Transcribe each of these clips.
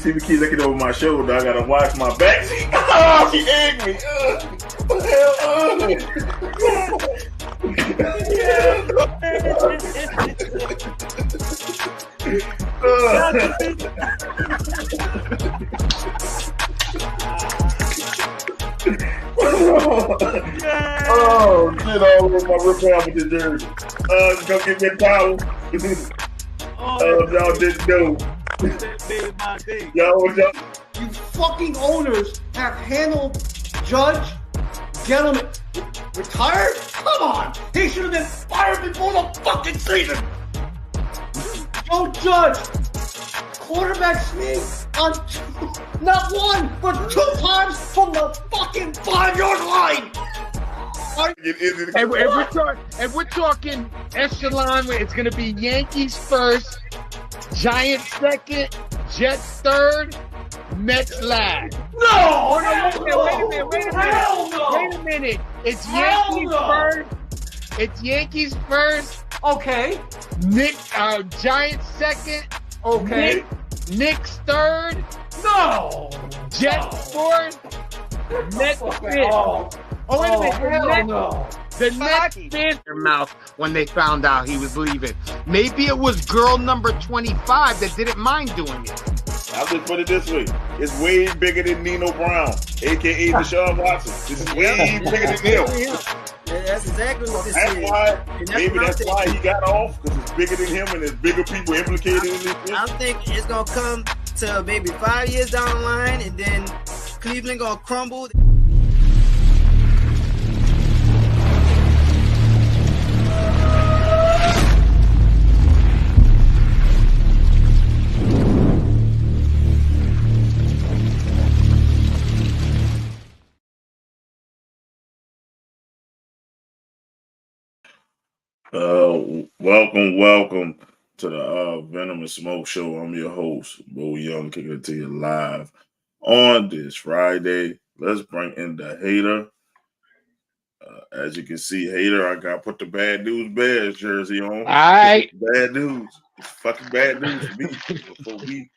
see me keep looking over my shoulder. I gotta watch my back. Oh, she egged me. Oh, shit all over my rip out with the jersey. Go get me a towel. Y'all didn't know. Y'all. You fucking owners have handled Judge, gentlemen, retired? Come on! He should have been fired before the fucking season! Joe Judge, quarterback sneak on not one, but 2 times from the fucking 5-yard line! And we're talking echelon, it's going to be Yankees first, Giants second, Jets third, Mets last. No! Wait a minute. It's Yankees first. It's Yankees first. Okay. Giants second. Okay. Knicks third. No! Jets fourth. Mets fifth. Wait a minute. The Nets bit their mouth when they found out he was leaving. Maybe it was girl number 25 that didn't mind doing it. I'll just put it this way. It's way bigger than Nino Brown, a.k.a. Deshaun Watson. This is way bigger than him. Yeah, that's exactly what this is. That's why he got off, because it's bigger than him and there's bigger people implicated in this. I think it's going to come to maybe 5 years down the line, and then Cleveland going to crumble. Welcome to the Venom and Smoke Show. I'm your host, Bo Young, kicking it to you live on this Friday. Let's bring in the hater. As you can see, hater, I got put the Bad News Bears jersey on. All right. Bad news. It's fucking bad news for me. Before we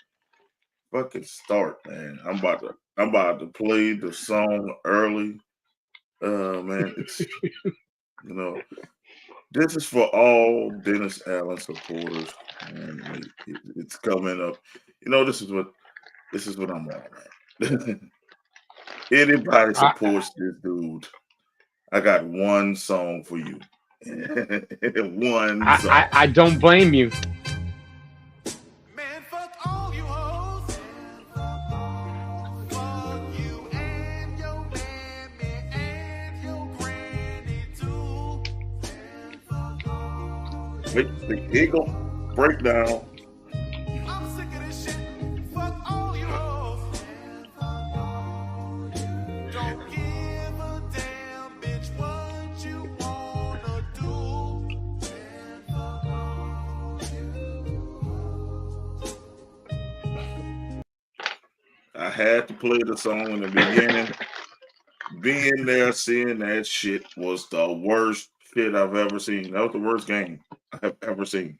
fucking start, man. I'm about to play the song early. Man, it's this is for all Dennis Allen supporters, and it's coming up. This is what I'm on, man. Anybody supports this dude, I got one song for you. One song. I don't blame you. Man, fuck all you hoes. Fuck you and your mammy and your granny too. Here you go. Breakdown. I'm sick of this shit. Fuck all you hoes. Don't give a damn, bitch, what you wanna do. I had to play the song in the beginning. Being there, seeing that shit was the worst shit I've ever seen. That was the worst game I have ever seen.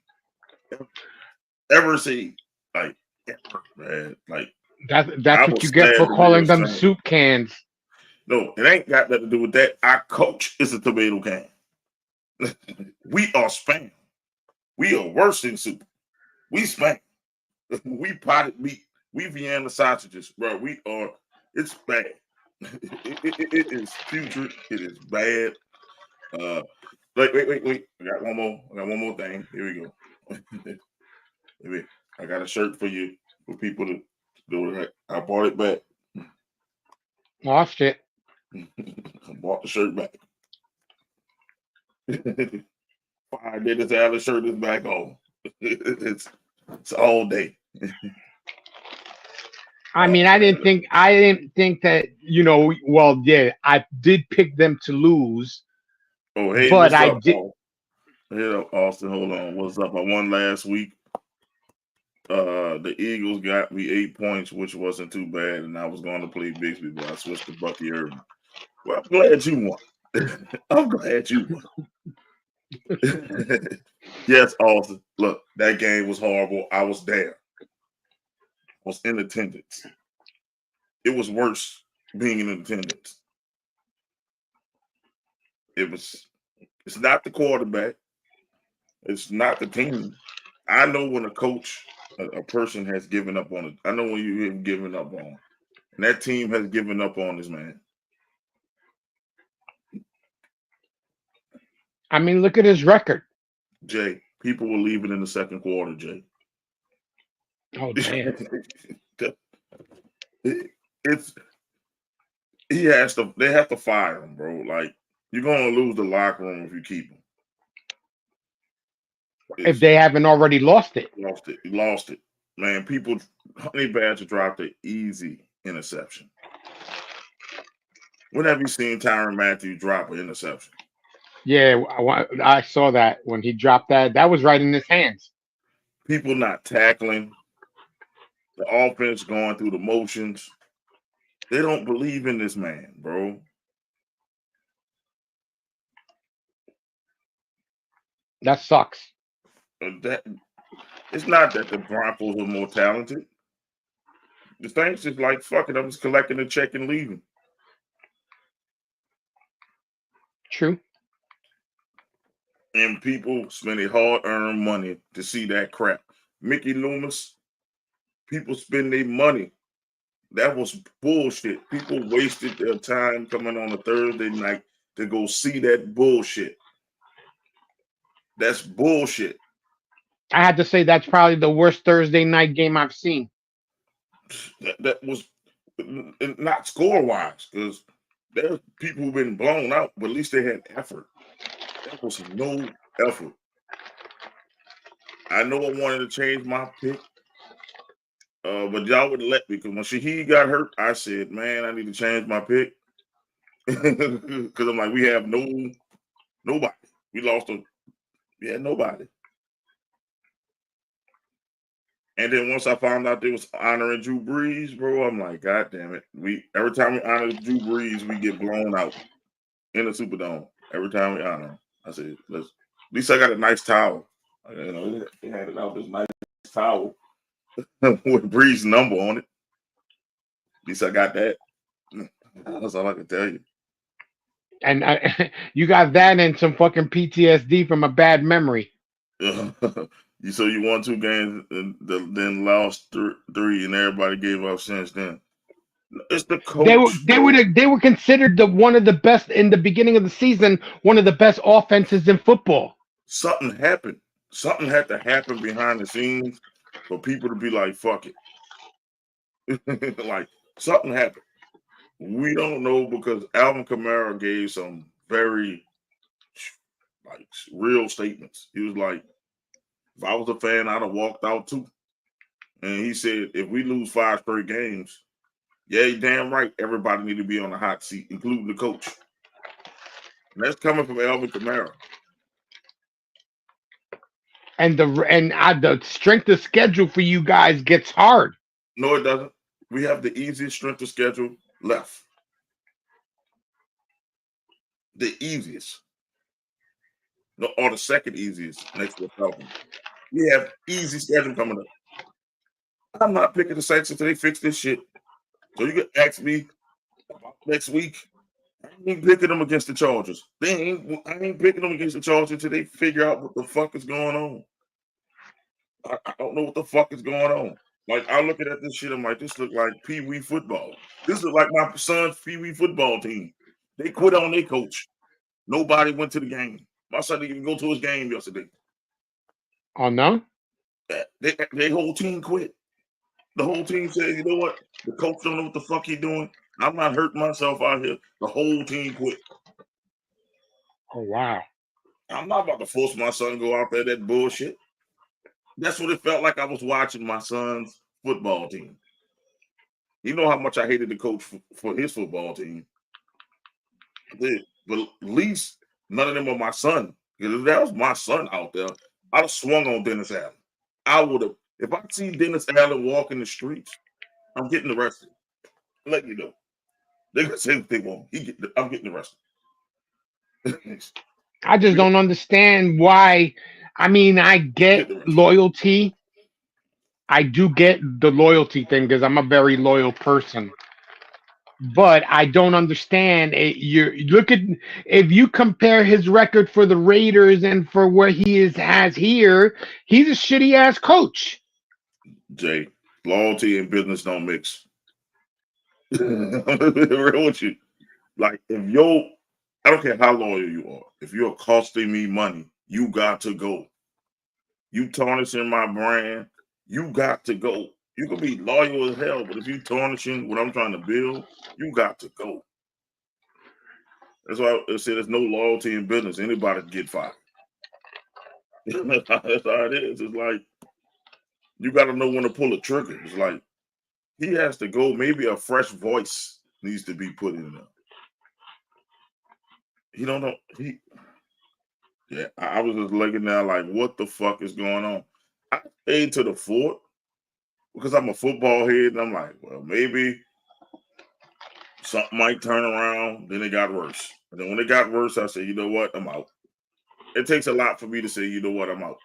Ever seen. Like, ever, man. Like, that's what you get for calling them soup cans. No, it ain't got nothing to do with that. Our coach is a tomato can. We are spam. We are worse than soup. We spam. We potted meat. We Vienna sausages, bro. It's bad. It is putrid. It is bad. Wait. I got one more thing. Here we go. I got a shirt for you for people to do it. I bought it back. Lost it. I bought the shirt back. 5 minutes out, the shirt is back on. It's all day. I mean, I didn't think that, well, yeah, I did pick them to lose. Oh, hey, but I did. Hey, Austin, hold on. What's up? I won last week. The Eagles got me 8 points, which wasn't too bad, and I was going to play Bixby, but I switched to Bucky Irving. Well, I'm glad you won. I'm glad you won. Yes, Austin. Look, that game was horrible. I was there. was in attendance. It was worse being in attendance. It's not the quarterback. It's not the team. I know when a coach, a person has given up on it. I know when you have given up on. And that team has given up on this man. I mean, look at his record. Jay, people were leaving in the second quarter, Jay. Oh, damn. They have to fire him, bro. Like, you're gonna lose the locker room if you keep him. If they haven't already lost it. Lost it. Man, Honey Badger dropped an easy interception. When have you seen Tyrann Mathieu drop an interception? Yeah, I saw that when he dropped that. That was right in his hands. People not tackling. The offense going through the motions. They don't believe in this man, bro. That sucks. It's not that the Broncos are more talented. The thing's just like, fuck it, I'm just collecting the check and leaving. True. And people spending hard-earned money to see that crap. Mickey Loomis, people spend their money. That was bullshit. People wasted their time coming on a Thursday night to go see that bullshit. That's bullshit. I had to say that's probably the worst Thursday night game I've seen. That was not score-wise, because there's people who've been blown out, but at least they had effort. That was no effort. I know I wanted to change my pick, but y'all wouldn't let me, because when Shaheed got hurt, I said, man, I need to change my pick. Because I'm like, we have nobody. We had nobody. And then once I found out they was honoring Drew Brees, bro, I'm like, God damn it. Every time we honor Drew Brees, we get blown out in the Superdome. Every time we honor him. I said, at least I got a nice towel. You know, they handed out this nice towel with Brees' number on it. At least I got that. That's all I can tell you. And you got that and some fucking PTSD from a bad memory. So you won 2 games and then lost 3, and everybody gave up since then. It's the coach. They were considered one of the best in the beginning of the season, one of the best offenses in football. Something happened. Something had to happen behind the scenes for people to be like, fuck it. Like, something happened. We don't know, because Alvin Kamara gave some very real statements. He was like, if I was a fan, I'd have walked out too. And he said, if we lose 5 straight games, yeah, you're damn right, everybody need to be on the hot seat, including the coach. And that's coming from Alvin Kamara. And the strength of schedule for you guys gets hard. No, it doesn't. We have the easiest strength of schedule left. The easiest. No, or the second easiest next to the Falcons. We have easy schedule coming up. I'm not picking the Saints until they fix this shit. So you can ask me about next week. I ain't picking them against the Chargers. I ain't picking them against the Chargers until they figure out what the fuck is going on. I don't know what the fuck is going on. Like, I look at this shit, I'm like, this look like Pee Wee football. This look like my son's Pee Wee football team. They quit on their coach. Nobody went to the game. My son didn't even go to his game yesterday. Oh, no? Their whole team quit. The whole team said, you know what? The coach don't know what the fuck he doing. I'm not hurting myself out here. The whole team quit. Oh, wow. I'm not about to force my son to go out there that bullshit. That's what it felt like I was watching my son's football team. You know how much I hated the coach for his football team. But at least none of them are my son. Because if that was my son out there, I'd have swung on Dennis Allen. I would have. If I see Dennis Allen walking the streets, I'm getting arrested. Let you know. They're going to say what they want. I'm getting arrested. I just don't understand why. I mean, I get loyalty I do get the loyalty thing because I'm a very loyal person. But I don't understand. You look at if you compare his record for the Raiders and for what he has here, he's a shitty ass coach. Jay, loyalty and business don't mix. Real with you. Like I don't care how loyal you are. If you're costing me money, you got to go. You tarnishing my brand, you got to go. You can be loyal as hell, but if you tarnishing what I'm trying to build, you got to go. That's why I said there's no loyalty in business. Anybody can get fired. That's how it is. It's like you got to know when to pull a trigger. It's like he has to go. Maybe a fresh voice needs to be put in there. He don't know. I was just looking now like, what the fuck is going on? I stayed to the fort because I'm a football head, and I'm like, well, maybe something might turn around. Then it got worse. And then when it got worse, I said, you know what? I'm out. It takes a lot for me to say, you know what? I'm out.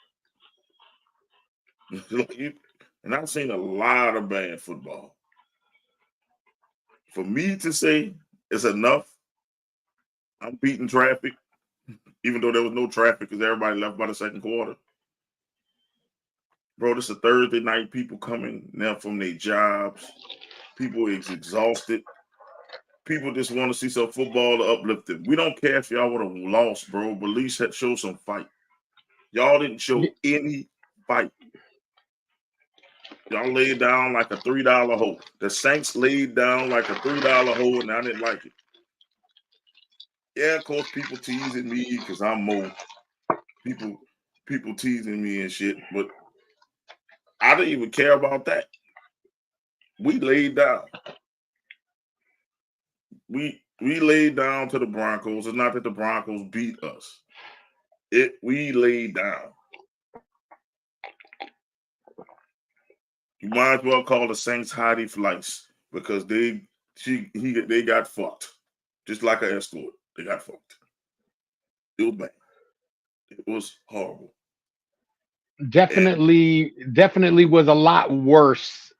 And I've seen a lot of bad football. For me to say it's enough, I'm beating traffic, even though there was no traffic because everybody left by the second quarter. Bro, this is a Thursday night. People coming now from their jobs. People is exhausted. People just want to see some football to uplift them. We don't care if y'all would have lost, bro, but at least show some fight. Y'all didn't show any fight. Y'all laid down like a $3 hole. The Saints laid down like a $3 hole, and I didn't like it. Yeah, of course, people teasing me because I'm Mo. People teasing me and shit, but I didn't even care about that. We laid down. We laid down to the Broncos. It's not that the Broncos beat us. We laid down. You might as well call the Saints Heidi Flights because they got fucked. Just like an escort. They got fucked. It was bad. It was horrible. Definitely was a lot worse.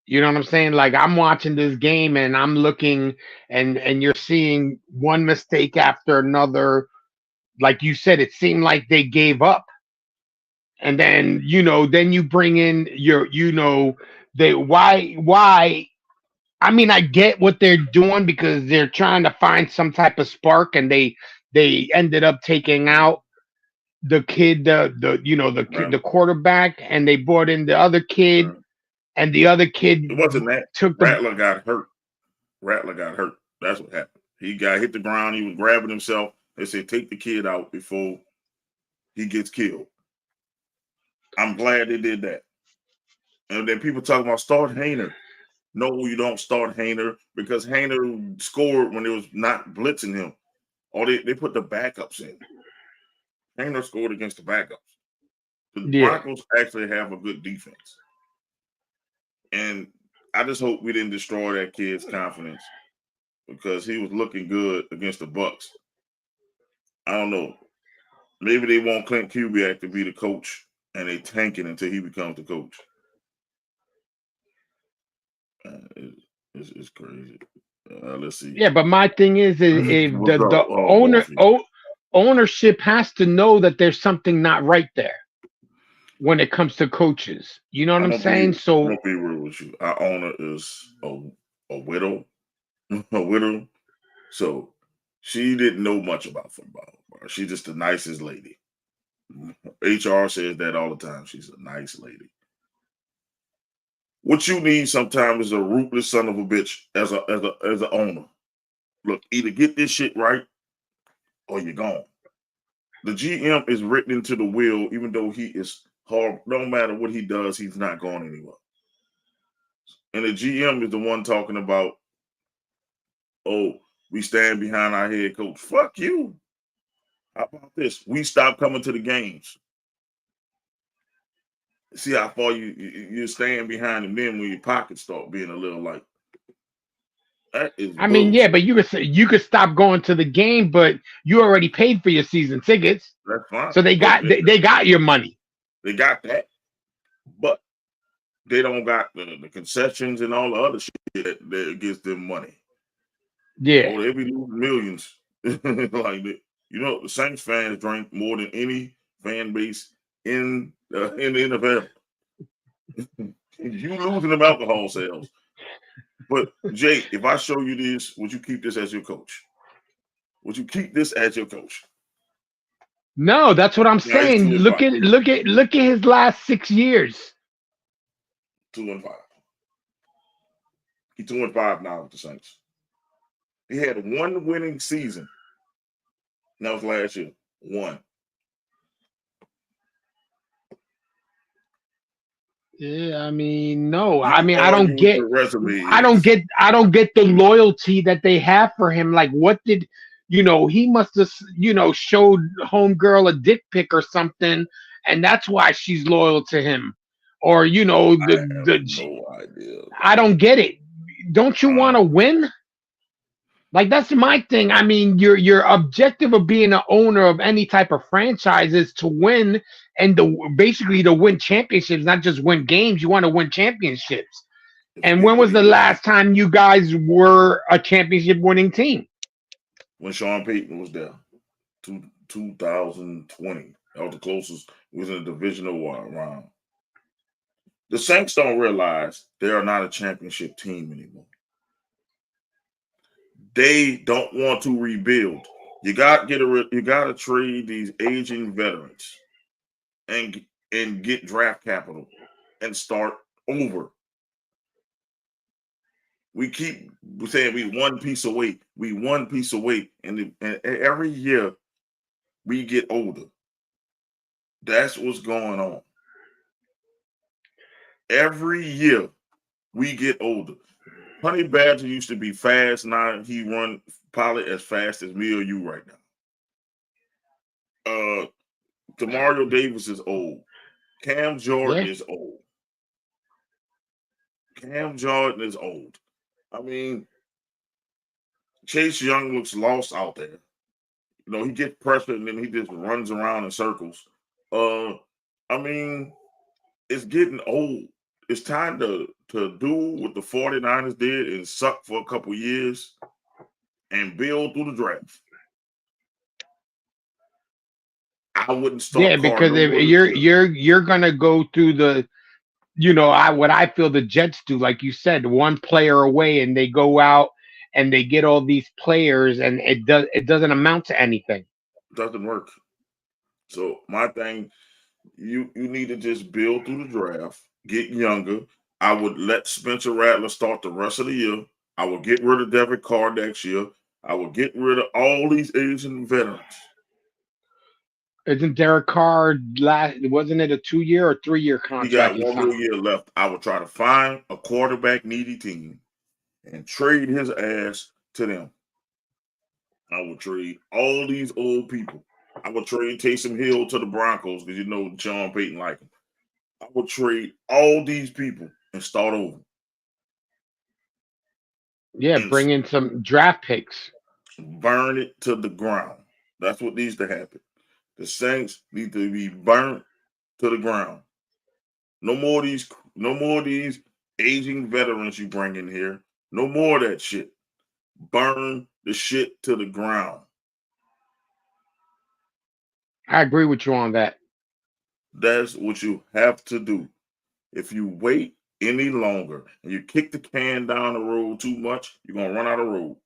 You know what I'm saying? Like I'm watching this game and I'm looking and you're seeing one mistake after another. Like you said, it seemed like they gave up. And then, then you bring in why I mean, I get what they're doing because they're trying to find some type of spark, and they ended up taking out the kid, the quarterback, and they brought in the other kid, and the other kid. It wasn't that. Rattler got hurt. That's what happened. He got hit the ground. He was grabbing himself. They said, take the kid out before he gets killed. I'm glad they did that. And then people talking about start Hainer. No, you don't start Hainer because Hainer scored when it was not blitzing him. Or they put the backups in. Hainer scored against the backups. The Broncos actually have a good defense. And I just hope we didn't destroy that kid's confidence because he was looking good against the Bucks. I don't know. Maybe they want Clint Kubiak to be the coach and they tanking until he becomes the coach. It's crazy. Let's see. Yeah, but my thing is if the ownership has to know that there's something not right there when it comes to coaches. You know what I'm saying? So I'm gonna be real with you. Our owner is a widow, So she didn't know much about football. She's just the nicest lady. HR says that all the time. She's a nice lady. What you need sometimes is a ruthless son of a bitch as an owner. Look, either get this shit right or you're gone. The GM is written into the will, even though he is horrible. No matter what he does, he's not going anywhere. And the GM is the one talking about, oh, we stand behind our head coach. Fuck you. How about this? We stop coming to the games. See how far you stand behind him. Then when your pockets start being a little like that is. I mean, yeah, but you could stop going to the game, but you already paid for your season tickets. That's fine. So they got your money. They got that, but they don't got the concessions and all the other shit that gives them money. Yeah. Oh, they be losing millions. Like that. You know, the Saints fans drink more than any fan base in the NFL. You losing them alcohol sales. But Jay, if I show you this, would you keep this as your coach? Would you keep this as your coach? No, that's what I'm Now he's saying. 2-5. Look at his last 6 years. 2-5. He's 2-5 now with the Saints. He had one winning season. And that was last year. One. Yeah, I mean, no. You I mean, I don't argue what get your resume I don't is. get I don't get the loyalty that they have for him. Like what did he must have showed homegirl a dick pic or something, and that's why she's loyal to him. Or I have no idea. I don't get it. Don't you want to win? Like that's my thing. I mean, your objective of being an owner of any type of franchise is to win and basically to win championships, not just win games. You want to win championships. And when was the last time you guys were a championship winning team? When Sean Payton was there, 2020. That was the closest. It was in a divisional round. The Saints don't realize they are not a championship team anymore. They don't want to rebuild. You got to trade these aging veterans and get draft capital and start over. We keep saying we one piece away. We one piece away, and every year we get older. That's what's going on. Every year we get older. Honey Badger used to be fast. Now he run probably as fast as me or you right now. Demario Davis is old. Cam Jordan is old. Cam Jordan is old. I mean, Chase Young looks lost out there. He gets pressure and then he just runs around in circles. I mean, it's getting old. It's time to do what the 49ers did and suck for a couple years and build through the draft. I wouldn't start. Yeah, because if you're gonna go through the, what I feel the Jets do, like you said, one player away, and they go out and they get all these players, and it doesn't amount to anything. It doesn't work. So my thing, you need to just build through the draft, get younger. I would let Spencer Rattler start the rest of the year. I would get rid of Devin Carr next year. I would get rid of all these Asian veterans. Isn't Derek Carr wasn't it a 2-year or 3-year contract? He got one more year left. I would try to find a quarterback needy team and trade his ass to them. I would trade all these old people. I would trade Taysom Hill to the Broncos because Sean Payton like him. I would trade all these people and start over. Yeah, bring in some draft picks. Burn it to the ground. That's what needs to happen. The Saints need to be burnt to the ground. No more of these aging veterans you bring in here. No more of that shit. Burn the shit to the ground. I agree with you on that. That's what you have to do. If you wait any longer and you kick the can down the road too much, you're going to run out of road.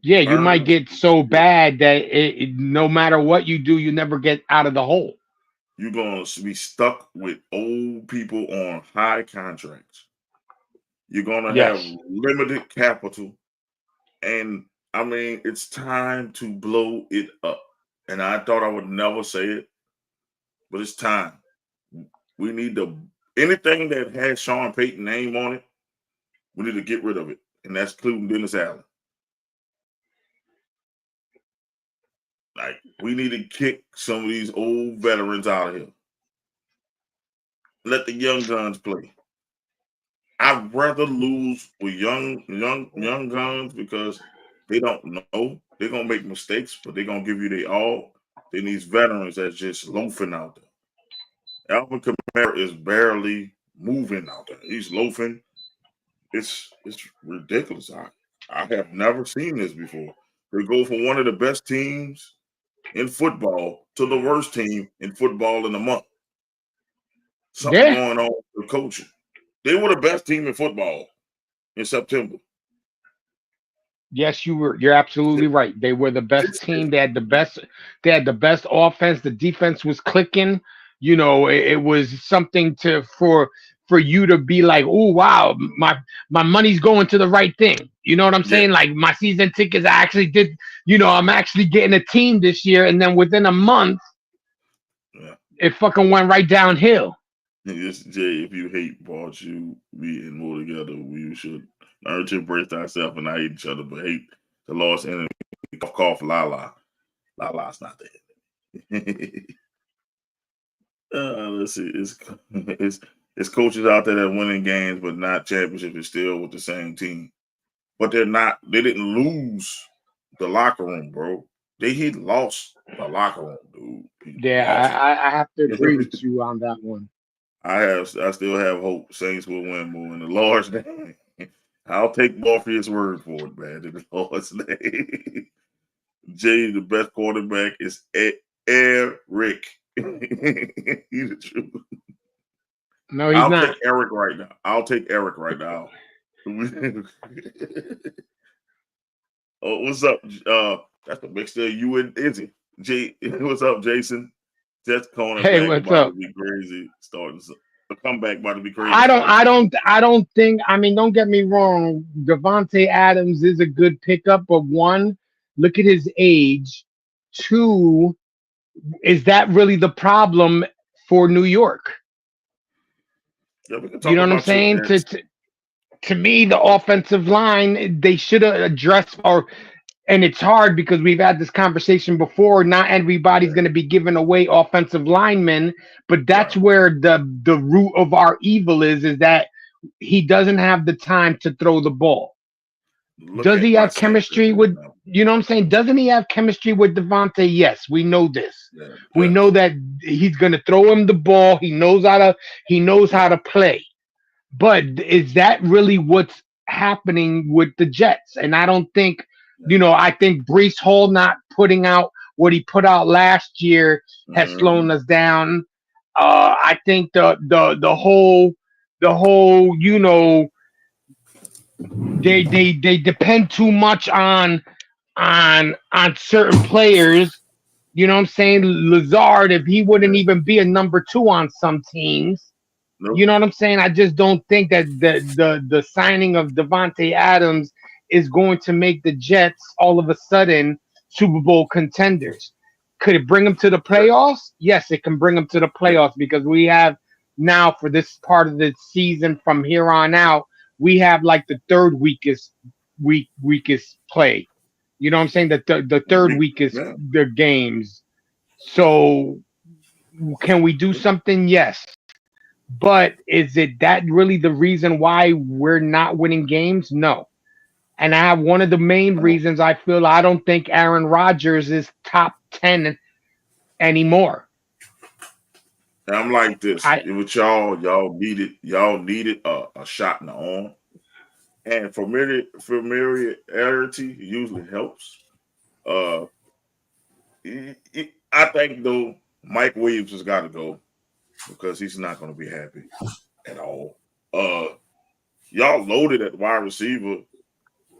Yeah, you might get so bad that no matter what you do, you never get out of the hole. You're going to be stuck with old people on high contracts. You're going to have limited capital. And, I mean, it's time to blow it up. And I thought I would never say it, but it's time. We need anything that has Sean Payton's name on it, we need to get rid of it. And that's including Dennis Allen. Like, we need to kick some of these old veterans out of here. Let the young guns play. I'd rather lose with young guns because they don't know. They're going to make mistakes, but they're going to give you their all. Then these veterans that's just loafing out there. Alvin Kamara is barely moving out there. He's loafing. It's ridiculous. I have never seen this before. They go from one of the best teams in football to the worst team in football in a month. Something going on with the coaching. They were the best team in football in September. Yes, you're absolutely right. They were the best team. They had the best offense. The defense was clicking. It was something for you to be like, oh wow, my money's going to the right thing. You know what I'm saying? Like my season tickets, I actually did. I'm actually getting a team this year, and then within a month, it fucking went right downhill. Yes, Jay, if you hate brought you, we and more together, we should learn to embrace ourselves and not hate each other, but hate the lost enemy. Cough, la la. La la's not that. Let's see. It's coaches out there that winning games, but not championships, is still with the same team. But they didn't lose the locker room, bro. They lost the locker room, dude. I have to agree with you on that one. I still have hope Saints will win more in the Lord's name. I'll take Morpheus' word for it, man. In the Lord's name. Jay, the best quarterback is Eric. He's the truth. No, he's not. I'll take Eric right now. Oh, what's up? That's a mixture of you and Izzy. Jay, what's up, Jason? Jets cornerback. Hey, what's up? To be crazy. Starting the comeback about to be crazy. I don't think. I mean, don't get me wrong. Devante Adams is a good pickup, but one, look at his age. Two, is that really the problem for New York? Yeah, we can You know what I'm saying? To me, the offensive line, they should have addressed, and it's hard because we've had this conversation before. Not everybody's going to be giving away offensive linemen, but that's where the root of our evil is that he doesn't have the time to throw the ball. Does he have chemistry with, you know what I'm saying? Doesn't he have chemistry with Devante? Yes, we know this. Yeah. We know that he's going to throw him the ball. He knows how to play. But is that really what's happening with the Jets? And I don't think, I think Breece Hall not putting out what he put out last year has slowed us down. I think the whole, they depend too much on certain players. You know what I'm saying? Lazard, if he wouldn't even be a number 2 on some teams. Nope. You know what I'm saying? I just don't think that the signing of Devante Adams is going to make the Jets all of a sudden Super Bowl contenders. Could it bring them to the playoffs? Yes, it can bring them to the playoffs because we have now for this part of the season from here on out, we have like the third weakest play. You know what I'm saying? The third weakest the games. So can we do something? Yes. But is it that really the reason why we're not winning games? No. And I have one of the main reasons I feel I don't think Aaron Rodgers is top 10 anymore. I'm like this. With y'all needed a shot in the arm. And familiarity usually helps. I think though Mike Williams has got to go. Because he's not going to be happy at all. Y'all loaded at wide receiver.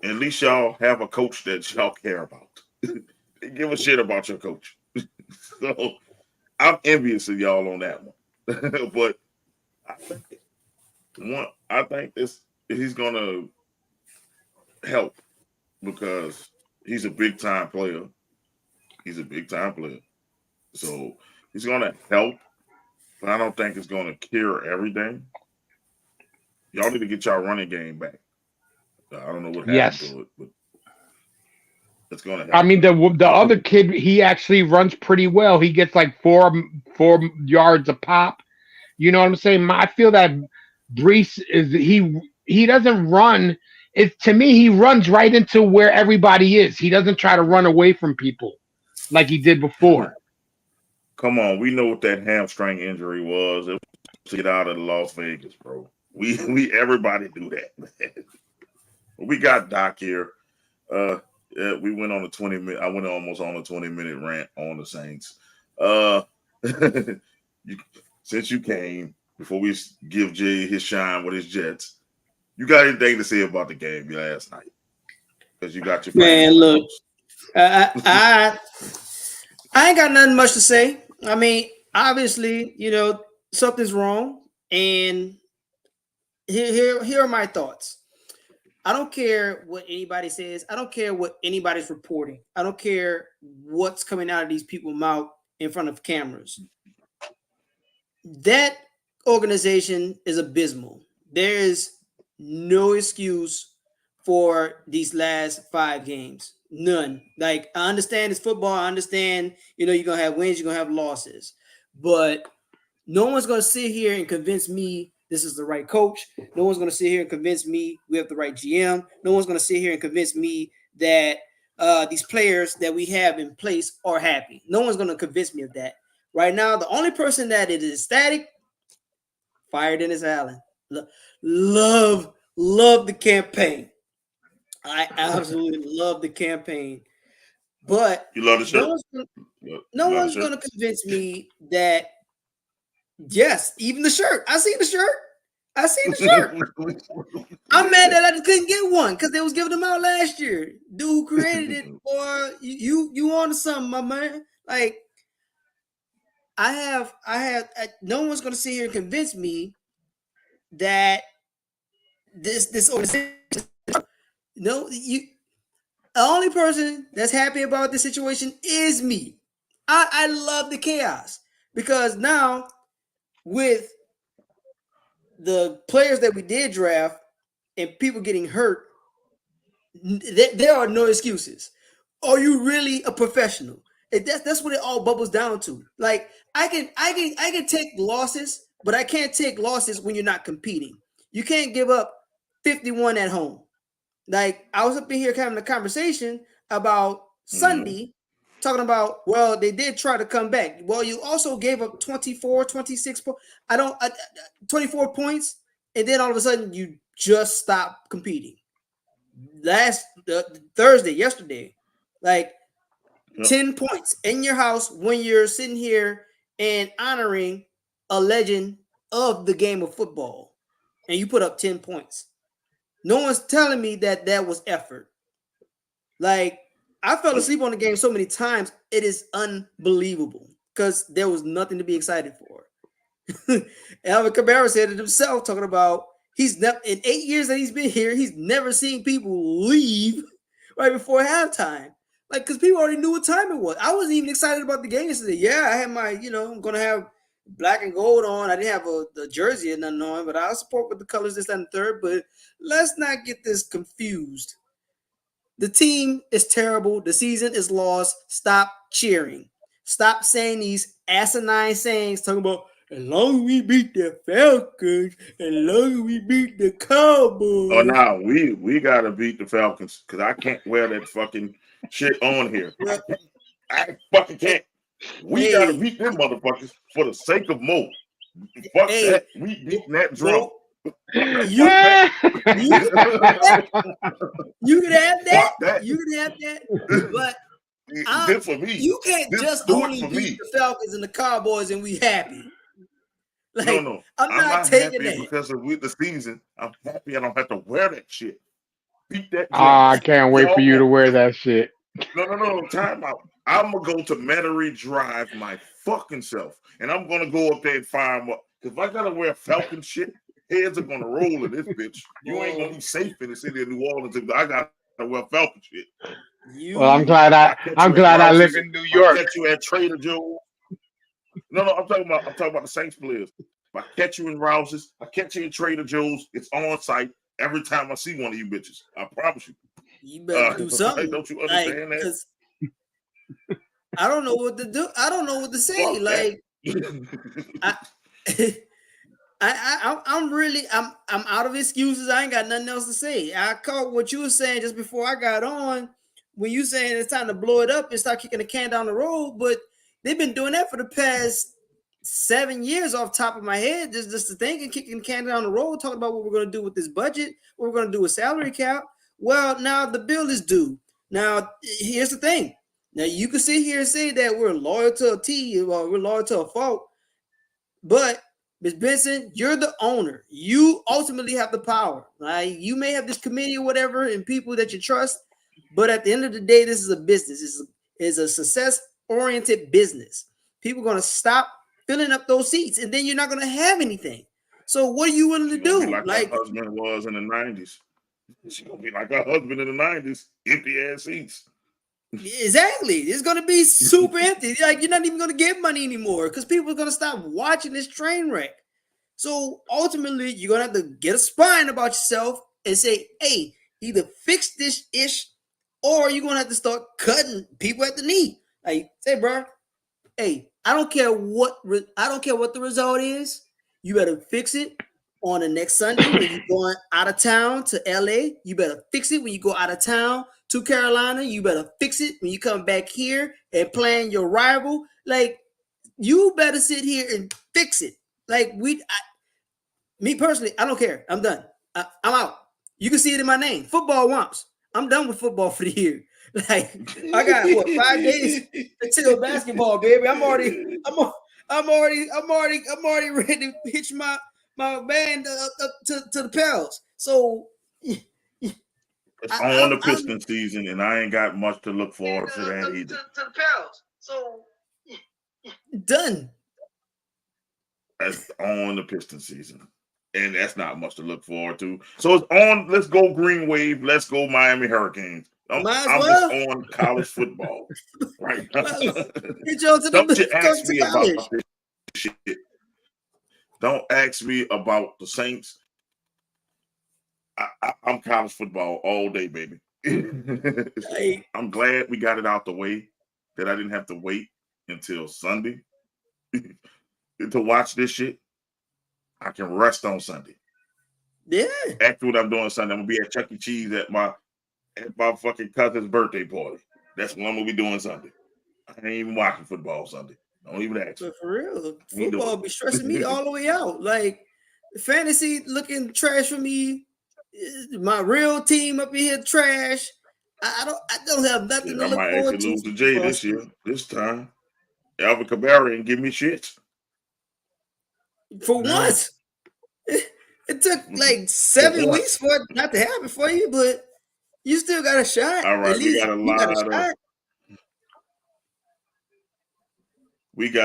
At least y'all have a coach that y'all care about. They give a shit about your coach. So I'm envious of y'all on that one. But I think he's going to help because he's a big time player. So he's going to help. But I don't think it's going to cure everything. Y'all need to get y'all running game back. I don't know what happened to it, but it's going to happen. I mean, the other kid, he actually runs pretty well. He gets like 4 yards a pop. You know what I'm saying? I feel that Breece he doesn't run. To me, he runs right into where everybody is. He doesn't try to run away from people like he did before. Come on, we know what that hamstring injury was. It was to get out of Las Vegas, bro. We everybody do that, man. We got Doc here. Yeah, we went on a 20-minute. I went almost on a 20-minute rant on the Saints. Since you came, before we give Jay his shine with his Jets, you got anything to say about the game last night? Because you got your Man, look, house. I ain't got nothing much to say. I mean, obviously, something's wrong, and here are my thoughts. I don't care what anybody says. I don't care what anybody's reporting. I don't care what's coming out of these people's mouth in front of cameras. That organization is abysmal. There is no excuse for these last 5 games. None. Like, I understand it's football. I understand, you're going to have wins, you're going to have losses. But no one's going to sit here and convince me this is the right coach. No one's going to sit here and convince me we have the right GM. No one's going to sit here and convince me that these players that we have in place are happy. No one's going to convince me of that. Right now, the only person that is ecstatic, fired Dennis Allen. Love the campaign. I absolutely love the campaign. But you love the shirt? No one's going to convince me that, yes, even the shirt. I seen the shirt. I'm mad that I just couldn't get one because they was giving them out last year. Dude who created it, or you on to something, my man. Like, no one's going to sit here and convince me that this organization. No, the only person that's happy about this situation is me. I love the chaos because now with the players that we did draft and people getting hurt, there are no excuses. Are you really a professional? That's what it all bubbles down to. Like, I can take losses, but I can't take losses when you're not competing. You can't give up 51 at home. Like, I was up in here having a conversation about Sunday, talking about, well, they did try to come back. Well, you also gave up 24, 26 points. 24 points, and then all of a sudden you just stopped competing. Yesterday, like 10 points in your house when you're sitting here and honoring a legend of the game of football, and you put up 10 points. No one's telling me that was effort. Like, I fell asleep on the game so many times, it is unbelievable because there was nothing to be excited for. Alvin Kamara said it himself, talking about he's never, in 8 years that he's been here, he's never seen people leave right before halftime. Like, because people already knew what time it was. I wasn't even excited about the game yesterday. Yeah, I had my, I'm going to have black and gold on. I didn't have the jersey or nothing on, but I'll support with the colors this and the third. But let's not get this confused. The team is terrible. The season is lost. Stop cheering. Stop saying these asinine sayings talking about, as long as we beat the Falcons, as long as we beat the Cowboys. Oh, now we got to beat the Falcons because I can't wear that fucking shit on here. I fucking can't. We got to beat them motherfuckers for the sake of Mo. Fuck that. We beating that drum. You can have that. You can have that. But good for me. You can't just only beat the Falcons and the Cowboys and we happy. Like, no. I'm not taking happy that because of the season. I'm happy I don't have to wear that shit. Beat that. I can't wait for you to wear that shit. No. Time out. I'm gonna go to Metairie Drive my fucking self, and I'm gonna go up there and fire them up. Because if I gotta wear Falcon shit, heads are gonna roll in this bitch. You ain't gonna be safe in the city of New Orleans if I gotta wear Falcon shit. Well, I'm glad I live in New York. I catch you at Trader Joe's. No, I'm talking about the Saints players. If I catch you in Rouse's, I catch you in Trader Joe's, it's on site every time I see one of you bitches. I promise you. You better do something. Don't you understand that? I don't know what to do. I don't know what to say. Like, I'm out of excuses. I ain't got nothing else to say. I caught what you were saying just before I got on when you saying it's time to blow it up and start kicking the can down the road. But They've been doing that for the past 7 years off top of my head. Just to think and kicking the can down the road, talking about what we're going to do with this budget, what we're going to do with salary cap. Well, now the bill is due. Now, here's the thing. Now, you can sit here and say that we're loyal to a T or we're loyal to a fault, but Ms. Benson, you're the owner. You ultimately have the power. Right? You may have this committee or whatever and people that you trust, but at the end of the day, this is a business. It's a success-oriented business. People are going to stop filling up those seats, and then you're not going to have anything. So what are you willing to do? Like her husband was in the 90s. She's going to be like her husband in the 90s, empty-ass seats. Exactly. It's going to be super empty. Like, you're not even going to get money anymore because people are going to stop watching this train wreck. So ultimately, you're going to have to get a spine about yourself and say, hey, either fix this ish or you're going to have to start cutting people at the knee. Like, say, bro, hey, I don't care what the result is. You better fix it on the next Sunday when you're going out of town to LA. You better fix it when you go out of town to Carolina. You better fix it when you come back here and playing your rival. Like, you better sit here and fix it. Like, me personally, I don't care. I'm done. I'm out. You can see it in my name. Football wumps. I'm done with football for the year. Like, I got 5 days until basketball, baby. I'm already ready to hitch my band up to the Pels. So it's on the Piston season, and I ain't got much to look forward to that either. To the Pels. So done. That's on the Piston season, and that's not much to look forward to. So it's on. Let's go Green Wave. Let's go Miami Hurricanes. I'm just on college football right now. Don't you ask me about this shit. Don't ask me about the Saints. I'm college football all day, baby. I'm glad we got it out the way, that I didn't have to wait until Sunday to watch this shit. I can rest on Sunday. Yeah. After what I'm doing Sunday, I'm going to be at Chuck E. Cheese at my fucking cousin's birthday party. That's what I'm going to be doing Sunday. I ain't even watching football Sunday. Don't even ask me. But for real, football be stressing me all the way out. Like, fantasy looking trash for me. My real team up in here trash. I don't have nothing to look forward to. I might actually lose to Jay this year. This time, Alvin Kamara and give me shit. For once, it took like 7 weeks for it not to happen for you, but you still got a shot. All right, we got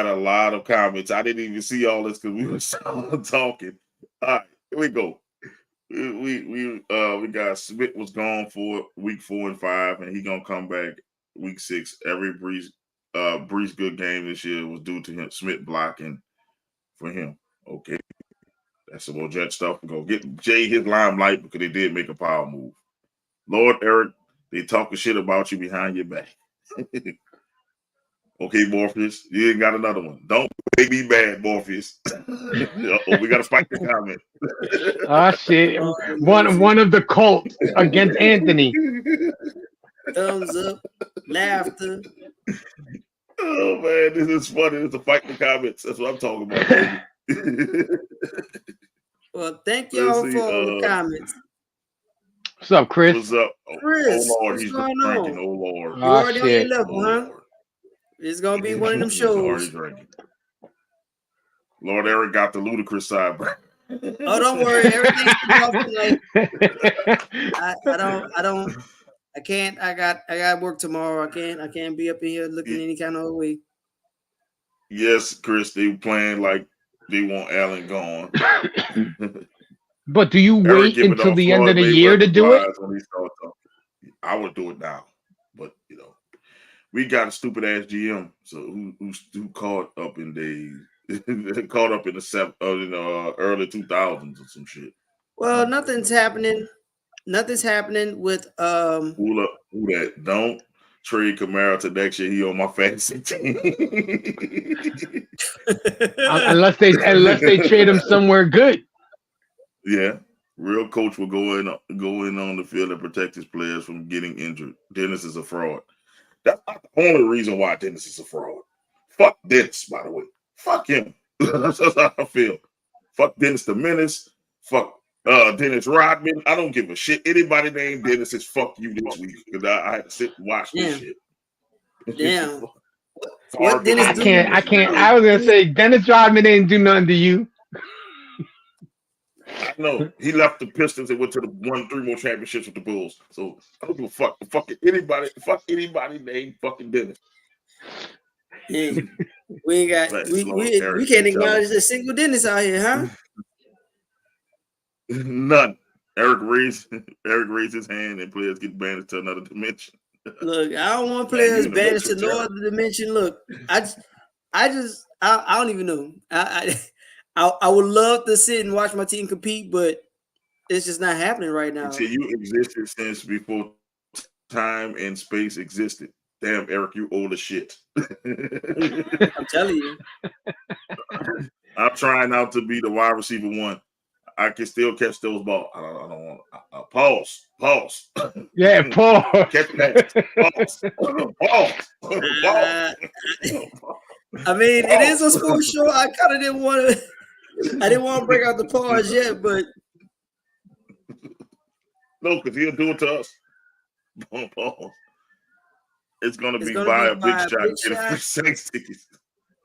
a lot of comments. I didn't even see all this because we were talking. All right, here we go. We got Smith was gone for week 4 and 5, and he gonna come back week 6. Every Breeze good game this year was due to him Smith blocking for him. Okay, that's some more Jet stuff. We're gonna get Jay his limelight because they did make a power move. Lord Eric, they talking shit about you behind your back. Okay, Morpheus, you ain't got another one. Don't make me mad, Morpheus. We got to fight the comment. Oh, shit. One of the cult against Anthony. Thumbs up, laughter. Oh, man, this is funny. It's a fight the comments. That's what I'm talking about. Well, thank y'all for all the comments. What's up, Chris? What's up? Chris, oh, Lord, he's drinking. Oh, Lord. You already on your level, huh? Lord. It's going to be one of them shows. Lord Eric got the ludicrous side. Oh, don't worry. Everything's off tonight. I can't. I got work tomorrow. I can't be up in here looking any kind of way. Yes, Chris, they playing like they want Allen gone. But do you wait until the end of the year to do it? I would do it now. But, you know, we got a stupid ass GM, so who caught up in caught up in the early 2000s or some shit. Well, nothing's happening. Nothing's happening with Who that? Don't trade Kamara to next year. He on my fantasy team. unless they trade him somewhere good. Yeah, real coach will go in on the field and protect his players from getting injured. Dennis is a fraud. That's not the only reason why Dennis is a fraud. Fuck Dennis, by the way. Fuck him. That's how I feel. Fuck Dennis the Menace. Fuck Dennis Rodman. I don't give a shit. Anybody named Dennis is fuck you this week. Because I had to sit and watch this shit. Damn. What Dennis I can't. I was gonna say Dennis Rodman didn't do nothing to you. I know. He left the Pistons and went to the won 3 more championships with the Bulls. So I don't give a fuck. Fuck anybody named fucking Dennis. Hey, we ain't got we can't acknowledge a single Dennis out here, huh? None. Eric raised his hand and players get banished to another dimension. Look, I don't want players banished to no other dimension. Look, I don't even know. I would love to sit and watch my team compete, but it's just not happening right now. See, you existed since before time and space existed. Damn, Eric, you old as shit. I'm telling you. I'm trying not to be the wide receiver one. I can still catch those balls. I don't want pause. Yeah, pause. Catch that. Pause. I mean, it is a sports show. I kind of didn't want to break out the pause yet, but no, because he'll do it to us. Pause. It's gonna be buy a big shot and get it for 6 tickets.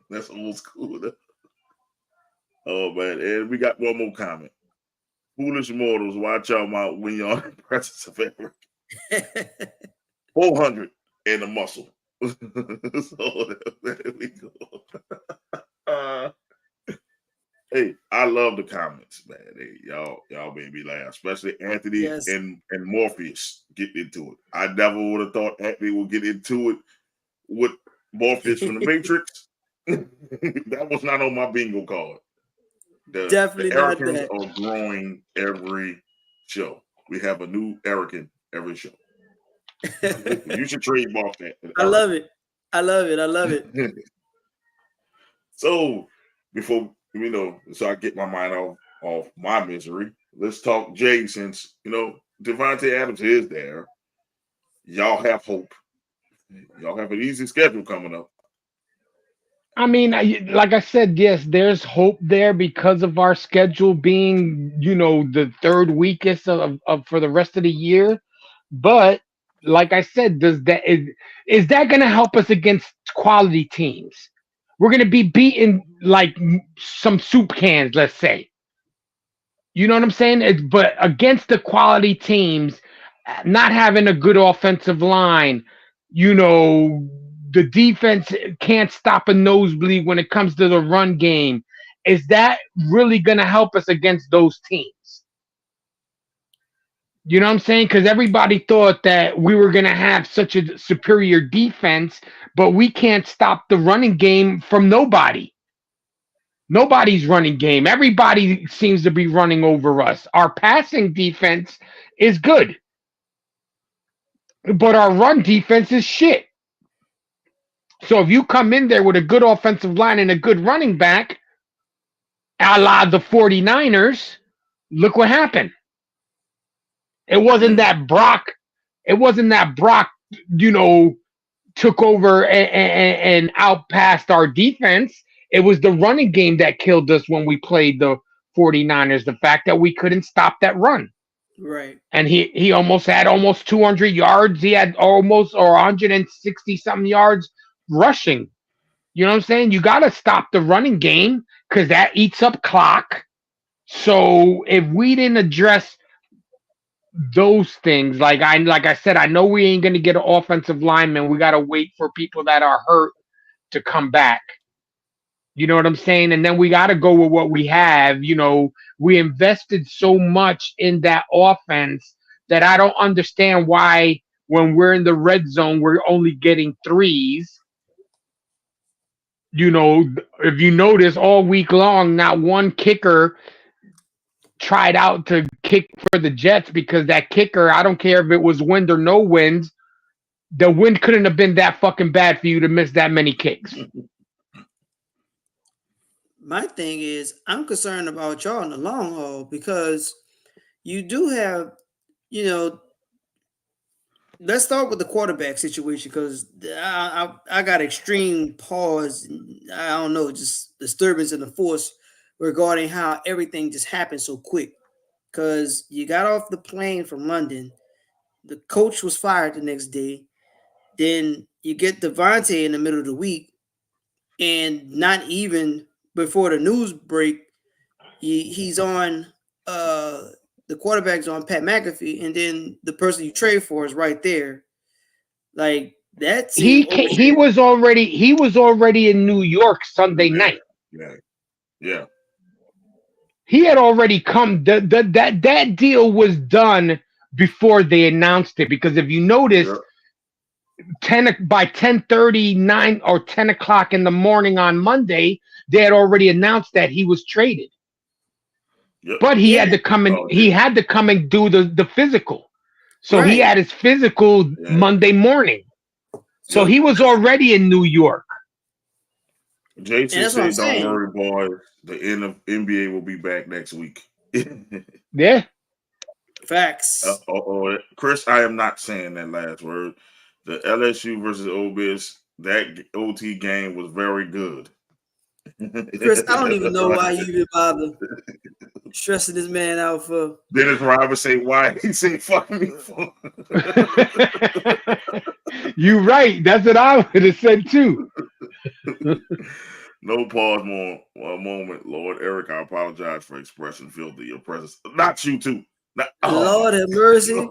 That's old school. Oh man, and we got one more comment. Foolish mortals, watch y'all mouth when you're in the presence of Eric. 400 and a muscle. So there we go. Hey, I love the comments, man. Hey, y'all made me laugh, especially Anthony and Morpheus getting into it. I never would have thought Anthony would get into it with Morpheus from the Matrix. That was not on my bingo card. Definitely the not Ericans that. are growing every show. We have a new Erican every show. You should trademark that. I love it. So before so I get my mind off my misery. Let's talk Jay, since Devante Adams is there. Y'all have hope. Y'all have an easy schedule coming up. I mean, like I said, yes, there's hope there because of our schedule being, the third weakest of for the rest of the year. But like I said, is that going to help us against quality teams? We're going to be beating like some soup cans, let's say. You know what I'm saying? But against the quality teams, not having a good offensive line, the defense can't stop a nosebleed when it comes to the run game. Is that really going to help us against those teams? You know what I'm saying? Because everybody thought that we were going to have such a superior defense, but we can't stop the running game from nobody. Nobody's running game. Everybody seems to be running over us. Our passing defense is good, but our run defense is shit. So if you come in there with a good offensive line and a good running back, a la the 49ers, look what happened. It wasn't that Brock, took over and outpassed our defense. It was the running game that killed us when we played the 49ers. The fact that we couldn't stop that run. Right. And he had almost 200 yards. He had almost 160 something yards rushing. You know what I'm saying? You got to stop the running game because that eats up clock. So if we didn't address those things, like I said, I know we ain't going to get an offensive lineman. We got to wait for people that are hurt to come back. You know what I'm saying? And then we got to go with what we have. We invested so much in that offense that I don't understand why when we're in the red zone, we're only getting threes. If you notice all week long, not one kicker tried out to kick for the Jets because that kicker, I don't care if it was wind or no wind, the wind couldn't have been that fucking bad for you to miss that many kicks. My thing is, I'm concerned about y'all in the long haul because you do have, let's start with the quarterback situation because I got extreme pause. I don't know, just disturbance in the force regarding how everything just happened so quick. Because you got off the plane from London, the coach was fired the next day. Then you get Devante in the middle of the week, and not even before the news break, he's on the quarterback's on Pat McAfee, and then the person you trade for is right there. Like that seemed He was already in New York Sunday Yeah, night. yeah. He had already come. That deal was done before they announced it. Because if you noticed, by 10:39 or 10 o'clock in the morning on Monday, they had already announced that he was traded. Yep. But he had to come and he had to come and do the physical. So he had his physical Monday morning. So he was already in New York. Jason said, "Don't worry, boys. The end of NBA will be back next week." Yeah. Facts. Chris, I am not saying that last word. The LSU versus Ole Miss, that OT game was very good. Chris, I don't even know why you even bother stressing this man out for. Dennis Roberts say why he said fuck me for. You're right. That's what I would have said too. No pause more one moment, Lord Eric. I apologize for expressing filthy your presence. Not you too. Lord have mercy.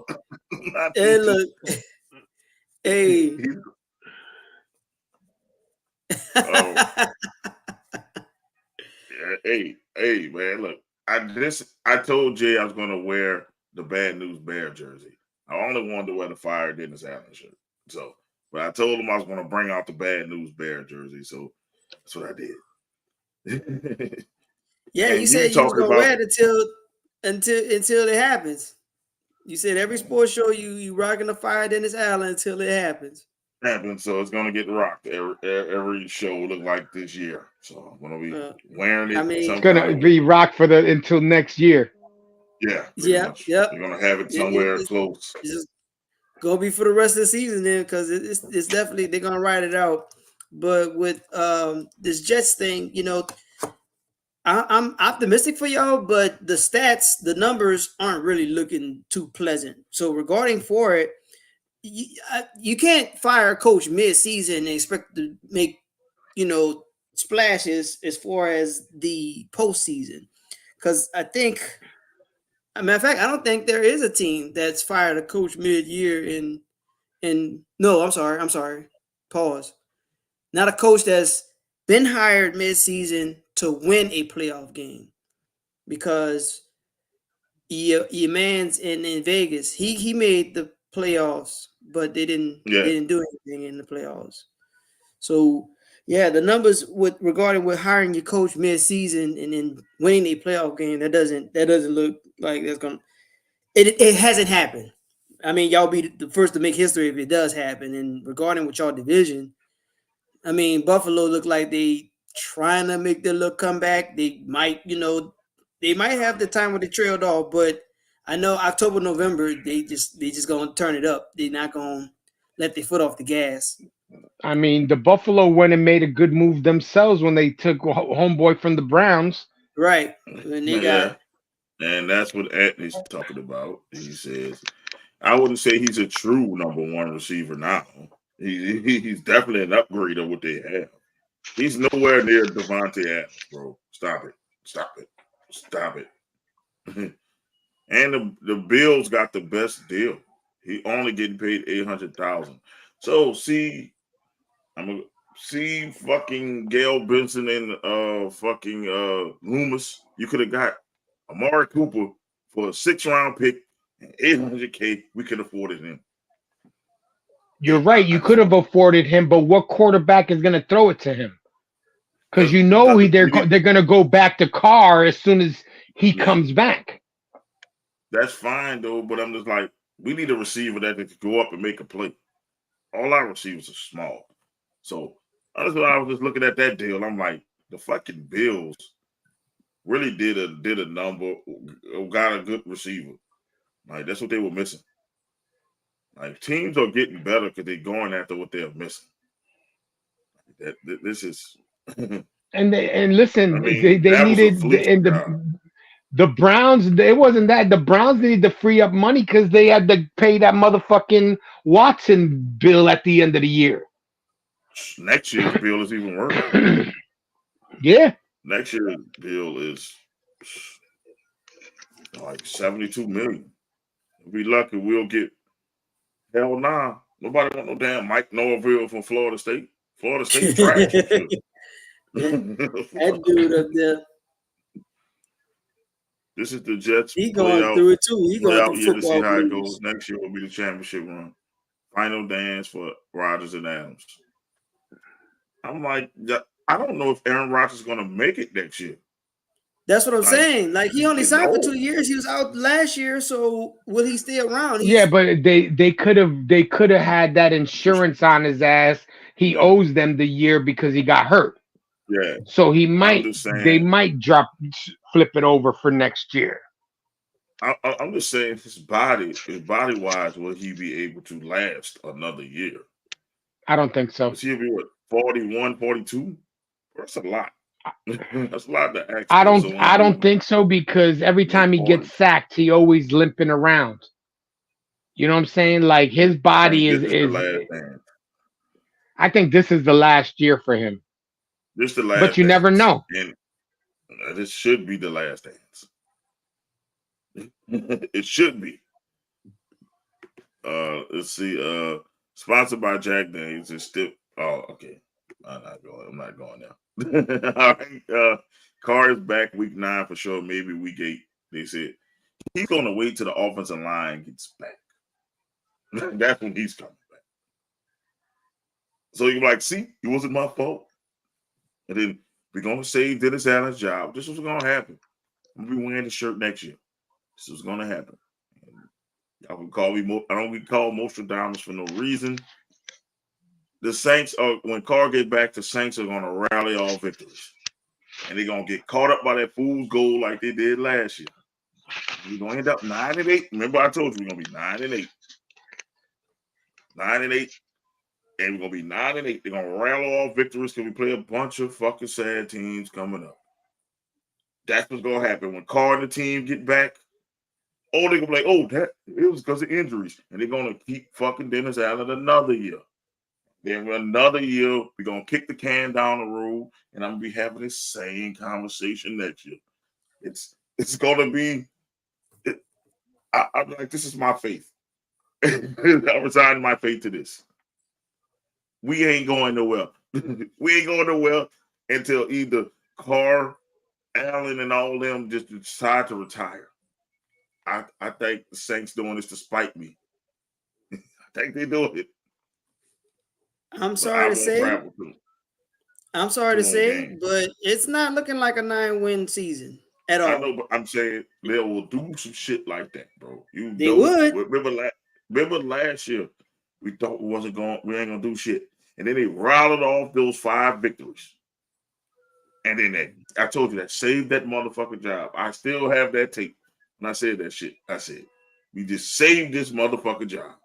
Hey, look. Hey. Hey, man, look. I told Jay I was gonna wear the Bad News Bear jersey. I only wanted to wear the Fire Dennis Allen shirt. So, but I told him I was gonna bring out the Bad News Bear jersey. So that's what I did. Yeah, you said you was gonna wear it until it happens. You said every sports show you rocking the Fire Dennis Allen until it happens. So it's gonna get rocked. Every show look like this year. So I'm gonna be wearing it. I mean, it's gonna be rocked until next year. Yeah. Yep. You're gonna have it somewhere close. It's just gonna be for the rest of the season then, because it's definitely they're gonna ride it out. But with this Jets thing, I'm optimistic for y'all, but the stats, the numbers aren't really looking too pleasant. So regarding for it, you can't fire a coach mid-season and expect to make, splashes as far as the postseason. Because I think, as a matter of fact, I don't think there is a team that's fired a coach mid-year no, I'm sorry. Pause. Not a coach that's been hired mid-season to win a playoff game, because your man's in Vegas. He made the playoffs, but they didn't do anything in the playoffs. So yeah, the numbers regarding hiring your coach mid-season and then winning a playoff game, that doesn't look like that's gonna. It hasn't happened. I mean, y'all be the first to make history if it does happen. And regarding with y'all division, I mean, Buffalo look like they trying to make their little comeback. They might, they might have the time where they trailed off, but I know October, November, they just gonna turn it up. They're not gonna let their foot off the gas. I mean, the Buffalo went and made a good move themselves when they took homeboy from the Browns. Right. When they got. And that's what Anthony's talking about. He says, I wouldn't say he's a true number one receiver now. He's definitely an upgrade of what they have. He's nowhere near Devante Adams, bro. Stop it. And the Bills got the best deal. He only getting paid $800,000. So see fucking Gail Benson and fucking Loomis. You could have got Amari Cooper for a 6th-round pick and $800K. We could have afforded him. You're right. You could have afforded him, but what quarterback is going to throw it to him? Because they're going to go back to Carr as soon as he comes back. That's fine though, but I'm just like, we need a receiver that can go up and make a play. All our receivers are small, so honestly, I was just looking at that deal. I'm like, the fucking Bills really did a number, got a good receiver. Like that's what they were missing. Like teams are getting better because they're going after what they're missing. This is. And listen, they that was a needed fleece and job. the Browns. It wasn't that the Browns needed to free up money because they had to pay that motherfucking Watson bill at the end of the year. Next year's bill is even worse. Yeah. Next year's bill is like 72 million. If we lucky, we'll get. Hell nah. Nobody want no damn Mike Norville from Florida State. Florida State trash. That dude up there. This is the Jets He play going out, through it too. He play going out through year to see football how it blues. goes. Next year will be the championship run. Final dance for Rodgers and Adams. I'm like, I don't know if Aaron Rodgers is going to make it next year. That's what I'm Like, saying. Like he only signed for no. 2 years. He was out last year, so will he stay around? Yeah, but they could have had that insurance on his ass. He owes them the year because he got hurt. Yeah. So I'm just they saying, might flip it over for next year. I'm just saying his body wise, will he be able to last another year? I don't think so. He'll be what, 41, 42? That's a lot. That's a lot to ask. I don't think so because every time he gets sacked, he always limping around. You know what I'm saying? Like his body is the last dance. I think this is the last year for him. This the last but you dance. never know. And this should be the last dance. It should be. Let's see. Sponsored by Jack Daniels. It's still. Oh, okay. I'm not going now. All right. Carr is back week 9 for sure. Maybe week 8. They said he's going to wait till the offensive line gets back. That's when he's coming back. So you're like, see, it wasn't my fault. And then we're going to save Dennis Allen's job. This was going to happen. I'm going to be wearing the shirt next year. This was going to happen. Y'all can call me. I don't get called Nostradamus for no reason. The Saints are, when Carr get back, the Saints are going to rally all victories. And they're going to get caught up by that fool's goal like they did last year. We're going to end up 9-8. Remember I told you we're going to be 9-8. 9-8. And we're going to be 9-8. They're going to rally all victories because we play a bunch of fucking sad teams coming up. That's what's going to happen. When Carr and the team get back, they're going to be like, it was because of injuries. And they're going to keep fucking Dennis Allen another year. Then another year, we're going to kick the can down the road, and I'm going to be having this same conversation next year. It's going to be, I'm like, this is my faith. I resign my faith to this. We ain't going nowhere. We ain't going nowhere until either Carr, Allen, and all them just decide to retire. I think the Saints doing this to spite me. I think they're doing it. I'm sorry to say, but it's not looking like a 9-win season at all. I know, but I'm saying they will do some shit like that, bro. They would. Remember last year, we thought we ain't gonna do shit, and then they rattled off those 5 victories, and then I told you that saved that motherfucking job. I still have that tape, and I said that shit. I said we just saved this motherfucking job.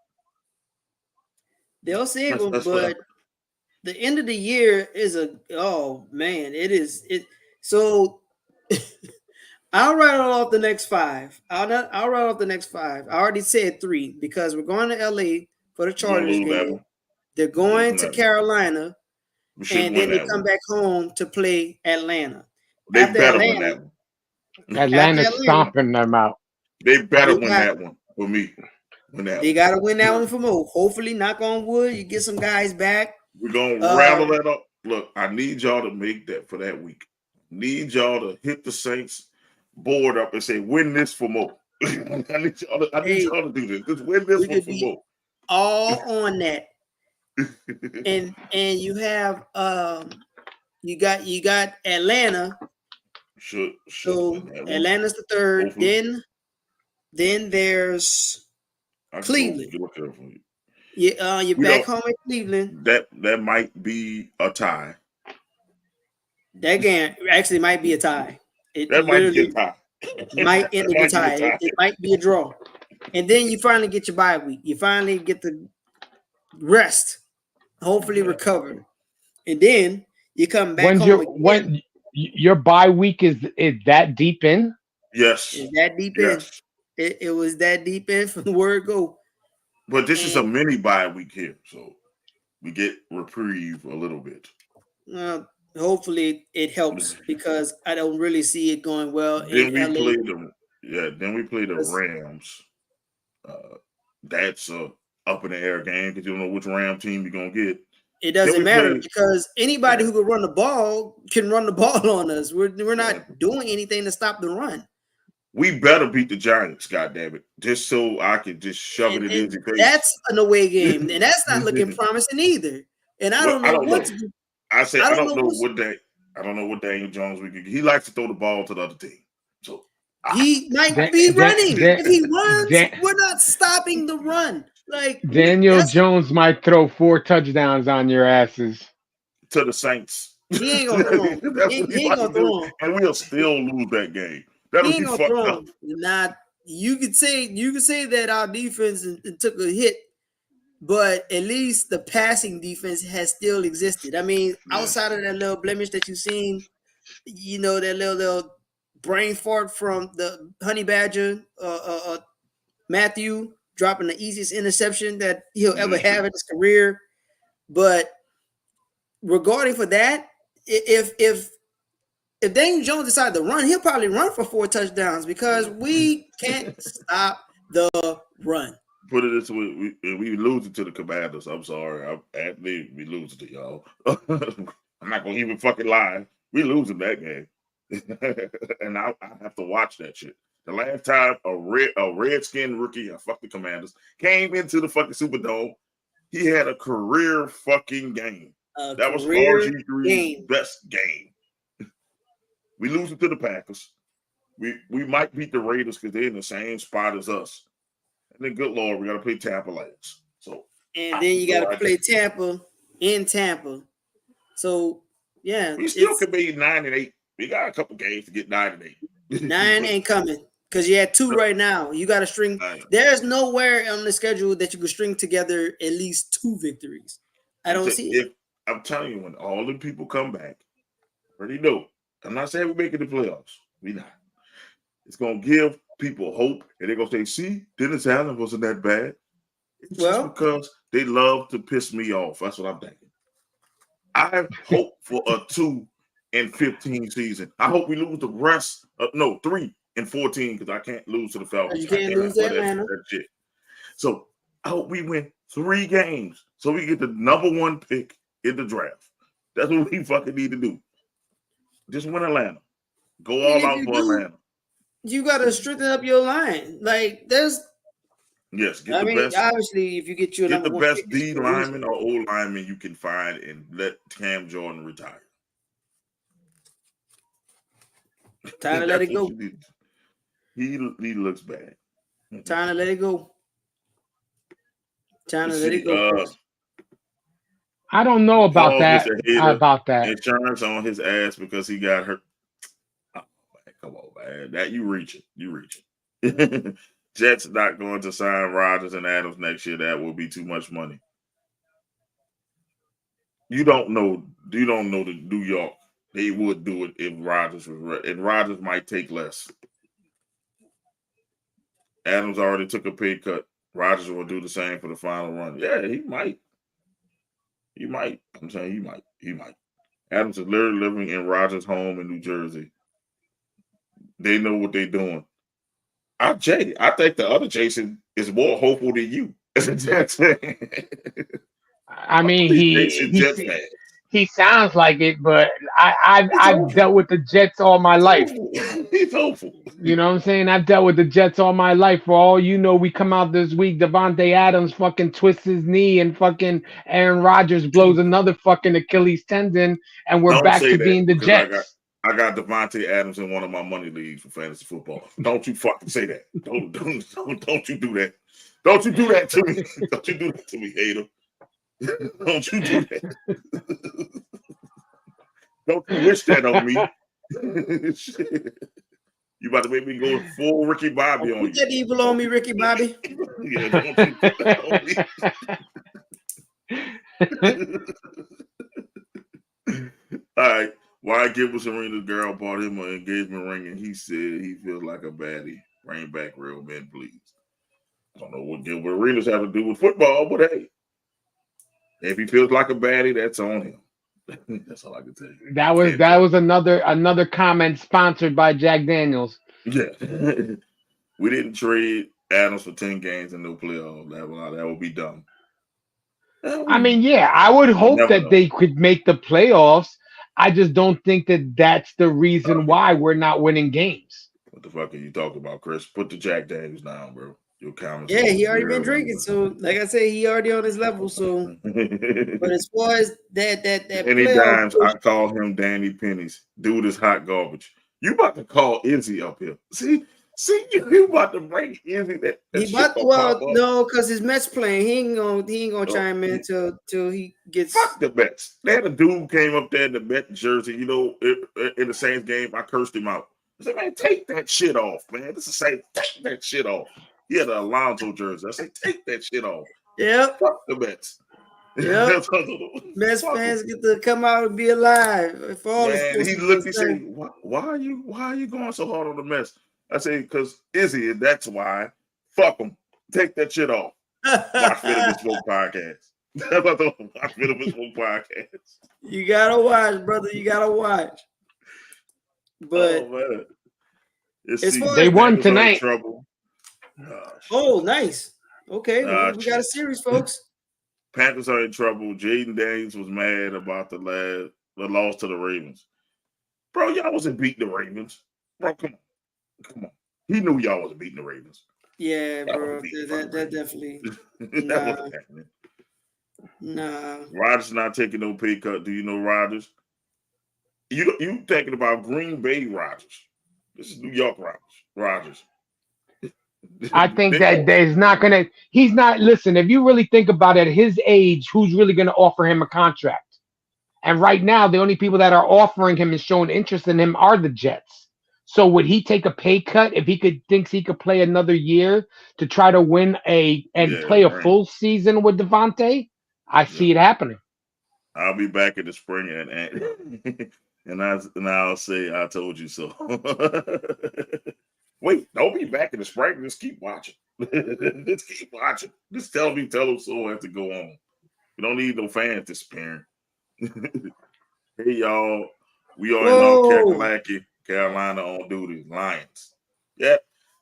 They'll save them, but the end of the year is So I'll rattle off the next 5. I'll rattle off the next 5. I already said 3 because we're going to LA for the Chargers game. They're going to Carolina, and then they come back home to play Atlanta. They better win that one. Atlanta's stomping them out. They better win that one for me. They got to win that one for Mo. Hopefully, knock on wood, you get some guys back. We're going to rattle that up. Look, I need y'all to make that for that week. Need y'all to hit the Saints board up and say, win this for Mo. I need y'all to do this. Just win this one for Mo. All on that. and you have you got Atlanta. So Atlanta's the 3rd. Hopefully. Then there's Cleveland. You're back home in Cleveland. That might be a tie. That game actually might be a tie. That might be a tie. Might end in a tie. It might be a draw. And then you finally get your bye week. You finally get to rest, hopefully recover. And then you come back home again. When your bye week is that deep in? Yes. Is that deep Yes. in? It was that deep in from the word go. But this is a mini bye week here, so we get reprieve a little bit. Hopefully it helps because I don't really see it going well Then in we LA. Then we play the Rams. That's a up in the air game because you don't know which Ram team you're gonna get. It doesn't matter because anybody who can run the ball can run the ball on us. We're not doing anything to stop the run. We better beat the Giants, goddammit, just so I can just shove it in his face. That's an away game, and that's not looking promising either. And I don't know what to do. I said I don't know what day. I don't know what Daniel Jones we could. He likes to throw the ball to the other team, so he might be running. If he runs, we're not stopping the run. Like Daniel Jones might throw 4 touchdowns on your asses to the Saints. He ain't gonna throw him. He ain't gonna throw him, and we'll still lose that game. That'll be fucked up. Not you could say that our defense took a hit, but at least the passing defense has still existed. I mean, outside of that little blemish that you've seen, that little brain fart from the Honey Badger, Matthew dropping the easiest interception that he'll ever have in his career. But regarding for that, if Daniel Jones decides to run, he'll probably run for 4 touchdowns because we can't stop the run. Put it this way, we lose it to the Commanders. I'm sorry. We lose it to y'all. I'm not going to even fucking lie. We losing that game. And I have to watch that shit. The last time a Redskin rookie, fuck the Commanders, came into the fucking Superdome, he had a career fucking game. That was RG3's best game. We lose it to the Packers. We might beat the Raiders because they're in the same spot as us. And then, good Lord, we got to play Tampa last. And then you got to play Tampa in Tampa. So, yeah. We still could be 9-8. We got a couple games to get 9-8. 9 ain't coming because you had 2 right now. You got to string. There's nowhere on the schedule that you could string together at least 2 victories. I don't see it. I'm telling you, when all the people come back, already know. I'm not saying we're making the playoffs. We not. It's going to give people hope, and they're going to say, see, Dennis Allen wasn't that bad. It's just because they love to piss me off. That's what I'm thinking. I hope for a 2-15 season. I hope we lose the rest. 3-14 because I can't lose to the Falcons. You can't lose to Atlanta. That shit. So I hope we win 3 games so we get the number 1 pick in the draft. That's what we fucking need to do. Just win Atlanta. Go all out for Atlanta. You got to strengthen up your line. Like, there's... Yes, best. Obviously, if you get the best D lineman or O lineman you can find and let Cam Jordan retire. Time to let it go. He looks bad. Time to let it go. Time to let it go. I don't know about that. Insurance on his ass because he got hurt. Oh, man, come on, man. That you reaching. Jets not going to sign Rodgers and Adams next year. That will be too much money. You don't know the New York. They would do it if Rodgers was, and Rodgers might take less. Adams already took a pay cut. Rodgers will do the same for the final run. Yeah, he might. He might. I'm saying he might. He might. Adams is literally living in Rodgers' home in New Jersey. They know what they're doing. I think the other Jason is more hopeful than you as a Jets fan. I mean, he sounds like it, but I've dealt with the Jets all my life. He's hopeful. You know what I'm saying? I've dealt with the Jets all my life. For all you know, we come out this week, Devante Adams fucking twists his knee and fucking Aaron Rodgers blows another fucking Achilles tendon, and we're back to being the Jets. I got Devante Adams in one of my money leagues for fantasy football. Don't you fucking say that. Don't you do that. Don't you do that to me. Don't you do that to me, hater. Don't you do that. Don't you wish that on me. You about to make me go full Ricky Bobby on Put that evil on me, Ricky Bobby. Yeah, don't you put that on me. All right. Why Gilbert Serena's girl bought him an engagement ring and he said he feels like a baddie. Bring back real men, please. I don't know what Gilbert Arenas have to do with football, but hey, if he feels like a baddie, that's on him. That's all I can tell you. That was another comment sponsored by Jack Daniels. Yeah. We didn't trade Adams for 10 games and no playoffs. That would be dumb. I mean, yeah, I would hope that know. they could make the playoffs. I just don't think that that's the reason why we're not winning games. What the fuck are you talking about, Chris? Put the Jack Daniels down, bro. Your comments. Yeah, he already been drinking. So, like I say, he already on his level. So, but as far as that any dimes, I call him Danny Pennies. Dude is hot garbage. You about to call Izzy up here? See, you about to bring Izzy that he about no, because his Mets playing. He ain't gonna chime in till he gets. Fuck the Mets. They had a dude came up there in the Mets jersey. You know, in the Saints game, I cursed him out. I said, man, take that shit off, man. This is saying take that shit off. He had an Alonso jersey. I said, take that shit off. Yep. Fuck the Mets. Yep. Mets fans get to come out and be alive. For all man, he looked. He said, "Why are you going so hard on the Mets?" I say, "Because Izzy, that's why. Fuck him. Take that shit off." Watch Venom Smoke podcast. Watch Venom Smoke podcast. You gotta watch, brother. You gotta watch. But as far they won tonight. Trouble. Oh, nice. Okay, we got a series, folks. Panthers are in trouble. Jaden Daniels was mad about the loss to the Ravens. Bro, y'all wasn't beating the Ravens. Bro, come on. He knew y'all wasn't beating the Ravens. Yeah, bro. That definitely. That wasn't happening. Nah. Rodgers not taking no pay cut. Do you know Rodgers? You thinking about Green Bay Rodgers. This is New York Rodgers. I think that there's not going to – he's not – listen, if you really think about it, at his age, who's really going to offer him a contract? And right now, the only people that are offering him and showing interest in him are the Jets. So would he take a pay cut if he thinks he could play another year to try to win play a full season with Devante? I see it happening. I'll be back in the spring and I'll say I told you so. Wait, don't be back in the spring. Just keep watching. Just keep watching. Just tell them so has to go on. We don't need no fans disappearing. Hey y'all, we are in North Carolina on duty. Lions. Yeah.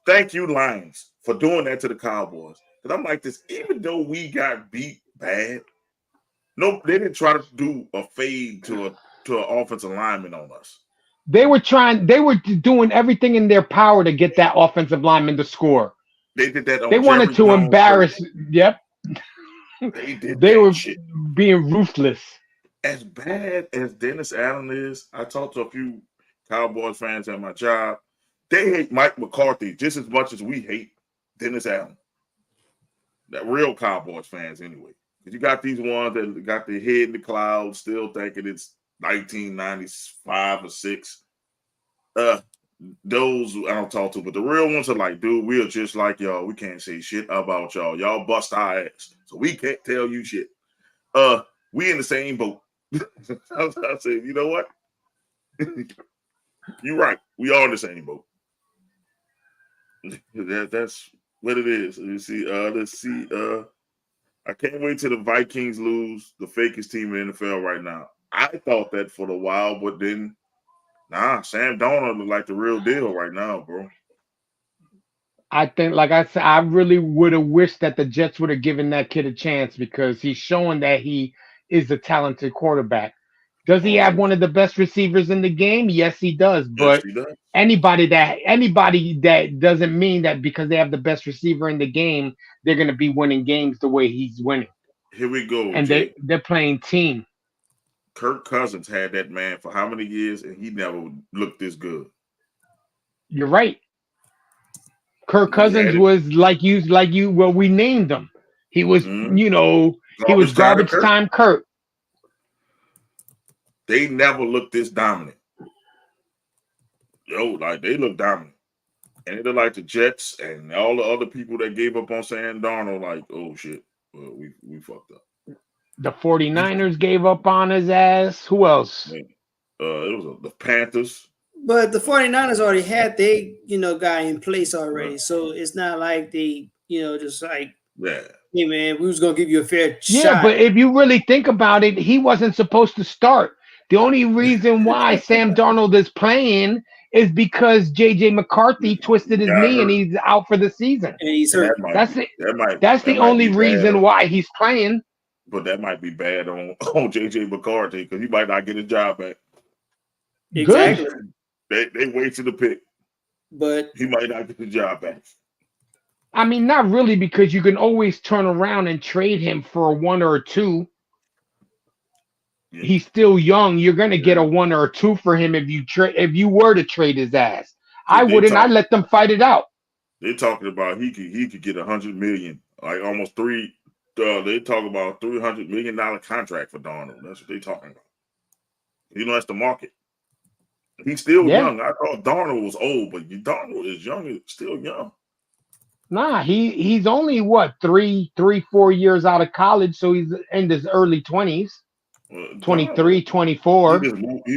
Thank you, Lions, for doing that to the Cowboys. Because I'm like this, even though we got beat bad, no, they didn't try to do a fade to an offensive lineman on us. They were doing everything in their power to get that offensive lineman to score. They did that. They wanted to embarrass. Yep. They were being ruthless. As bad as Dennis Allen is, I talked to a few Cowboys fans at my job. They hate Mike McCarthy just as much as we hate Dennis Allen. That real Cowboys fans, anyway. Because you got these ones that got their head in the clouds, still thinking it's 1995 or 6. Those I don't talk to, but the real ones are like, dude, we're just like y'all. We can't say shit about y'all. Y'all bust our ass, so we can't tell you shit. We in the same boat. I said, you know what? You're right. We are in the same boat. That's what it is. Let's see. I can't wait till the Vikings lose, the fakest team in the NFL right now. I thought that for a while, but then, Sam Darnold look like the real deal right now, bro. I think, like I said, I really would have wished that the Jets would have given that kid a chance because he's showing that he is a talented quarterback. Does he have one of the best receivers in the game? Yes, he does. But yes, he does. Anybody that doesn't mean that because they have the best receiver in the game, they're going to be winning games the way he's winning. Here we go. And they're playing team. Kirk Cousins had that man for how many years, and he never looked this good. You're right. Kirk Cousins was like you. Well, we named him. He was, he was garbage time Kirk. They never looked this dominant. They look dominant. And it looked like the Jets and all the other people that gave up on Sam Darnold, like, oh shit, well, we fucked up. The 49ers gave up on his ass. Who else? Man, it was the Panthers. But the 49ers already had they, guy in place already. So it's not like they, just like, Yeah. hey man, we was gonna give you a fair Yeah, shot. but if you really think about it, he wasn't supposed to start. The only reason why Sam Darnold is playing is because J.J. McCarthy twisted his knee and he's out for the season. And he's hurt. That's the only reason why he's playing. But that might be bad on J.J. McCarthy because he might not get his job back. Exactly. They wasted the pick. But he might not get the job back. I mean, not really, because you can always turn around and trade him for a 1 or a 2. Yeah. He's still young. You're gonna get a 1 or a 2 for him if you were to trade his ass. I wouldn't. I'd let them fight it out. They're talking about he could get $100 million, like almost three. They talk about $300 million contract for Darnold. That's what they're talking about. That's the market. He's still young. I thought Darnold was old, but Darnold is young, still young. Nah, he's only what 4 years out of college, so he's in his early 20s. 23, 24. He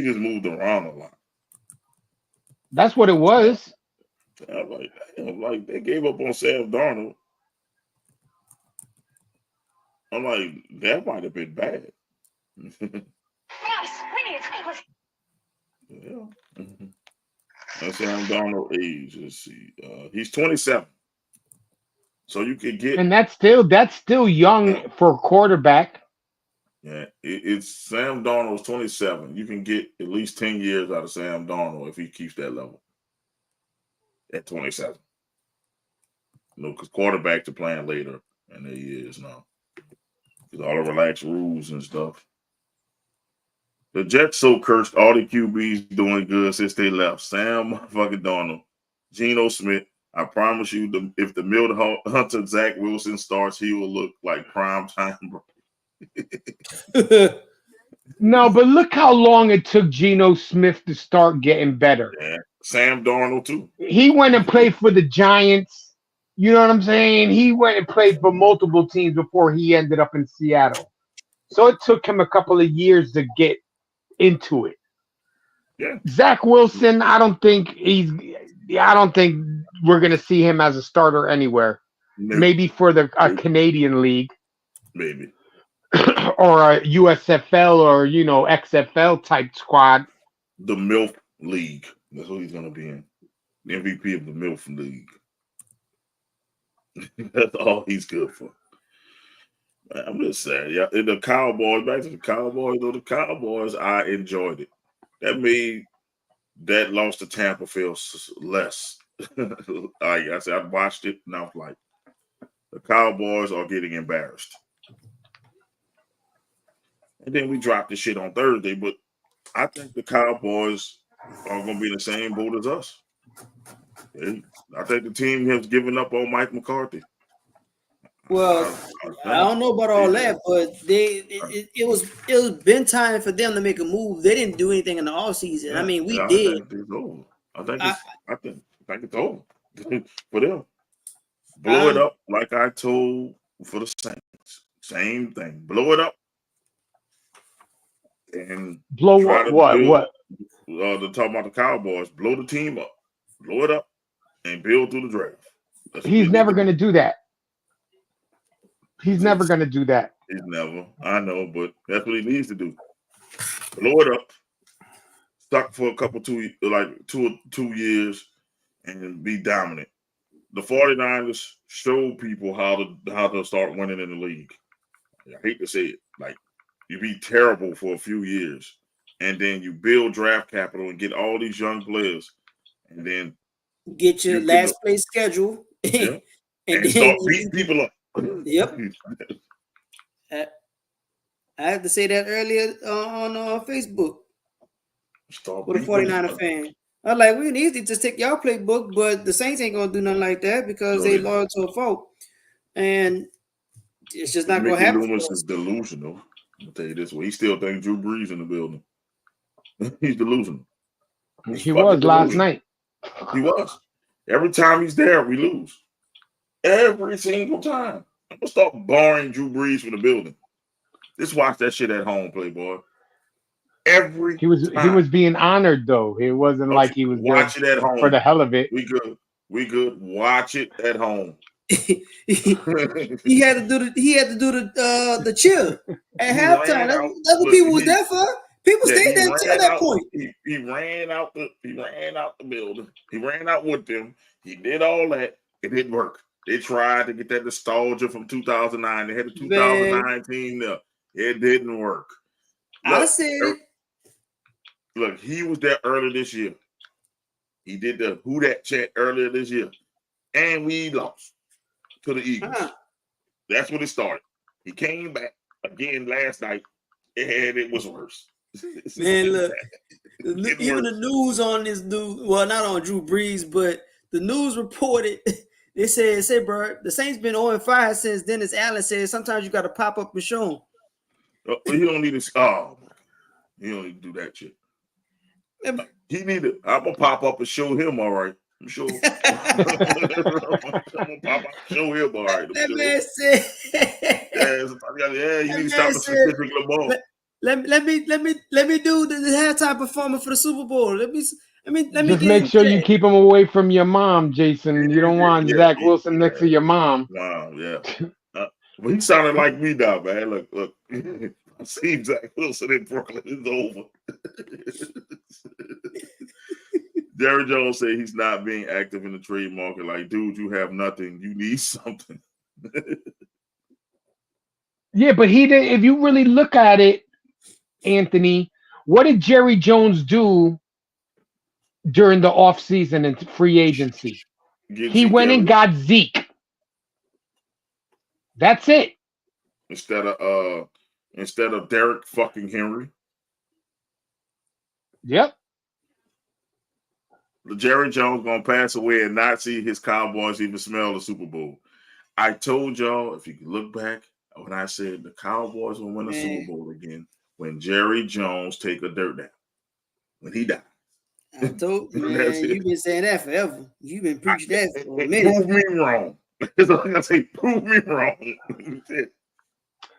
just moved around a lot. That's what it was. I'm like they gave up on Sam Darnold. I'm like, that might have been bad. Yes, we need to. Yeah. That's Sam Darnold age. Let's see. He's 27. So you could get, and that's still young for a quarterback. Yeah, it's Sam Darnold's 27. You can get at least 10 years out of Sam Darnold if he keeps that level at 27. Because quarterbacks are playing later, and he is now. Because all the relaxed rules and stuff. The Jets so cursed. All the QBs doing good since they left. Sam fucking Darnold, Geno Smith. I promise you, if the Mill Hunter Zach Wilson starts, he will look like prime time, bro. No, but look how long it took Geno Smith to start getting better. Yeah. Sam Darnold too. He went and played for the Giants. You know what I'm saying? He went and played for multiple teams before he ended up in Seattle. So it took him a couple of years to get into it. Yeah. Zach Wilson, I don't think we're gonna see him as a starter anywhere. Maybe for a Canadian league. Maybe. Or a USFL or XFL type squad. The MILF League. That's what he's gonna be in. The MVP of the MILF League. That's all he's good for. I'm just saying, yeah. The Cowboys, back to the Cowboys. Though the Cowboys, I enjoyed it. That made that loss to Tampa feel less. Like I said, I watched it and I was like, the Cowboys are getting embarrassed. And then we dropped the shit on Thursday, but I think the Cowboys are going to be in the same boat as us. I think the team has given up on Mike McCarthy. Well, I don't know about all that, but it was been time for them to make a move. They didn't do anything in the offseason. I mean, we did. I think it's over for them. Blow it up like I told for the Saints. Same thing. Blow it up. And blow what? To talk about the Cowboys, blow the team up, blow it up, and build through the draft. He's never going to do that. He's never going to do that. He's never. I know, but that's what he needs to do. Blow it up, stuck for a couple 2 years, and be dominant. The 49ers show people how to start winning in the league. I hate to say it, like. You be terrible for a few years, and then you build draft capital and get all these young players, and then get your last place schedule, yeah, and start beating people up. Yep. I had to say that earlier on Facebook. With a 49er fan. I was like, we need to just take y'all playbook, but the Saints ain't gonna do nothing like that because they loyal to a folk. And it's just not gonna happen. Loomis is delusional. I'll tell you this way. He still thinks Drew Brees in the building. He's delusional. He was last night. He was. Every time he's there, we lose. Every single time. I'm gonna start barring Drew Brees from the building. Just watch that shit at home, Playboy. Every He time. was being honored though. It wasn't like he was there Watch it at home. for the hell of it. We good. We good. Watch it at home. he had to do the chill at halftime. That's what people was there for. People stayed there until that point. He ran out the building. He ran out with them. He did all that. It didn't work. They tried to get that nostalgia from 2009. They had the 2009 team there. It didn't work. Look, I said it. Look, he was there earlier this year. He did the who that chant earlier this year. And we lost to the Eagles. That's when it started. He came back again last night, and it was worse. Man, look, even the news on this dude, well, not on Drew Brees, but the news reported, they said, bro, the Saints been 0-5 since Dennis Allen said sometimes you got to pop up and show him. He don't need to. Oh, he don't need to do that shit. He need to. I'm gonna pop up and show him. All right, I'm sure. I'm gonna pop up and show him. All right. That man said, "Yeah, you need to stop the specific ball." Let me do the halftime performance for the Super Bowl. Let me just make sure you keep him away from your mom, Jason. You don't want Zach Wilson next to your mom. Wow, yeah. Well, he sounded like me now, man. Look. I see Zach Wilson in Brooklyn. It's over. Jerry Jones said he's not being active in the trade market. Like, dude, you have nothing. You need something. Yeah, but he didn't. If you really look at it, Anthony, what did Jerry Jones do during the offseason and free agency? He went and got Zeke. That's it. Instead of Derek fucking Henry. Yep. Jerry Jones gonna pass away and not see his Cowboys even smell the Super Bowl. I told y'all, if you can look back when I said the Cowboys will win a Super Bowl again when Jerry Jones take a dirt down. When he died. I told you, man, you've been saying that forever. You've been preaching that for a minute. Prove me wrong. That's all I gotta say. Prove me wrong.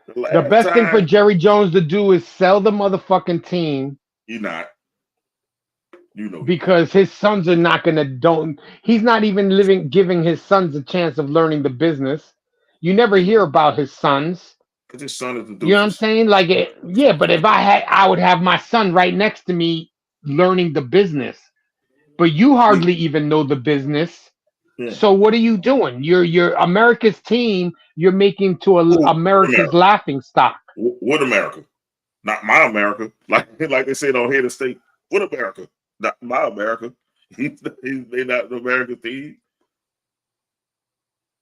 The best thing for Jerry Jones to do is sell the motherfucking team. You're not. You know. Because his sons are not he's not even giving his sons a chance of learning the business. You never hear about his sons. Because his son is the dude. You know what I'm saying? Like, yeah, but if I would have my son right next to me learning the business. But you hardly even know the business. Yeah. So what are you doing? You're America's team. You're making to America's laughing stock. What America? Not my America. Like they said on Head of State. What America? Not my America. They not the American team.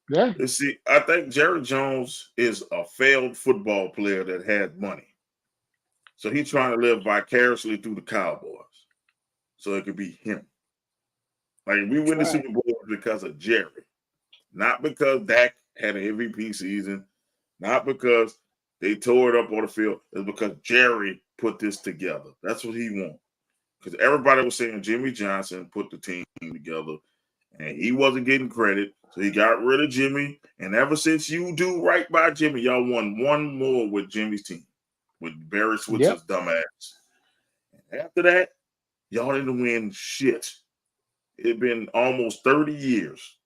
Yeah. You see, I think Jerry Jones is a failed football player that had money. So he's trying to live vicariously through the Cowboys. So it could be him. Like, we win the Super Bowl because of Jerry. Not because Dak had an MVP season. Not because they tore it up on the field. It's because Jerry put this together. That's what he wants. Because everybody was saying Jimmy Johnson put the team together. And he wasn't getting credit. So he got rid of Jimmy. And ever since you do right by Jimmy, y'all won one more with Jimmy's team. With Barry Switzer's dumbass. And after that, y'all didn't win shit. It's been almost 30 years.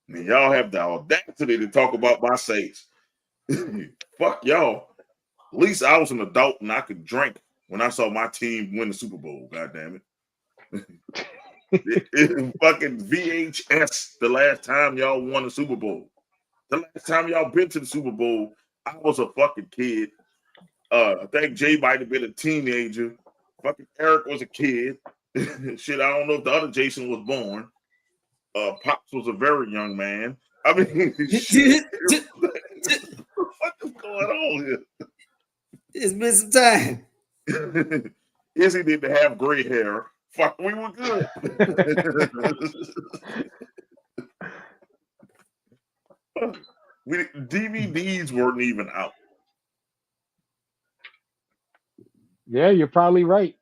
And y'all have the audacity to talk about my Saints. Fuck y'all. At least I was an adult and I could drink when I saw my team win the Super Bowl. God damn it. It fucking VHS the last time y'all won the Super Bowl. The last time y'all been to the Super Bowl, I was a fucking kid. I think Jay might have been a teenager. Fucking Eric was a kid. Shit, I don't know if the other Jason was born. Pops was a very young man. I mean, shit, what is going on here? It's been some time. Izzy didn't have gray hair. Fuck, we were good. DVDs weren't even out. Yeah, you're probably right.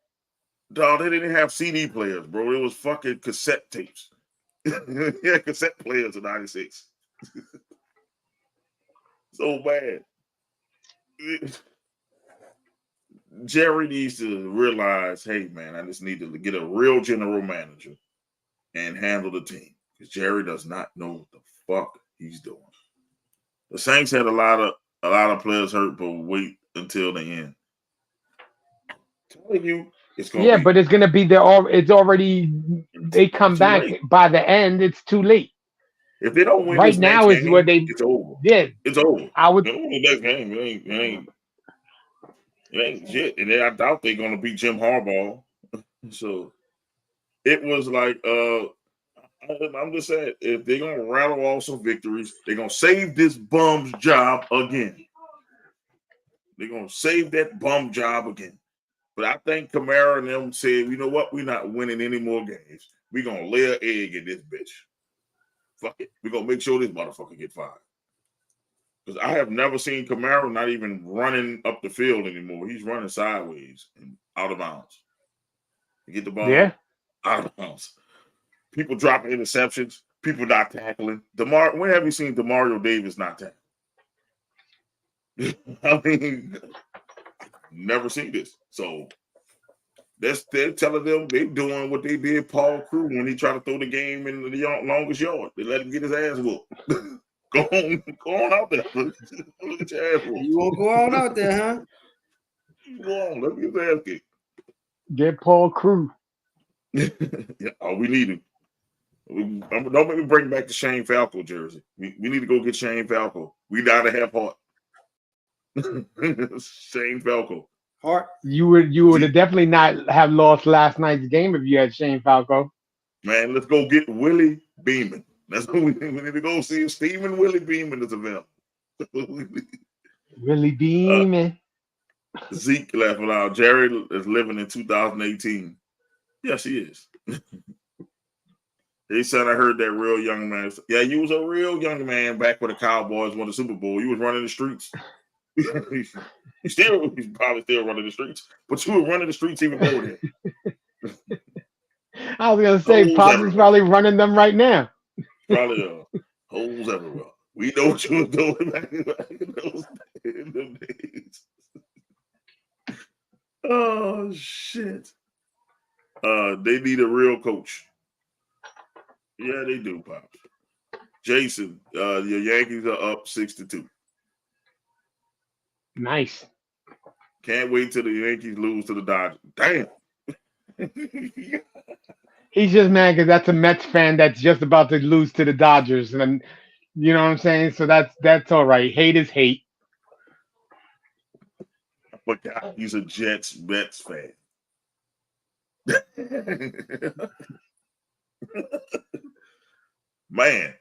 Dog, they didn't have CD players, bro. It was fucking cassette tapes. Yeah, cassette players in '96. So bad. Jerry needs to realize, hey man, I just need to get a real general manager and handle the team because Jerry does not know what the fuck he's doing. The Saints had a lot of players hurt, but wait until the end. I'm telling you, it's gonna Yeah, be. but it's gonna be there. All it's already. They come Too back late. by the end. It's too late. If they don't win Right this next now is where game, they it's over. did. It's over. I would. They don't win the next game. It ain't shit. And then I doubt they're gonna beat Jim Harbaugh. So it was like I'm just saying, if they're gonna rattle off some victories, they're gonna save this bum's job again. They're gonna save that bum job again. But I think Kamara and them said, you know what? We're not winning any more games. We're gonna lay an egg in this bitch. Fuck it. We're gonna make sure this motherfucker get fired. Because I have never seen Kamara not even running up the field anymore. He's running sideways and out of bounds. You get the ball out of bounds. People dropping interceptions. People not tackling. When have you seen Demario Davis not tackle? I mean, never seen this. So they're telling them they're doing what they did Paul Crew when he tried to throw the game in the longest yard. They let him get his ass whooped. Go on out there. Get your ass whooped. You won't go on out there, huh? Go on, let me get his ass kicked. Get Paul Crew. Yeah, we need him. Don't make me bring back the Shane Falco jersey. We need to go get Shane Falco. We gotta have heart. Shane Falco. Heart. You would have definitely not have lost last night's game if you had Shane Falco. Man, let's go get Willie Beeman. That's what we need to go see. Stephen Willie Beeman is available. Willie Beeman. Zeke laughing out. Jerry is living in 2018. Yes, he is. He said, I heard that real young man. Yeah, you was a real young man back when the Cowboys won the Super Bowl. You was running the streets. he's probably still running the streets, but you were running the streets even more than. I was gonna say, Pops is probably running them right now. Probably holes everywhere. We know what you were doing back in those days. Oh shit. They need a real coach. Yeah, they do, Pops. Jason, your Yankees are up 6-2. Nice. Can't wait till the Yankees lose to the Dodgers. Damn. He's just mad because that's a Mets fan that's just about to lose to the Dodgers, and you know what I'm saying. So that's all right. Hate is hate. But God, he's a Mets fan. Man,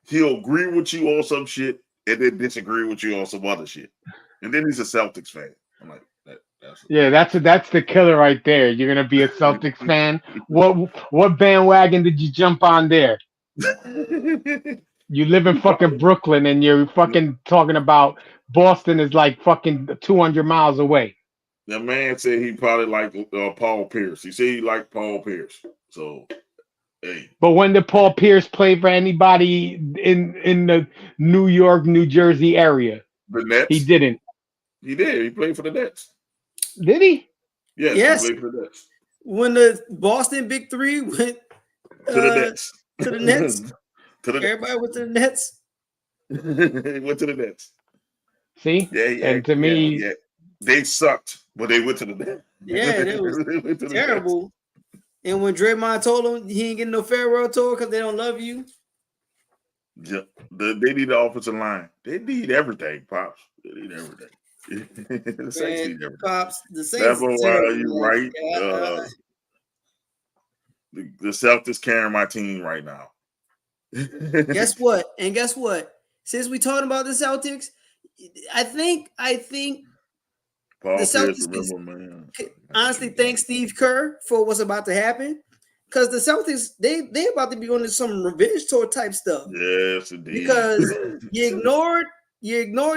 he'll agree with you on some shit and then disagree with you on some other shit. And then he's a Celtics fan. I'm like, that's the killer right there. You're gonna be a Celtics fan. What bandwagon did you jump on there? You live in fucking Brooklyn and you're fucking talking about Boston is like fucking 200 miles away. The man said he probably liked Paul Pierce. He said he liked Paul Pierce. So, hey. But when did Paul Pierce play for anybody in the New York, New Jersey area? The Nets? He didn't. He did. He played for the Nets. Did he? Yes. He played for the Nets. When the Boston Big Three went to the Nets. To the Nets. Everybody went to the Nets. He went to the Nets. See? And to me, they sucked, but they went to the Nets. Yeah, it was terrible. And when Draymond told him he ain't getting no farewell tour because they don't love you. Yeah, they need the offensive line. They need everything, Pops. They need everything. The Saints need everything. Pops, the Saints. That's why you're right. The Celtics carrying my team right now. Guess what? Since we talking about the Celtics, I think Paul the Celtics honestly thank Steve Kerr for what's about to happen. Because the Celtics, they about to be on some revenge tour type stuff. Yes, indeed. Because you ignored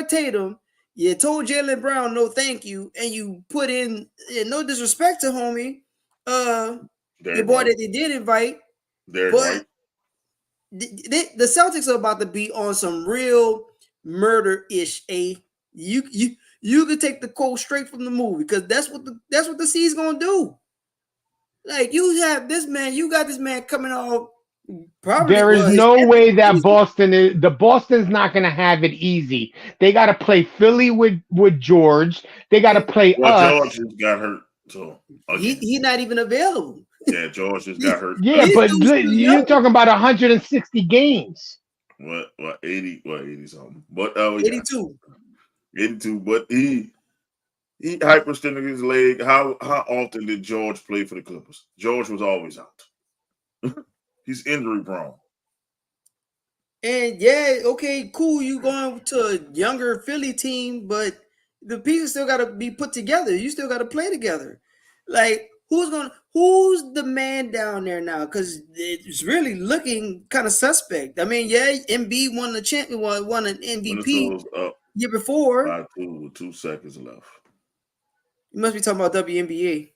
Tatum, you told Jaylen Brown no thank you, and you put in no disrespect to homie, the boy that they did invite. the Celtics are about to be on some real murder-ish. You could take the quote straight from the movie because that's what the C's gonna do. Like you have this man, you got this man coming off. Probably There is no way that Boston's not going to have it easy. They got to play Philly with George. They got to play Well, us. George just got hurt, so He's not even available. Yeah, George just got hurt. Yeah, but you're talking about 160 games. What 80 something. But 82. 82, but he hyperextended his leg. How often did George play for the Clippers? George was always out. He's injury prone. And yeah, okay, cool. You going to a younger Philly team, but the pieces still got to be put together. You still got to play together. Like who's the man down there now? Because it's really looking kind of suspect. I mean, yeah, Embiid won the champion, won an MVP year before. 5-2 with 2 seconds left. You must be talking about WNBA.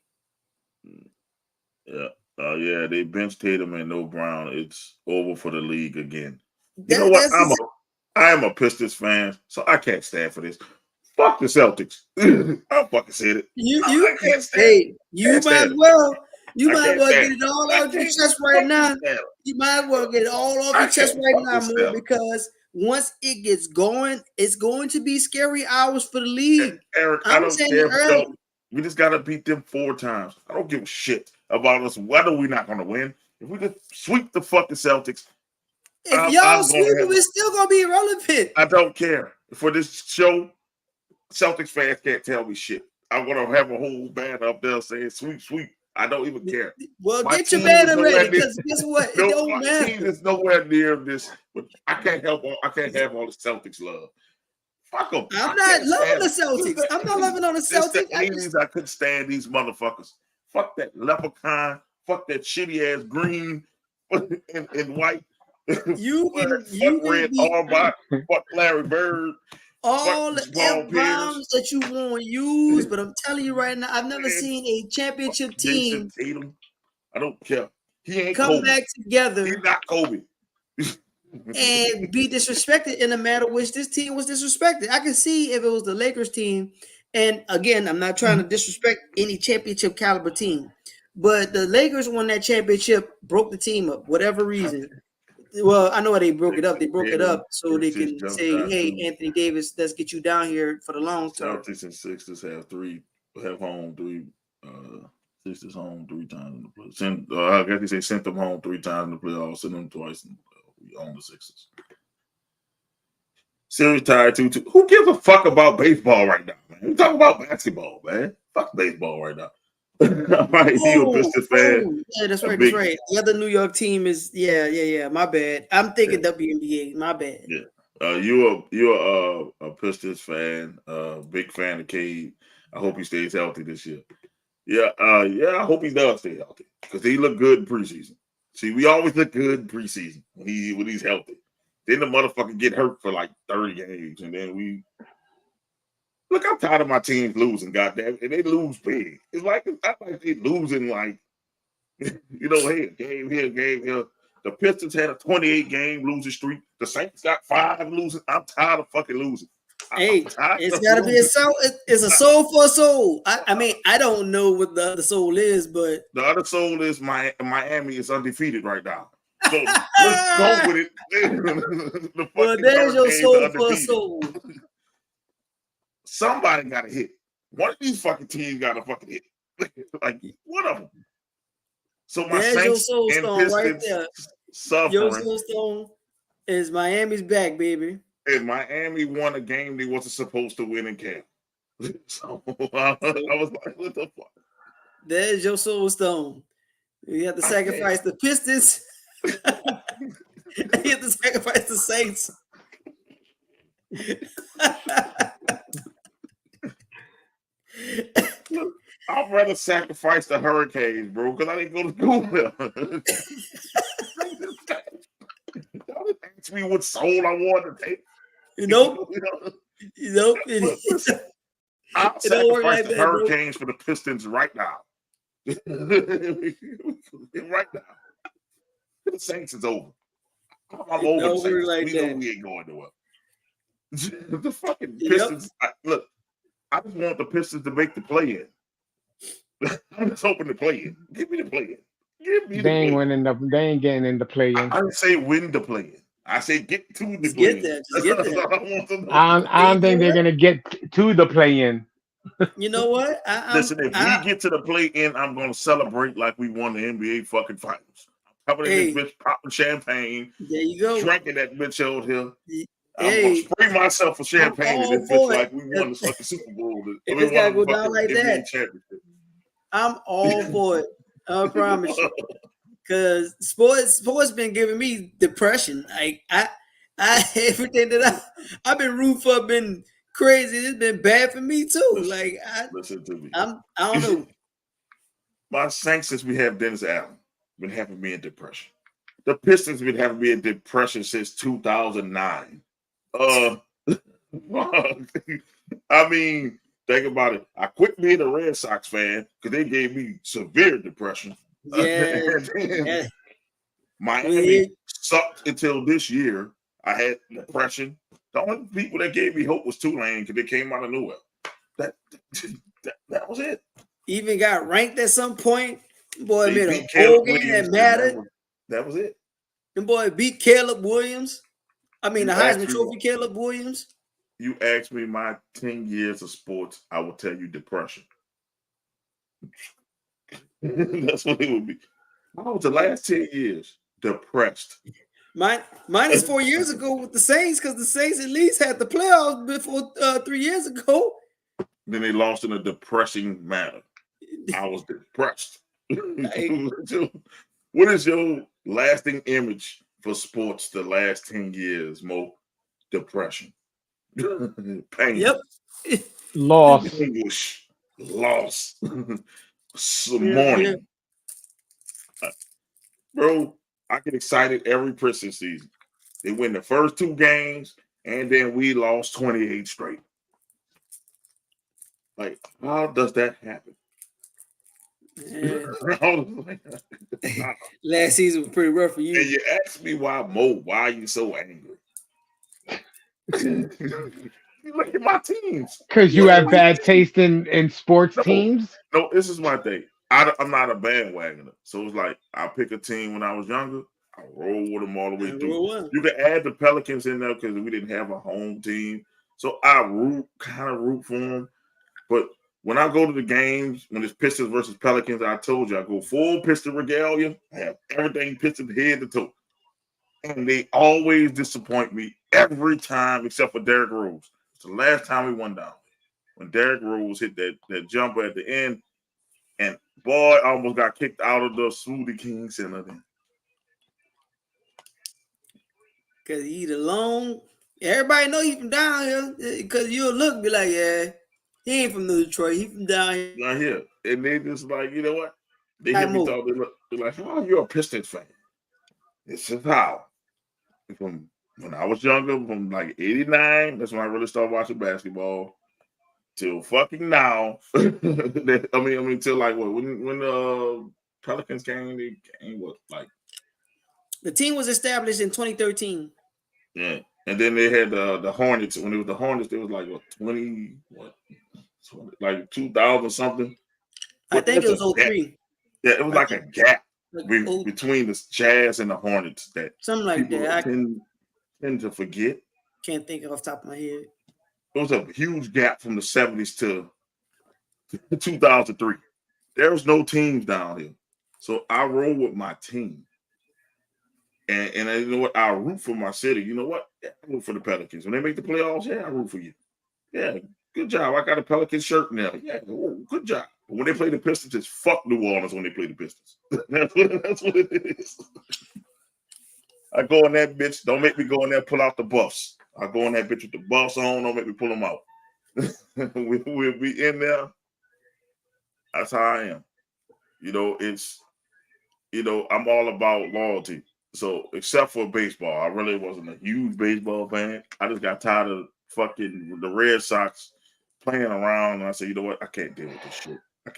Yeah. Yeah, they benched Tatum and no Brown. It's over for the league again. You know what? I am a Pistons fan, so I can't stand for this. Fuck the Celtics. I fucking said it. You might as well get it all off your chest right now. You might as well get it all off your chest right now, Mo, because once it gets going, it's going to be scary hours for the league. Eric, I don't care. We just gotta beat them 4 times. I don't give a shit about us. Whether we're not gonna win, if we just sweep the fucking Celtics, if y'all sweep them, it's still gonna be irrelevant. I don't care. For this show, Celtics fans can't tell me shit. I'm gonna have a whole band up there saying sweep. I don't even care. Well, get your banner ready because guess what? It don't matter. My team is nowhere near this, but I can't have all the Celtics love. Fuck them. I'm not loving the Celtics. I'm not loving on the Celtics. I couldn't stand these motherfuckers. Fuck that leprechaun. Fuck that shitty ass green and white. You red armbot. Fuck Larry Bird. All the F-bombs that you want to use, but I'm telling you right now, I've never seen a championship team. I don't care. He ain't come Kobe. Back together. He's not Kobe. And be disrespected in a manner which this team was disrespected. I can see if it was the Lakers team, and again, I'm not trying to disrespect any championship caliber team, but the Lakers won that championship, broke the team up, whatever reason. Well, I know why they broke it up. They broke it up so they can say, "Hey, Anthony Davis, let's get you down here for the long term." Celtics and Sixers have home 3. Sixers home 3 times in the playoffs. I guess they say sent them home 3 times in the playoffs, sent them twice in the playoffs. We own the Sixers. Series tied 2-2. Who gives a fuck about baseball right now, man? We talking about basketball, man. Fuck baseball right now. Right, he a Pistons fan. Yeah, that's right. That's right. The other New York team is My bad. I'm thinking WNBA. My bad. Yeah. You're a Pistons fan. Big fan of Cade. I hope he stays healthy this year. Yeah. I hope he does stay healthy because he looked good in preseason. See, we always look good in preseason when he's healthy. Then the motherfucker get hurt for like 30 games, and then we look. I'm tired of my teams losing, goddamn, and they lose big. It's not like they losing like hey, game here. The Pistons had a 28 game losing streak. The Saints got 5 losing. I'm tired of fucking losing. Hey, it's got to be a soul. It's a soul for a soul. I mean, I don't know what the other soul is, but the other soul is Miami is undefeated right now. So let's go with it. Well, there's your soul for a soul. Somebody got to hit. One of these fucking teams got to fucking hit. Like one of them. So my there's Saints your soul and stone Pistons right there. suffering. Your soul stone is Miami's back, baby. And Miami won a game they wasn't supposed to win in camp. So I was like, what the fuck? There's your soul stone. You have to sacrifice the Pistons. You have to sacrifice the Saints. I'd rather sacrifice the Hurricanes, bro, because I didn't go to school there. Y'all didn't ask me what soul I wanted to take. Nope. I'll sacrifice the Hurricanes for the Pistons right now. Right now. The Saints is over. I'm It over the don't work Saints. like We know that. we ain't going nowhere. The fucking Yep. Pistons. Look, I just want the Pistons to make the play in. I'm just hoping to play in. Give me the play in. Give me They the ain't play in. winning the. They ain't getting in the play-in. I didn't say win the play in. I say get to the Just play get in. there. Just get That's there. all I want to know. I don't You think know they're what? gonna get to the play-in. You know what? Listen, if we get to the play in, I'm going to celebrate like we won the NBA fucking finals. I'm coming in Hey, this bitch popping champagne, there you go. drinking that bitch out here. I'm Hey, going to spray myself with I'm champagne in all this bitch for it. like we won the fucking Super Bowl. I If mean, it's one gotta of the go down fucking like NBA that, championship. I'm all for it. I promise you. Cause sports been giving me depression. Like I everything that I've been rooting for been crazy. It's been bad for me too. Like Listen to me. I don't know. My Saints, since we have Dennis Allen, been having me in depression. The Pistons been having me in depression since 2009. I mean, think about it. I quit being a Red Sox fan because they gave me severe depression. Yeah. Yeah. Miami sucked until this year. I had depression. The only people that gave me hope was Tulane because they came out of nowhere. That was it. Even got ranked at some point. Boy They made beat a Caleb bowl game Williams, that and mattered. that was it. And boy beat Caleb Williams. I mean You the asked Heisman me, Trophy Caleb Williams. you asked me my 10 years of sports, I will tell you depression. That's what it would be. How was the last 10 years? Depressed. Mine is 4 years ago with the Saints because the Saints at least had the playoffs before 3 years ago. Then they lost in a depressing manner. I was depressed. What is your lasting image for sports the last 10 years, Mo? Depression. Pain. Yep. Loss. Anguish. Loss. Yeah. Mourning. Bro, I get excited every Pistons season. They win the first 2 games, and then we lost 28 straight. Like, how does that happen? Last season was pretty rough for you. And you ask me why are you so angry? You look at my teams. Because you have bad taste in sports teams. No, this is my thing. I'm not a bandwagoner. So it's like I pick a team when I was younger. I roll with them all the way through. You can add the Pelicans in there because we didn't have a home team. So I kind of root for them. But when I go to the games, when it's Pistons versus Pelicans, I told you I go full Piston regalia. I have everything Piston head to toe. And they always disappoint me every time except for Derrick Rose. It's the last time we won down. When Derrick Rose hit that jumper at the end, and boy, I almost got kicked out of the Smoothie King Center then. Because he alone. Everybody know he from down here. Because you'll look be like, yeah, he ain't from Detroit. He from down here. Not here. And they just like, you know what? They hear me talk. They're like, oh, you're a Pistons fan. This is how. From when I was younger, from like 89, that's when I really started watching basketball. Till fucking now. I mean, till like what? When Pelicans came, they came what? Like the team was established in 2013. Yeah, and then they had the Hornets. When it was the Hornets, it was like what 20, like 2000 something. I think it was 03. Yeah, it was like a gap between the Jazz and the Hornets that something like people that. tend to forget. Can't think off the top of my head. It was a huge gap from the 70s to 2003. There was no teams down here. So I roll with my team. And you know what? I root for my city. You know what? Yeah, I root for the Pelicans. When they make the playoffs, yeah, I root for you. Yeah, good job. I got a Pelican shirt now. Yeah, good job. But when they play the Pistons, it's fuck New Orleans when they play the Pistons. That's what it is. I go in that bitch. Don't make me go in there pull out the buffs. I go in that bitch with the buffs on. Don't make me pull them out. We'll be in there. That's how I am. You know, I'm all about loyalty. So, except for baseball, I really wasn't a huge baseball fan. I just got tired of fucking the Red Sox playing around. And I said, you know what? I can't deal with this shit. I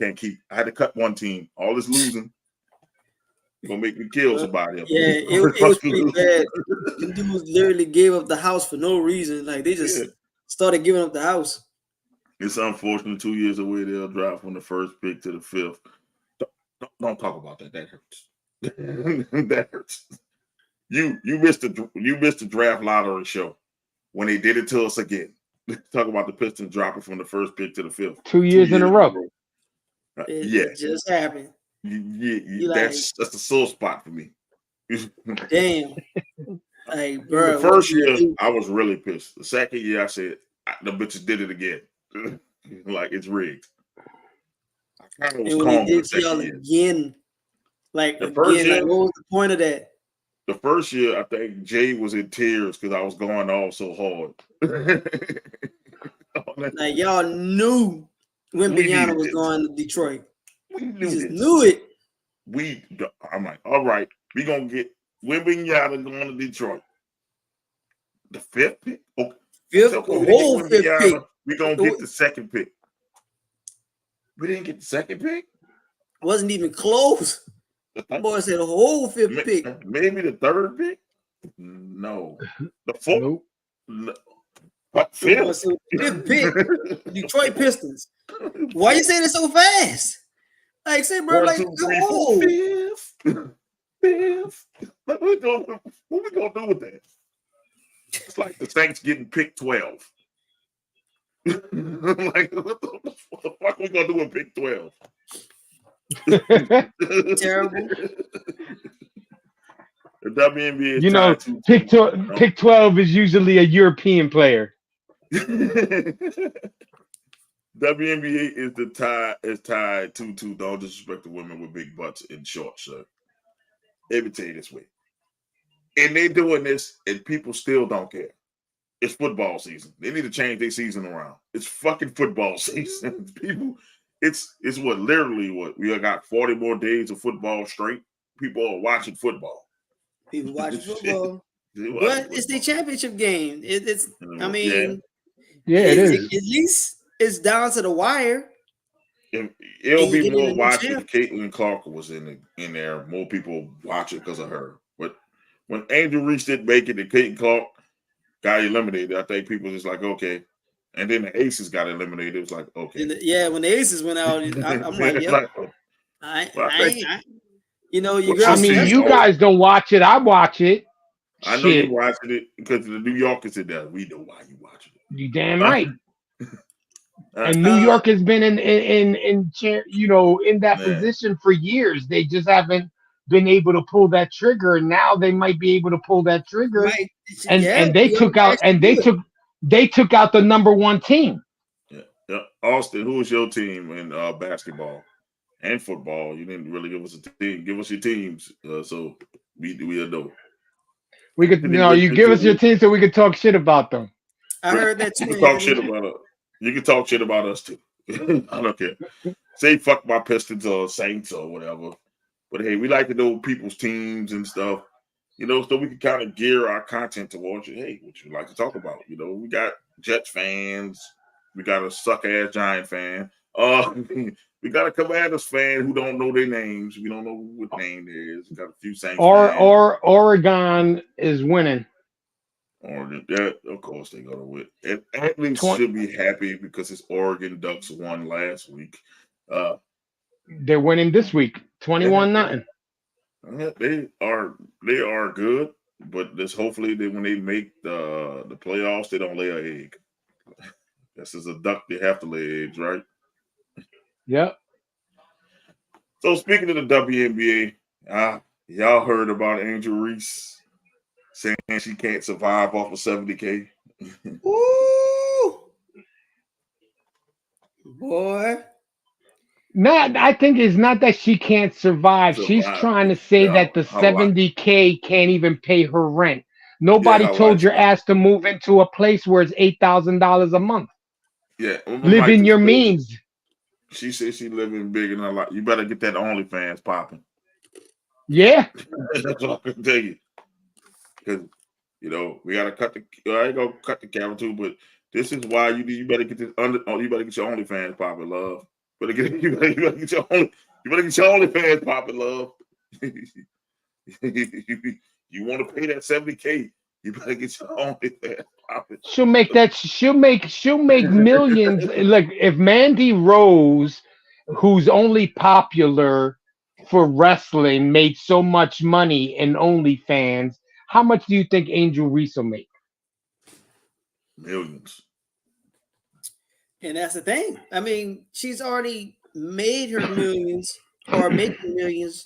had to cut one team. All this losing. Gonna make me kill somebody. Yeah, it was pretty bad. The dudes literally gave up the house for no reason. Like they just started giving up the house. It's unfortunate 2 years away they'll drop from the first pick to the fifth. Don't talk about that. That hurts. That hurts. You missed the draft lottery show when they did it to us again. Talk about the Pistons dropping from the first pick to the fifth. 2 years in a row. It just happened. That's a sore spot for me. Damn. Like, bro. The first year, I was really pissed. The second year, I said, the bitches did it again. Like, it's rigged. I kind of was calm with the second year. Again. Like, the first year, what was the point of that? The first year, I think Jay was in tears because I was going off so hard. Like, y'all knew Wembanyama was going to Detroit. We knew it. I'm like, all right, we're going to get Wembanyama going to Detroit. The fifth pick? Okay. Fifth pick. We're going to get the second pick. We didn't get the second pick? Wasn't even close. Boy said a whole fifth pick. Maybe the third pick? No. The fourth? Nope. No. What, fifth? Fifth pick. Detroit Pistons. Why you saying it so fast? Like, say, bro, 1, 2, 3, 4, fifth. What we gonna do with that? It's like the Saints getting pick 12. Like, what the fuck we gonna do with pick 12? Terrible. The WNBA is you know, pick 12 is usually a European player. WNBA is tied 2-2. Don't disrespect the women with big butts and shorts, sir. Let me tell you this way. And they doing this, and people still don't care. It's football season. They need to change their season around. It's fucking football season. People, it's literally what we got 40 more days of football straight. People are watching football. People watching football. But it's the championship game. It's I mean, it is. At least it's down to the wire. It'll be more watching if Caitlin Clark was in there. More people watch it because of her. But when Angel Reese didn't make it and Caitlin Clark got eliminated, I think people just like, okay. And then the Aces got eliminated. It was like, okay. When the Aces went out, I'm like, yeah. You know, you guys don't watch it. I watch it. I know you're watching it because the New Yorkers in there. We know why you watching it. You damn right. And New York has been in that position for years. They just haven't been able to pull that trigger, and now they might be able to pull that trigger. Right. And they took out the number one team. Yeah. Austin, who was your team in basketball and football? You didn't really give us a team. Give us your teams, so we know. We could you give us your team so we could talk shit about them. I heard that too. You can talk shit about us. You can talk shit about us too. I don't care. Say fuck my Pistons or Saints or whatever. But hey, we like to know people's teams and stuff, so we can kind of gear our content towards it. Hey, what you like to talk about? We got Jets fans. We got a suck-ass Giant fan. We got a Commanders fan who don't know their names. We don't know what name it is. We got a few Saints fans. Oregon is winning. Oregon, yeah, of course they're gonna win. And athletes should be happy because his Oregon Ducks won last week. They're winning this week, 21-0. Yeah, they are good, but hopefully when they make the playoffs, they don't lay an egg. This is a duck; they have to lay eggs, right? Yep. So speaking of the WNBA, y'all heard about Angel Reese saying she can't survive off of 70K. Ooh, boy. I think it's not that she can't survive. She's trying to say that the 70K can't even pay her rent. Nobody told your ass to move into a place where it's $8,000 a month. Yeah, live in your means. She says she living big and a lot. You better get that OnlyFans popping. Yeah, that's all I can tell you. Because we gotta cut the. I ain't gonna cut the camera too, but this is why you better get this you better get your OnlyFans popping, love. You better get your OnlyFans popping, love. You want to pay that $70K? You better get your own. She'll make that. She'll make millions. Like if Mandy Rose, who's only popular for wrestling, made so much money in OnlyFans, how much do you think Angel Reese will make? Millions. And that's the thing. I mean, she's already made her millions or making millions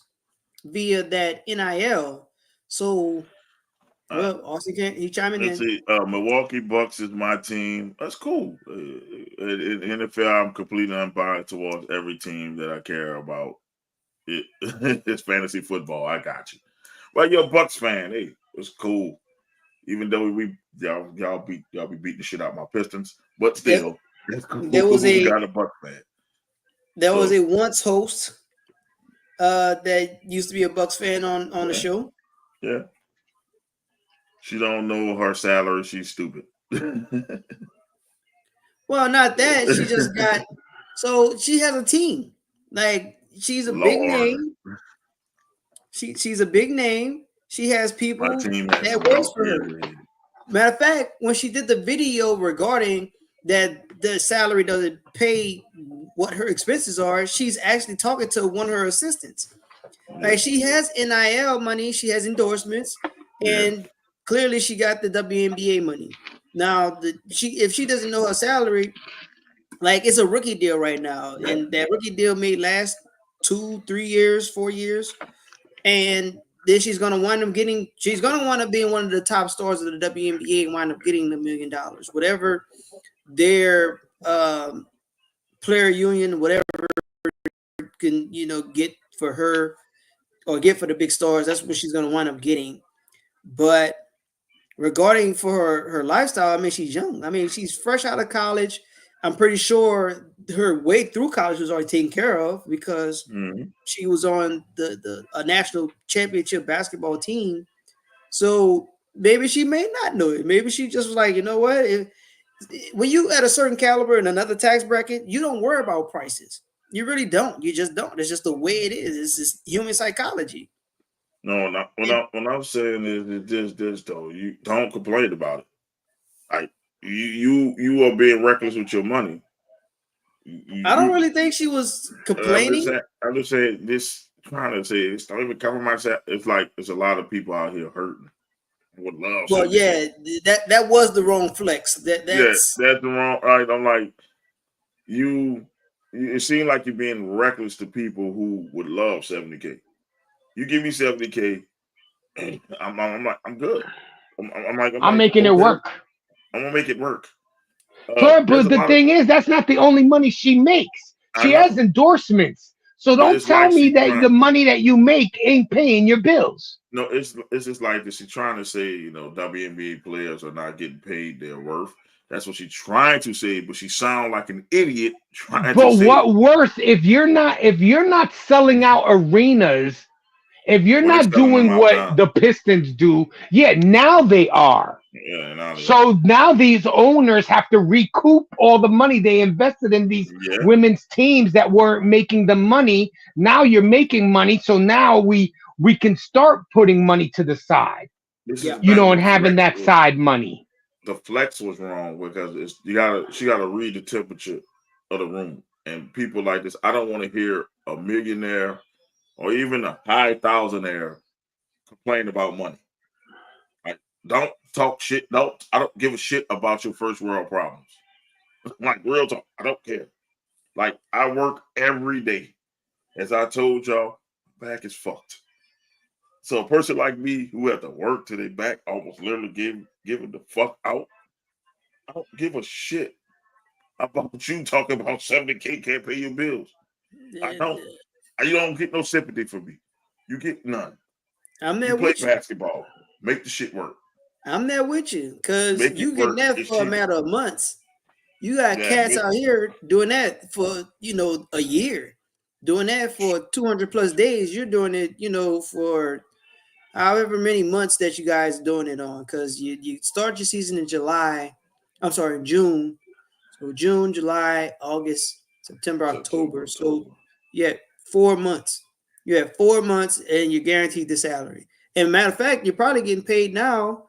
via that NIL. So, well, Austin can't he chiming Let's in. see. Milwaukee Bucks is my team. That's cool. In NFL, I'm completely unbiased towards every team that I care about. It's fantasy football. I got you. Well, you're a Bucks fan. Hey, it's cool. Even though y'all be beating the shit out of my Pistons, but still, it's cool. There was We got a Bucks fan. There was a once host that used to be a Bucks fan on the show. Yeah. She don't know her salary. She's stupid. Well, not that. She just got so she has a team. Like she's a big name. She's a big name. She has people that works for her. Matter of fact, when she did the video regarding that the salary doesn't pay what her expenses are, she's actually talking to one of her assistants. Like she has NIL money, she has endorsements, and clearly she got the WNBA money. Now, if she doesn't know her salary, like it's a rookie deal right now, and that rookie deal may last 2, 3 years, 4 years, and then she's gonna wind up being one of the top stars of the WNBA and wind up getting the $1 million, whatever their player union, whatever can get for her or get for the big stars. That's what she's gonna wind up getting. But regarding for her lifestyle, I mean, she's young. I mean, she's fresh out of college. I'm pretty sure her way through college was already taken care of because she was on a national championship basketball team. So maybe she may not know it. Maybe she just was like, you know what? When you at a certain caliber in another tax bracket, you don't worry about prices. You really don't. You just don't. It's just the way it is. It's just human psychology. No, what I'm saying is this though. You don't complain about it. Like you are being reckless with your money. I don't really think she was complaining. I'm just saying this. Trying to say it's not even covering myself. It's like there's a lot of people out here hurting. Would love. Well, yeah, that was the wrong flex. That's the wrong. Right, I'm like you. It seems like you're being reckless to people who would love $70K. You give me $70K, I'm good. I'm making it work. I'm gonna make it work. But the thing is, that's not the only money she makes. She has endorsements. So don't tell me that the money that you make ain't paying your bills. No, it's just like this. She's trying to say, WNBA players are not getting paid their worth. That's what she's trying to say, but she sounds like an idiot trying to say. But what worse if you're not selling out arenas, if you're not doing what the Pistons do, now they are. So now these owners have to recoup all the money they invested in these women's teams that weren't making the money. Now you're making money, so now we can start putting money to the side, and having that side money. The flex was wrong because she gotta read the temperature of the room, and people like this. I don't want to hear a millionaire or even a high thousandaire complain about money. Don't talk shit. I don't give a shit about your first world problems. Like real talk. I don't care. Like I work every day. As I told y'all, back is fucked. So a person like me who had to work till they back almost literally giving the fuck out. I don't give a shit about you talking about $70K can't pay your bills. I don't. You don't get no sympathy from me. You get none. I'm there you play with you. Basketball. Make the shit work. I'm there with you because you get that for a matter of months. You got cats out here doing that for a year, doing that for 200 plus days. You're doing it, for however many months that you guys doing it on. Because you start your season in in June. So June, July, August, September, October. So 4 months. You have 4 months and you're guaranteed the salary. And matter of fact, you're probably getting paid now,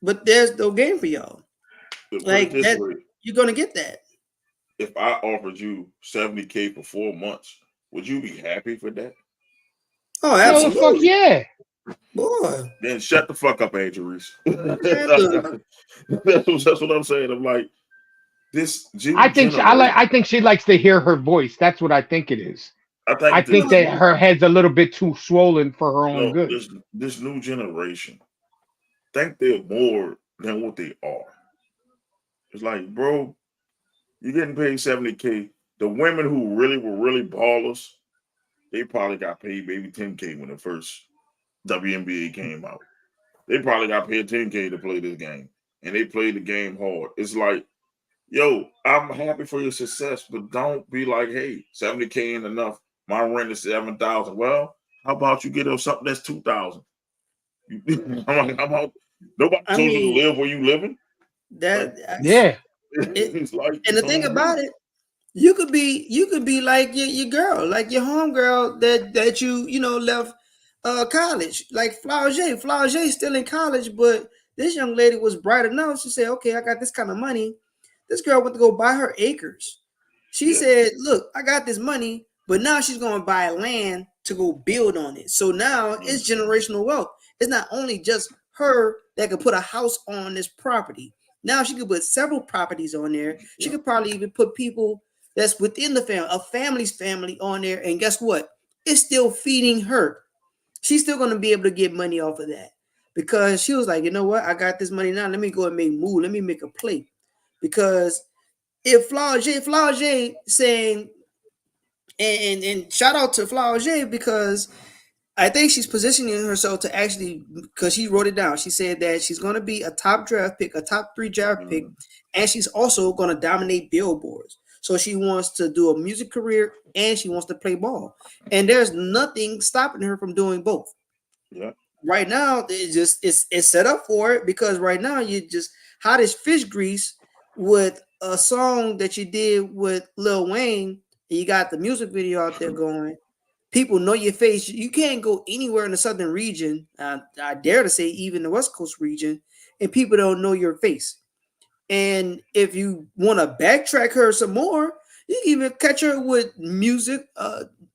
but there's no game for y'all. To put it Like this that, way, you're gonna get that. if I offered you 70K for 4 months, would you be happy for that? Oh, Yo, the fuck absolutely, yeah. boy. Then shut the fuck up, Angel Reese. Man, look, That's what I'm saying. I'm like, this I new think generation. I think she likes to hear her voice. That's what I think it is. I I think think this that new, her head's a little bit too swollen for her own no, good. this new generation think they're more than what they are. It's like, bro, you're getting paid 70K. The women who really were really ballers, they probably got paid maybe 10K when the first WNBA came out. They probably got paid 10K to play this game. And they played the game hard. It's like, yo, I'm happy for your success, but don't be like, hey, 70K ain't enough. My rent is 7,000. Well, how about you get us something that's 2,000? I'm like, how about nobody I told you to mean live where you living? Like, that. Yeah. It, it's like and it's the thing on about you. it, you could be like your girl, like your homegirl that you know left college, like Flower J. Flower J still in college, but this young lady was bright enough. She said, "Okay, I got this kind of money." This girl went to go buy her acres. She Yeah. said, "Look, I got this money, but now she's going to buy land to go build on it. So now it's generational wealth. It's not only just her that could put a house on this property. Now she could put several properties on there. She could probably even put people that's within the family, a family's family on there. And guess what? It's still feeding her. She's still going to be able to get money off of that because she was like, you know what? I got this money now. Let me go and make move. Let me make a play. Because if Flower J saying, and shout out to Flower J because I think she's positioning herself to actually, because she wrote it down. She said that she's going to be a top draft pick, a top 3 draft pick, and she's also going to dominate billboards. So she wants to do a music career and she wants to play ball. And there's nothing stopping her from doing both. Yeah. Right now, it's set up for it because right now you just hot as fish grease with a song that you did with Lil Wayne. And you got the music video out there going. People know your face. You can't go anywhere in the southern region. I dare to say even the West Coast region, and people don't know your face. And if you want to backtrack her some more, you can even catch her with music,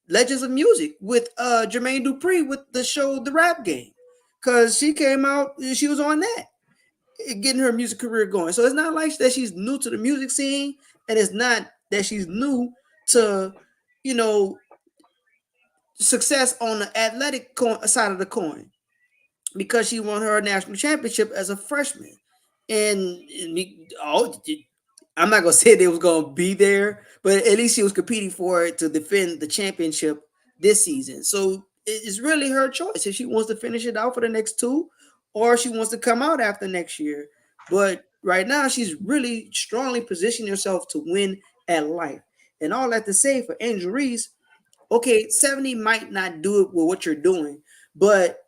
Legends of Music with Jermaine Dupri with the show The Rap Game, because she came out, she was on that, getting her music career going. So it's not like that she's new to the music scene, and it's not that she's new to, you know, success on the athletic side of the coin, because she won her national championship as a freshman. And I'm not gonna say they was gonna be there, but at least she was competing for it to defend the championship this season. So it's really her choice if she wants to finish it out for the next 2, or she wants to come out after next year. But right now, she's really strongly positioning herself to win at life. And all that to say for Angel Reese, okay, 70 might not do it with what you're doing, but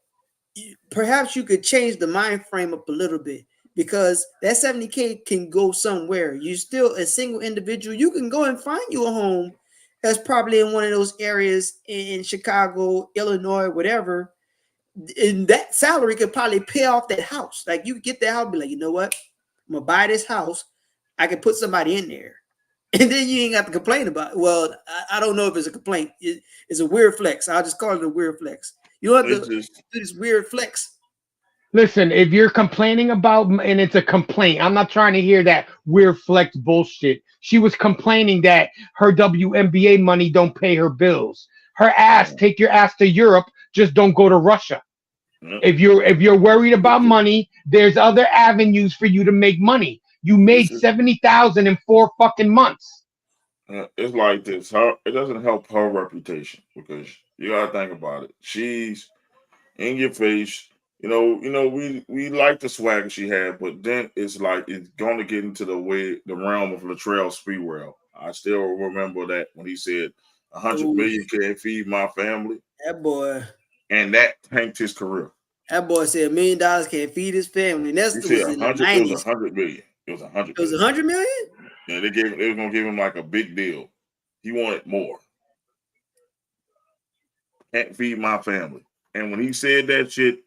perhaps you could change the mind frame up a little bit, because that 70K can go somewhere. You're still a single individual. You can go and find you a home that's probably in one of those areas in Chicago, Illinois, whatever. And that salary could probably pay off that house. Like you get that house, be like, you know what? I'm gonna buy this house. I can put somebody in there. And then you ain't got to complain about it. Well, I don't know if it's a complaint. It's a weird flex. I'll just call it a weird flex. You don't have It's to just do this weird flex. Listen, if you're complaining about, and it's a complaint, I'm not trying to hear that weird flex bullshit. She was complaining that her WNBA money don't pay her bills. Her ass, take your ass to Europe, just don't go to Russia. If you're worried about money, there's other avenues for you to make money. You it's made just 70,000 in 4 fucking months. it's like this. It doesn't help her reputation because you gotta think about it. She's in your face. We like the swagger she had, but then it's like it's going to get into the realm of Latrell Sprewell. I still remember that when he said 100 Ooh, million can't feed my family, that boy, and that tanked his career. that boy said $1 million can't feed his family. And He that said was a in the hundred. It was 90s. 100 million. It was 100 It was million. 100 million. Yeah, they were gonna give him like a big deal. He wanted more. can't feed my family. And when he said that shit,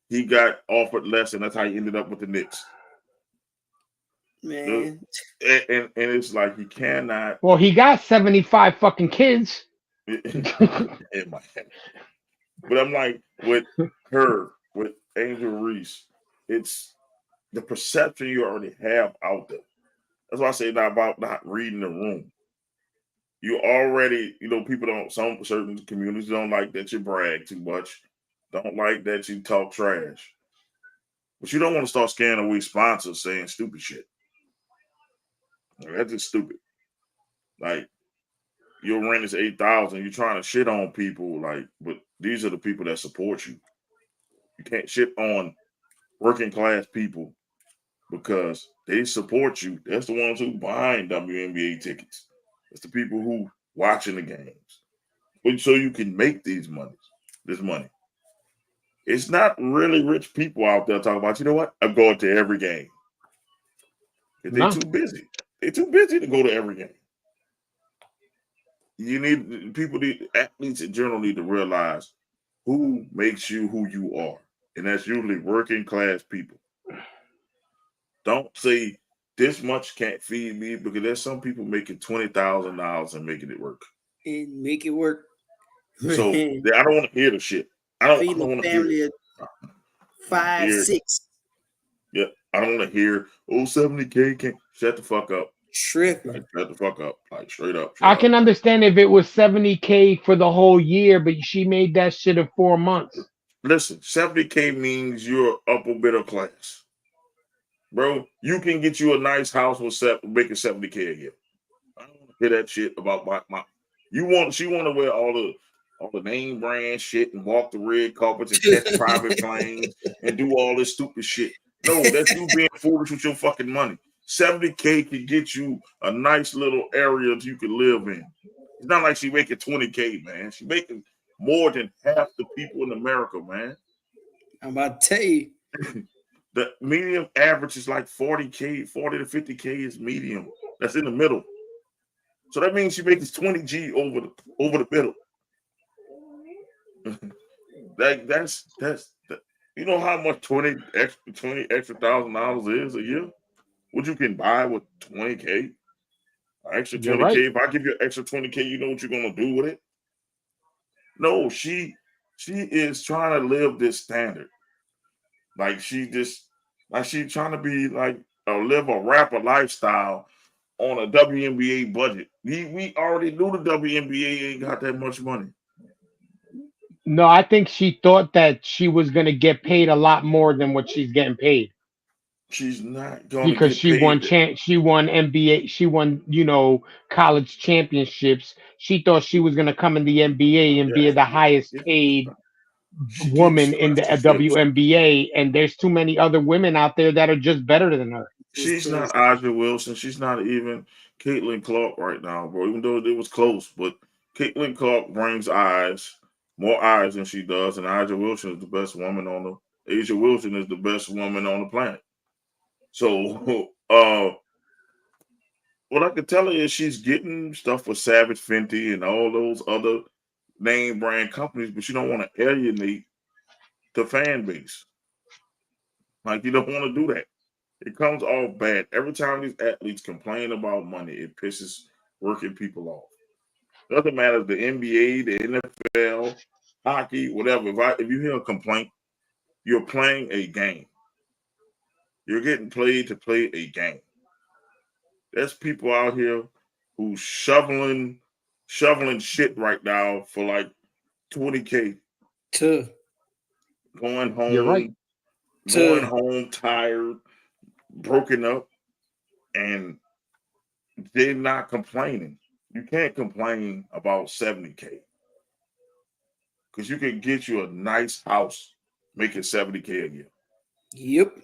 he got offered less, and that's how he ended up with the Knicks. Man. And it's like he cannot. Well, he got 75 fucking kids. In my head. But I'm like, with Angel Reese, it's the perception you already have out there. That's why I say not about not reading the room. You already, people don't, some certain communities don't like that you brag too much, don't like that you talk trash. But you don't want to start scaring away sponsors saying stupid shit. That's just stupid. Like, your rent is $8,000. You're trying to shit on people, but these are the people that support you. You can't shit on working class people because they support you. That's the ones who buying WNBA tickets. It's the people who watching the games. But so you can make this money. It's not really rich people out there talking about, you know what? I'm going to every game. They're too busy. They're too busy to go to every game. Athletes in general need to realize who makes you who you are. And that's usually working class people. Don't say this much can't feed me, because there's some people making $20,000 and making it work. And make it work. So I don't want to hear the shit. I don't want to hear 5, 6. Yeah, I don't want to hear 70K can't. Shut the fuck up. Tripping. Shut the fuck up. Like, straight up. I can understand if it was 70K for the whole year, but she made that shit in 4 months. Listen, 70K means you're upper middle class. Bro, you can get you a nice house with making 70K a year. I don't want to hear that shit about my she want to wear all the name brand shit and walk the red carpets and catch private planes and do all this stupid shit. No, that's you being foolish with your fucking money. 70K can get you a nice little area that you can live in. It's not like she making 20K, man. She making more than half the people in America, man. I'm about to tell you. The medium average is like 40K, 40 to 50K is medium. That's in the middle. So that means she makes 20G over the middle. that's you know how much $20 extra $1,000 is a year? What you can buy with 20K? Extra 20K. Right. If I give you an extra 20K, you know what you're gonna do with it? No, she is trying to live this standard. Like she's trying to be like live a rapper lifestyle on a WNBA budget. We already knew the WNBA ain't got that much money. No, I think she thought that she was going to get paid a lot more than what she's getting paid. She's not going to because get paid. She won NBA. She won, college championships. She thought she was going to come in the NBA and be the highest paid woman in the WNBA. And there's too many other women out there that are just better than her. She's not Aja Wilson. She's not even Caitlin Clark right now, bro. Even though it was close, but Caitlin Clark brings more eyes than she does, and Aja Wilson is the best woman Aja Wilson is the best woman on the planet. So, what I can tell her is she's getting stuff for Savage Fenty and all those other name brand companies, but you don't want to alienate the fan base. Like, you don't want to do that. It comes off bad. Every time these athletes complain about money, it pisses working people off. Doesn't matter if the NBA, the NFL, hockey, whatever. If you hear a complaint, you're playing a game. You're getting paid to play a game. There's people out here who's shoveling shit right now for like 20K. Going home. You're right. Going home tired, broken up, and they're not complaining. You can't complain about 70K. Because you can get you a nice house making 70K a year. Yep.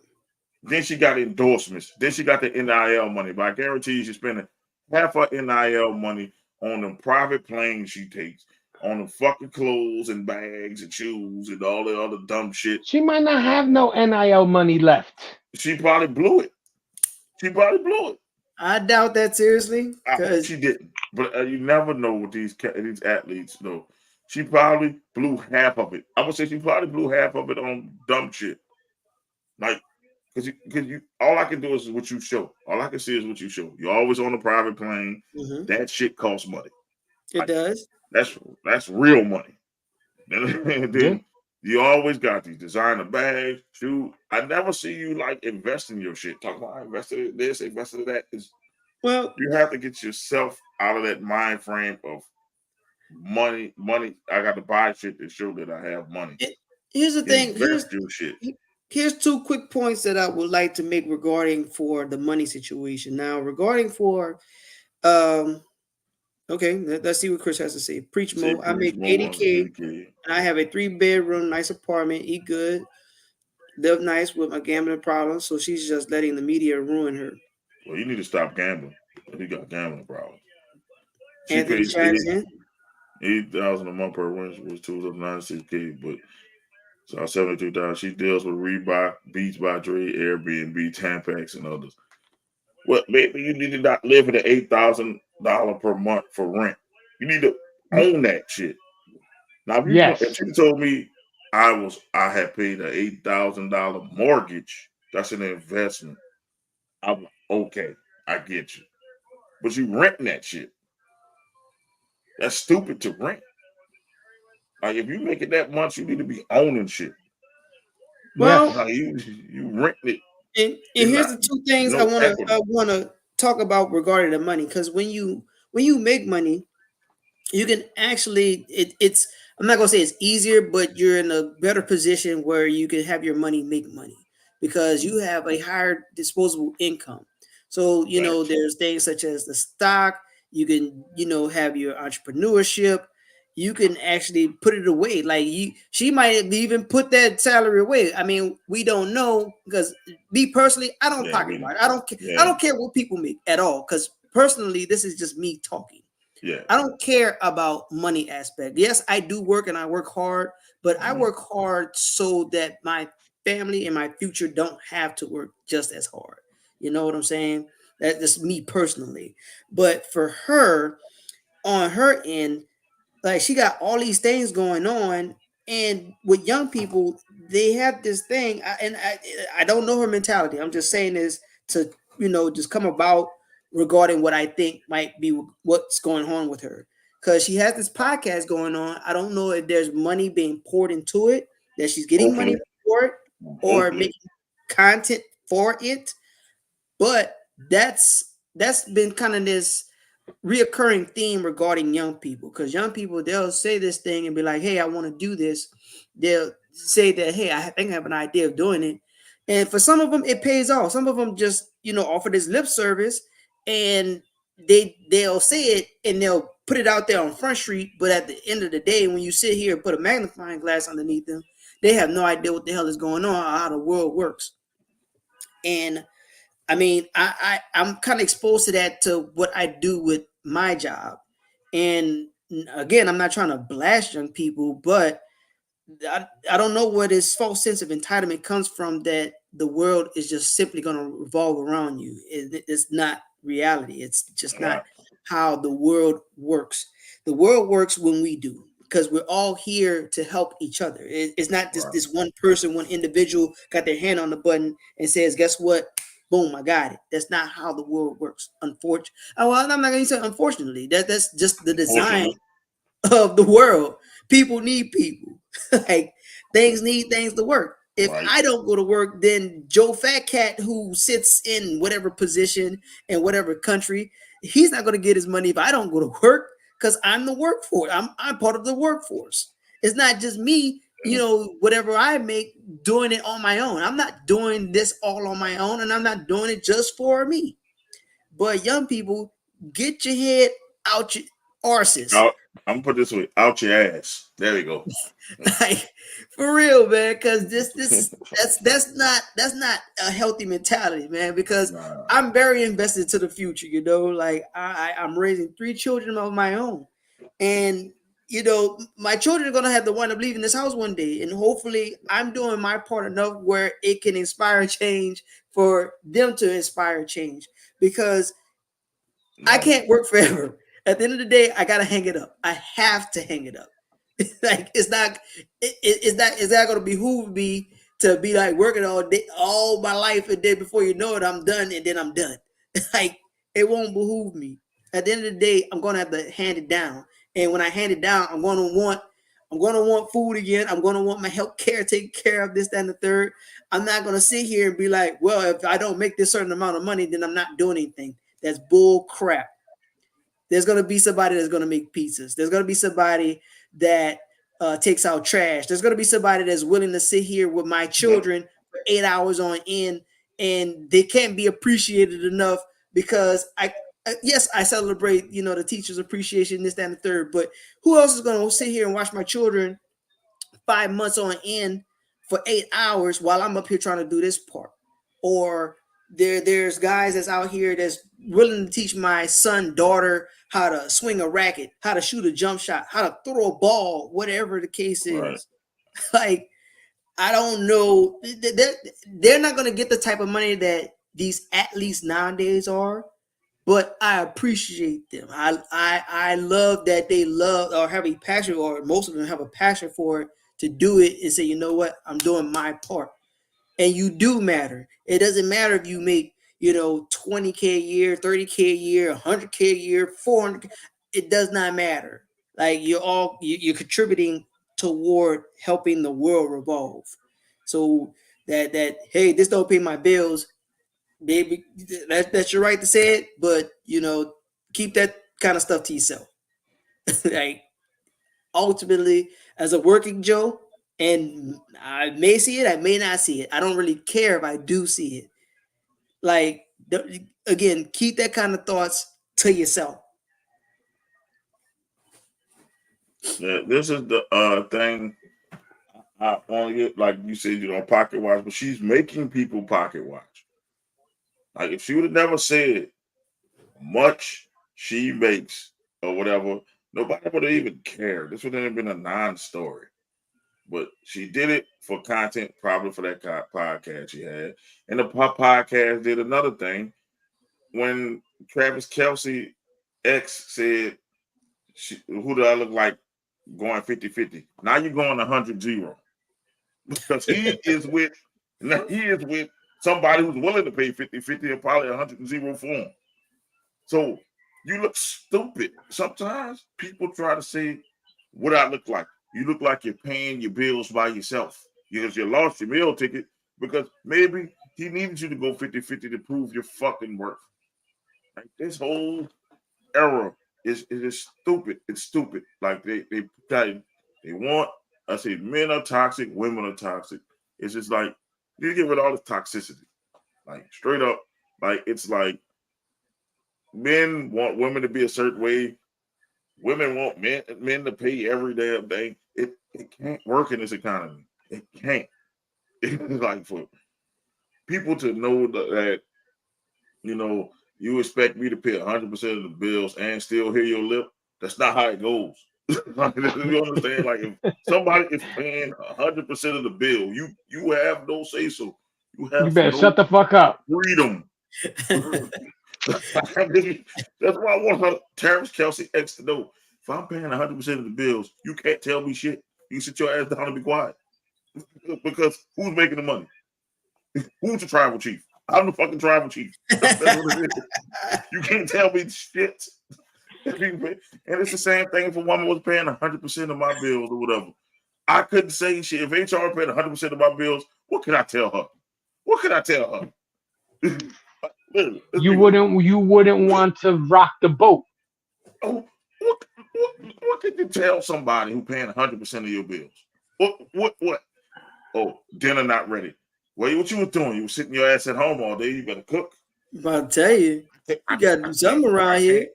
Then she got endorsements. Then she got the NIL money. But I guarantee you she's spending half her NIL money on them private planes she takes, on the fucking clothes and bags and shoes and all the other dumb shit. She might not have no NIL money left. She probably blew it. I doubt that seriously. She didn't. But you never know with these athletes, though. She probably blew half of it. I would say she probably blew half of it on dumb shit. Like, because you, all I can do is what you show. All I can see is what you show. You're always on a private plane. Mm-hmm. That shit costs money. It Like, does. that's real money. And Yeah. then you always got these designer bags, shoes. I never see you like invest in your shit. Talk about I invested in this, invested in that. Well, You have to get yourself out of that mind frame of money. Money. I got to buy shit to show that I have money. Here's the thing. Invest your shit. Here's two quick points that I would like to make regarding for the money situation. Now, regarding for okay, let's see what Chris has to say. Preach Mo. I make 80K and I have a 3-bedroom, nice apartment, eat good, live nice with my gambling problems. So she's just letting the media ruin her. Well, you need to stop gambling. You got gambling problems. She Anthony pays chimes in. 8,000 a month per win, was 296K, but so 72,000. She deals with Reebok, Beats by Dre, Airbnb, Tampax, and others. Well, maybe you need to not live at $8,000 per month for rent. You need to own that shit. Now, if she told me I had paid an $8,000 mortgage, that's an investment. I'm okay. I get you, but you renting that shit. That's stupid to rent. Like if you make it that much, you need to be owning shit. Well, like you renting it. And here's the two things I want to talk about regarding the money, because when you make money, you can actually it's I'm not gonna say it's easier, but you're in a better position where you can have your money make money because you have a higher disposable income. So there's things such as the stock. You can have your entrepreneurship. You can actually put it away. Like she might even put that salary away. I mean, we don't know because me personally, I don't pocket watch. I don't care. I don't care what people make at all. Because personally, this is just me talking. Yeah. I don't care about money aspect. Yes, I do work and I work hard, but I work hard so that my family and my future don't have to work just as hard. You know what I'm saying? That's me personally. But for her, on her end, like she got all these things going on, and with young people, they have this thing, and I don't know her mentality. I'm just saying this to just come about regarding what I think might be what's going on with her, because she has this podcast going on. I don't know if there's money being poured into it, that she's getting money for it, or making content for it, but that's been kind of this reoccurring theme regarding young people, because young people, they'll say this thing and be like, hey, I want to do this. They'll say that, hey, I think I have an idea of doing it, and for some of them it pays off. Some of them just offer this lip service, and they'll say it and they'll put it out there on Front Street, but at the end of the day, when you sit here and put a magnifying glass underneath them, they have no idea what the hell is going on or how the world works. And I mean, I'm kind of exposed to that, to what I do with my job. And again, I'm not trying to blast young people, but I don't know where this false sense of entitlement comes from, that the world is just simply going to revolve around you. It's not reality. It's just not how the world works. The world works when we do, because we're all here to help each other. It's not just this one person, one individual got their hand on the button and says, guess what? Boom, I got it. That's not how the world works. Unfortunately, well, I'm not going to say unfortunately. That's just the design of the world. People need people. Like things need things to work. If I don't go to work, then Joe Fat Cat, who sits in whatever position in whatever country, he's not going to get his money if I don't go to work, because I'm the workforce. I'm part of the workforce. It's not just me. Whatever I make, doing it on my own. I'm not doing this all on my own, and I'm not doing it just for me. But young people, get your head out your arses. I'm gonna put this way, out your ass. There we go. Like, for real, man, because that's not a healthy mentality, man. Because I'm very invested to the future. Like I'm raising 3 children of my own, and my children are going to have to wind up leaving this house one day. And hopefully I'm doing my part enough where it can inspire change for them to inspire change, because I can't work forever. At the end of the day, I got to hang it up. I have to hang it up, Like it's not going to behoove me to be like working all day, all my life, and then before you know it, I'm done, and then I'm done. Like it won't behoove me. At the end of the day, I'm going to have to hand it down, and when I hand it down, I'm going to want food again. I'm going to want my health care taken care of, this, that, and the third. I'm not going to sit here and be like, well, if I don't make this certain amount of money, then I'm not doing anything. That's bull crap. There's going to be somebody that's going to make pizzas. There's going to be somebody that takes out trash. There's going to be somebody that's willing to sit here with my children for 8 hours on end, and they can't be appreciated enough because yes, I celebrate, the teacher's appreciation, this, that, and the third, but who else is going to sit here and watch my children 5 months on end for 8 hours while I'm up here trying to do this part? Or there's guys that's out here that's willing to teach my son, daughter how to swing a racket, how to shoot a jump shot, how to throw a ball, whatever the case is. Right. Like, I don't know. They're not going to get the type of money that these athletes nowadays are, but I appreciate them. I love that they love or have a passion, or most of them have a passion for it, to do it and say, you know what, I'm doing my part. And you do matter. It doesn't matter if you make, 20K a year, 30K a year, 100K a year, 400. It does not matter. Like you're contributing toward helping the world revolve. So that hey, this don't pay my bills, baby. That's your right to say it, but keep that kind of stuff to yourself. Like ultimately, as a working Joe, and I may see it, I may not see it. I don't really care if I do see it. Like, again, keep that kind of thoughts to yourself. Yeah, this is the thing. I only get, like you said, pocket watch, but she's making people pocket watch. Like if she would have never said much she makes or whatever, nobody would have even cared. This would have been a non-story. But she did it for content, probably for that podcast she had. And the podcast did another thing. When Travis Kelce X said, who do I look like going 50-50? Now you're going 100-0. Because he is with somebody who's willing to pay 50-50 and probably 100-0 for him. So you look stupid. Sometimes people try to say what I look like. You look like you're paying your bills by yourself because you lost your meal ticket because maybe he needed you to go 50-50 to prove your fucking worth. Like this whole era is stupid. It's stupid. Like they want, I say men are toxic, women are toxic. It's just like you get rid of all this toxicity. Like straight up, like it's like men want women to be a certain way. Women want men to pay every damn day. It can't work in this economy. It can't. It's like for people to know that you expect me to pay 100% of the bills and still hear your lip. That's not how it goes. Like, you understand? Like if somebody is paying 100% of the bill, you have no say so. You better shut the fuck up. Freedom. That's why I want her, Travis Kelce X, to know if I'm paying 100% of the bills, you can't tell me shit. You sit your ass down and be quiet. Because who's making the money? Who's the tribal chief? I'm the fucking tribal chief. That's what it is. You can't tell me shit. And it's the same thing if a woman was paying 100% of my bills or whatever. I couldn't say shit. If HR paid 100% of my bills, what could I tell her? What could I tell her? You wouldn't want to rock the boat. Oh, what could you tell somebody who paying 100% of your bills? What? Oh, dinner not ready. Well, what you was doing? You were sitting your ass at home all day. You better cook. I'm about to tell you, you got to do something around here.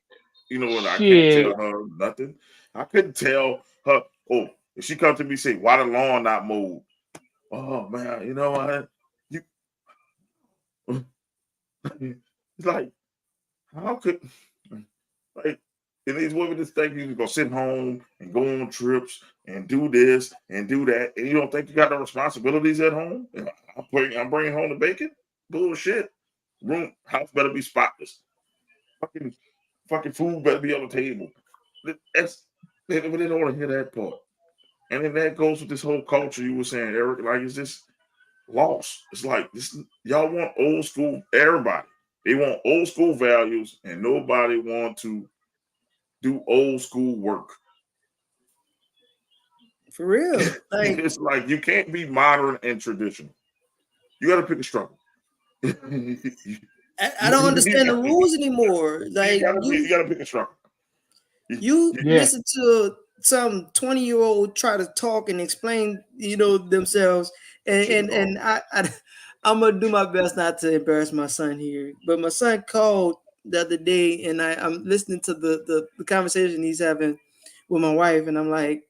You know what? I can't tell her nothing. I couldn't tell her. Oh, if she come to me and say, "Why the lawn not mowed?" Oh man, you know what? It's like, how could like? And these women just think you're gonna sit home and go on trips and do this and do that, and you don't think you got the responsibilities at home? I'm bringing home the bacon. Bullshit. House better be spotless. Fucking food better be on the table. They don't want to hear that part. And then that goes with this whole culture you were saying, Eric. Like, it's just lost. It's like this. Y'all want old school. Everybody they want old school values, and nobody want to do old school work. For real. Like, it's like you can't be modern and traditional. You got to pick a struggle. I don't understand the rules anymore. Like, you gotta pick a struggle. You listen to some 20-year-old try to talk and explain, themselves, and I'm gonna do my best not to embarrass my son here. But my son called the other day, and I'm listening to the conversation he's having with my wife, and I'm like,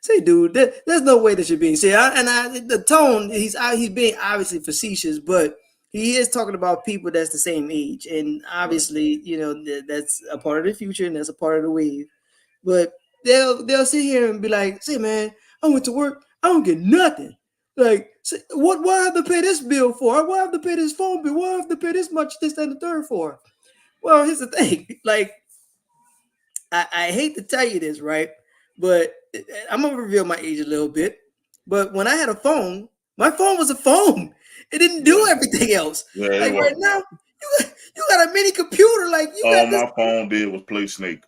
say, dude, there's no way that you're being serious. The tone, he's being obviously facetious, but he is talking about people that's the same age, and obviously, that's a part of the future and that's a part of the wave. But they'll sit here and be like, "Say, man, I went to work, I don't get nothing. Like, what? Why I have to pay this bill for? Why I have to pay this phone bill? Why I have to pay this much, this, and the third for?" Well, here's the thing. Like, I hate to tell you this, right? But I'm gonna reveal my age a little bit. But when I had a phone, my phone was a phone. It didn't do everything else. Yeah, like right now, you got a mini computer. Like you all got this. My phone did was play Snake.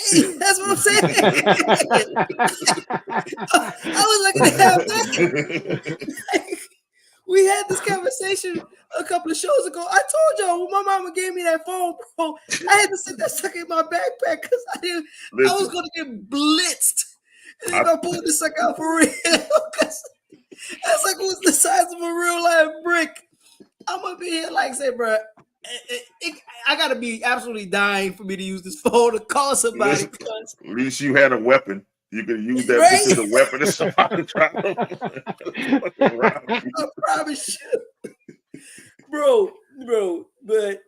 Hey, that's what I'm saying. I was looking at that. We had this conversation a couple of shows ago. I told y'all when my mama gave me that phone, bro, I had to sit that sucker in my backpack because I was gonna get blitzed. And if I pulled this sucker out for real, because that's like it was the size of a real life brick. I'm gonna be here like say, bro, I gotta be absolutely dying for me to use this phone to call somebody. At least you had a weapon. You could use that bitch as a weapon if somebody tried to I promise you. Bro. But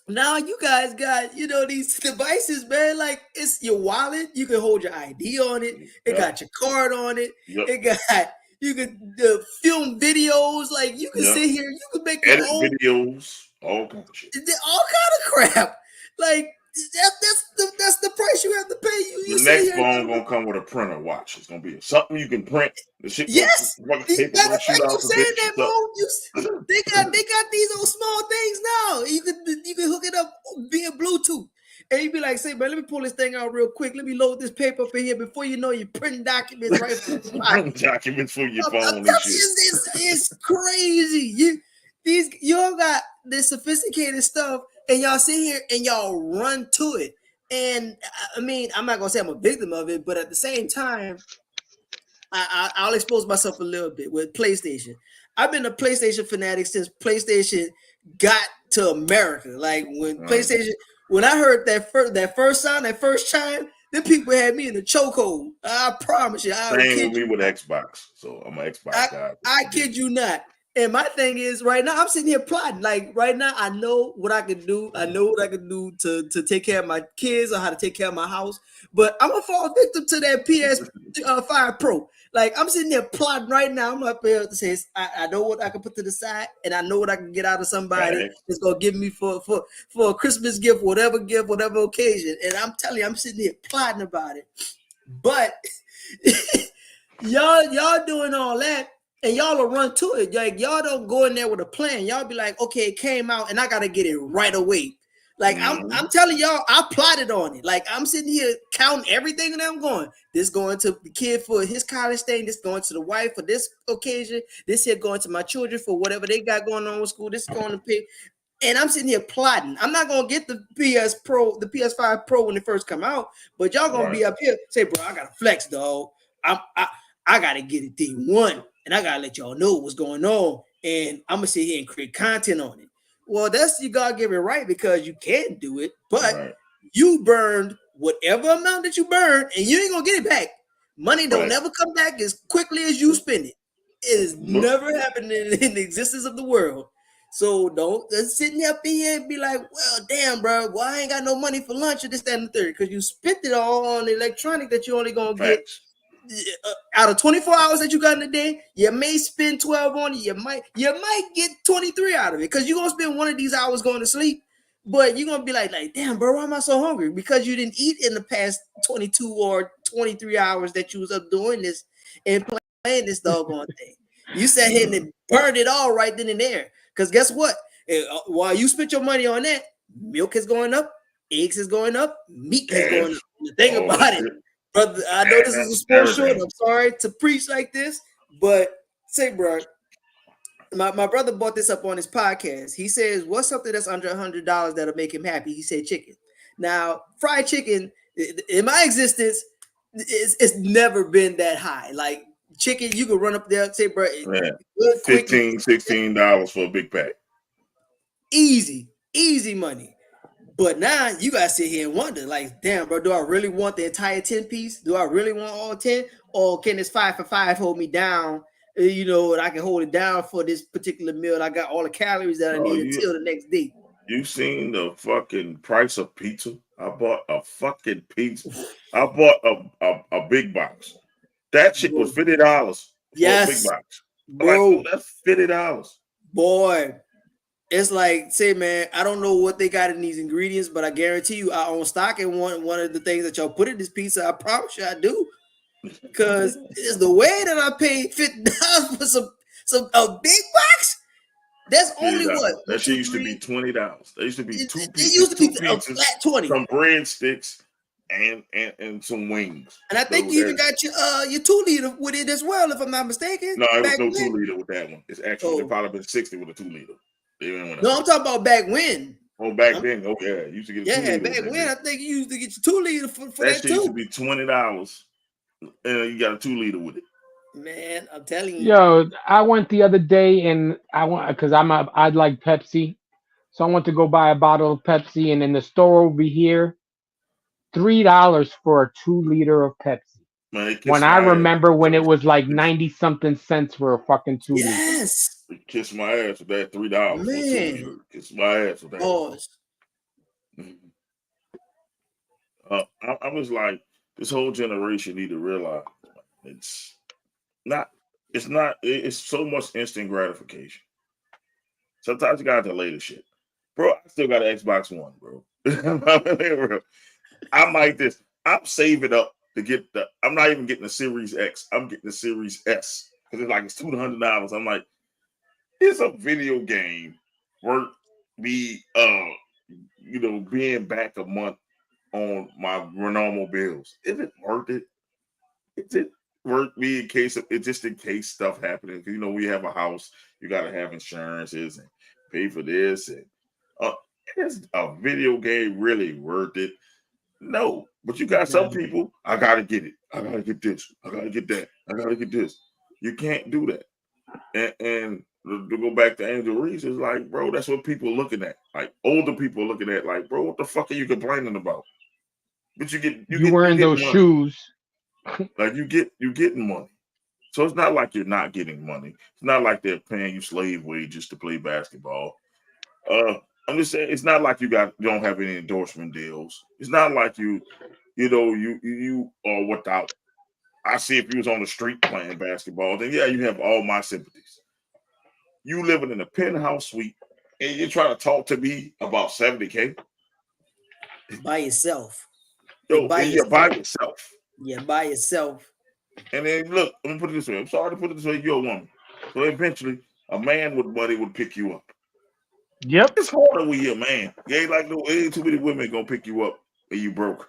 now you guys got, these devices, man. Like, it's your wallet. You can hold your ID on it. It got your card on it. It got, you can film videos. Like, you can sit here. You can make your own videos. All kind of shit. All kind of crap. Like, that's the price you have to pay. The next phone gonna come with a printer. Watch, it's gonna be something you can print. The shit. Yes, that's like you saying that, bro. They got these little small things now. You can hook it up via Bluetooth, and you be like, "Say, man, let me pull this thing out real quick. Let me load this paper up in here before you know you're printing documents right from the spot." Documents for your phone and shit. It's crazy. Y'all got this sophisticated stuff. And y'all sit here and y'all run to it. And I mean, I'm not gonna say I'm a victim of it, but at the same time, I'll expose myself a little bit with PlayStation. I've been a PlayStation fanatic since PlayStation got to America. Like when PlayStation, when I heard that first sound, that first chime, then people had me in the chokehold. I promise you. Same with me with Xbox. So I'm an Xbox guy. I kid you not. And my thing is, right now, I'm sitting here plotting. Like, right now, I know what I can do. I know what I can do to take care of my kids or how to take care of my house. But I'm going to fall victim to that PS5 Pro. Like, I'm sitting there plotting right now. I'm up there to say, I know what I can put to the side, and I know what I can get out of somebody that's going to give me for a Christmas gift, whatever occasion. And I'm telling you, I'm sitting here plotting about it. But y'all doing all that. And y'all will run to it. Like, y'all don't go in there with a plan. Y'all be like, okay, it came out and I got to get it right away. Like, I'm telling y'all, I plotted on it. Like, I'm sitting here counting everything and I'm going, this going to the kid for his college thing. This going to the wife for this occasion. This here going to my children for whatever they got going on with school. This is going to pay. And I'm sitting here plotting. I'm not going to get the PS5 Pro when it first come out. But y'all going to be up here say, bro, I got to flex, dog. I got to get it day one. And I gotta let y'all know what's going on, and I'm gonna sit here and create content on it. Well, that's you gotta give it right because you can do it, but you burned whatever amount that you burned, and you ain't gonna get it back. Money don't never come back as quickly as you spend it. It has never happened in the existence of the world. So don't sitting up in here and be like, well, damn, bro, well, I ain't got no money for lunch or this, that, and the third, because you spent it all on electronic that you only gonna get. Out of 24 hours that you got in a day, you may spend 12 on it. You might get 23 out of it because you're gonna spend one of these hours going to sleep. But you're gonna be like, damn, bro, why am I so hungry? Because you didn't eat in the past 22 or 23 hours that you was up doing this and playing this doggone thing. You sat here and burned it all right then and there. Because guess what? While you spent your money on that, milk is going up, eggs is going up, meat is going up. The thing about it, brother, I know this is a sports show. I'm sorry to preach like this, but say, bro, my brother brought this up on his podcast. He says, what's something that's under $100 that'll make him happy? He said chicken. Now, fried chicken, in my existence, it's never been that high. Like chicken, you can run up there and say, bro, $15, $16 for a big pack. Easy money. But now you gotta sit here and wonder, like, damn, bro, do I really want the entire 10 piece? Do I really want all 10? Or can this 5 for 5 hold me down? You know, and I can hold it down for this particular meal. And I got all the calories that I need until the next day. You seen the fucking price of pizza? I bought a fucking pizza. I bought a big box. That shit was $50 for a big box. Bro, like, that's $50. Boy, it's like, say, man, I don't know what they got in these ingredients, but I guarantee you I own stock in one of the things that y'all put in this pizza. I promise you I do. Because it's the way that I paid $50 for a big box. That's only what? That shit used to be $20. There used to be two pizzas. It used to be a pizzas, flat 20. some breadsticks and some wings. And I think you even got your 2 liter with it as well, if I'm not mistaken. No, it was no 2 liter with that one. It's actually probably been 60 with a 2 liter. No, I'm talking about back when. Oh, back then. Oh, yeah. You used to get a 2 liter. Yeah, back when. I think you used to get your 2 liter for that too. That used to be $20. And you got a 2 liter with it. Man, I'm telling you. Yo, I went the other day and I went because I like Pepsi, so I went to go buy a bottle of Pepsi, and in the store over here, $3 for a 2 liter of Pepsi. Man, when I remember when it was like 90 something cents for a fucking 2 liter. Yes. Kiss my ass with that $3. Man, kiss my ass with that. Pause. I was like, this whole generation need to realize it's so much instant gratification. Sometimes you gotta delay the shit. Bro, I still got an Xbox One, bro. I'm saving up to get I'm not even getting the Series X. I'm getting the Series S. Because it's $200. I'm like, it's a video game worth me being back a month on my normal bills. Is it worth it? Is it worth me in case stuff happening? Because we have a house, you gotta have insurances and pay for this, and is a video game really worth it? No, but you got some people. I gotta get it. I gotta get this. I gotta get that. I gotta get this. You can't do that. And to go back to Angel Reese, is like, bro, that's what people are looking at. Like older people are looking at, like, bro, what the fuck are you complaining about? But you wearing those money. shoes. Like you getting money. So it's not like you're not getting money. It's not like they're paying you slave wages to play basketball. I'm just saying, it's not like you don't have any endorsement deals. It's not like you are without. I see if you was on the street playing basketball, then yeah, you have all my sympathies. You living in a penthouse suite and you're trying to talk to me about $70K by yourself. You're by yourself. Yeah, by yourself. And then look, let me put it this way. I'm sorry to put it this way. You're a woman, so eventually a man with money would pick you up. Yep, it's harder when you're a man. You ain't too many women gonna pick you up and you broke.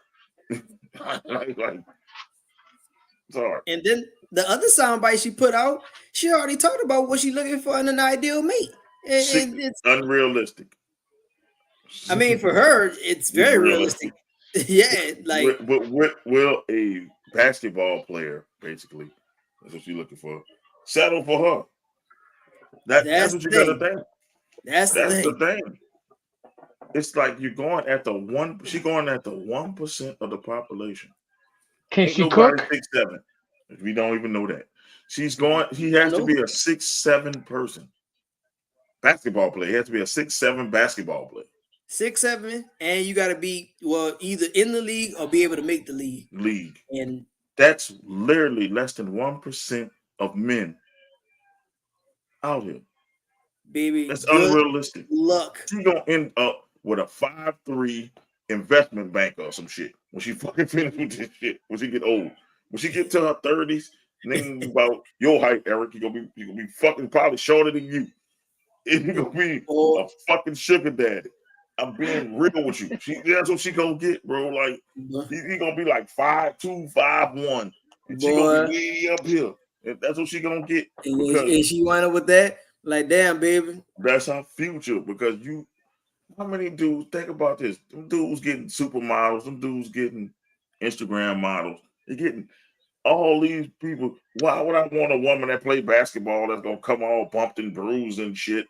Sorry. And then the other soundbite she put out, she already talked about what she's looking for in an ideal mate. And it's unrealistic. I mean, for her, it's very realistic. Yeah, like will a basketball player, basically, that's what she's looking for, settle for her. That's what you gotta think. That's the thing. It's like you're going at the one. She's going at the 1% of the population. Can she cook? 6'7". We don't even know that. She's going. He has to be a 6'7" person. Basketball player. He has to be a 6'7" basketball player. 6'7", and you got to be either in the league or be able to make the league. And that's literally less than 1% of men out here. Baby, that's unrealistic. Luck. She's gonna end up with a 5'3" investment banker or some shit. When she fucking finished with this shit, when she get old, when she get to her 30s, nigga about your height, Eric, you gonna be fucking probably shorter than you. It's gonna be a fucking sugar daddy. I'm being real with you. That's what she gonna get, bro. Like he gonna be like 5'2", 5'1", and she gonna Boy, be way up here. And that's what she gonna get and she wind up with that. Like, damn, baby. That's her future. Because how many dudes think about this? Them dudes getting supermodels. Them dudes getting Instagram models. They're getting all these people. Why would I want a woman that play basketball that's gonna come all bumped and bruised and shit?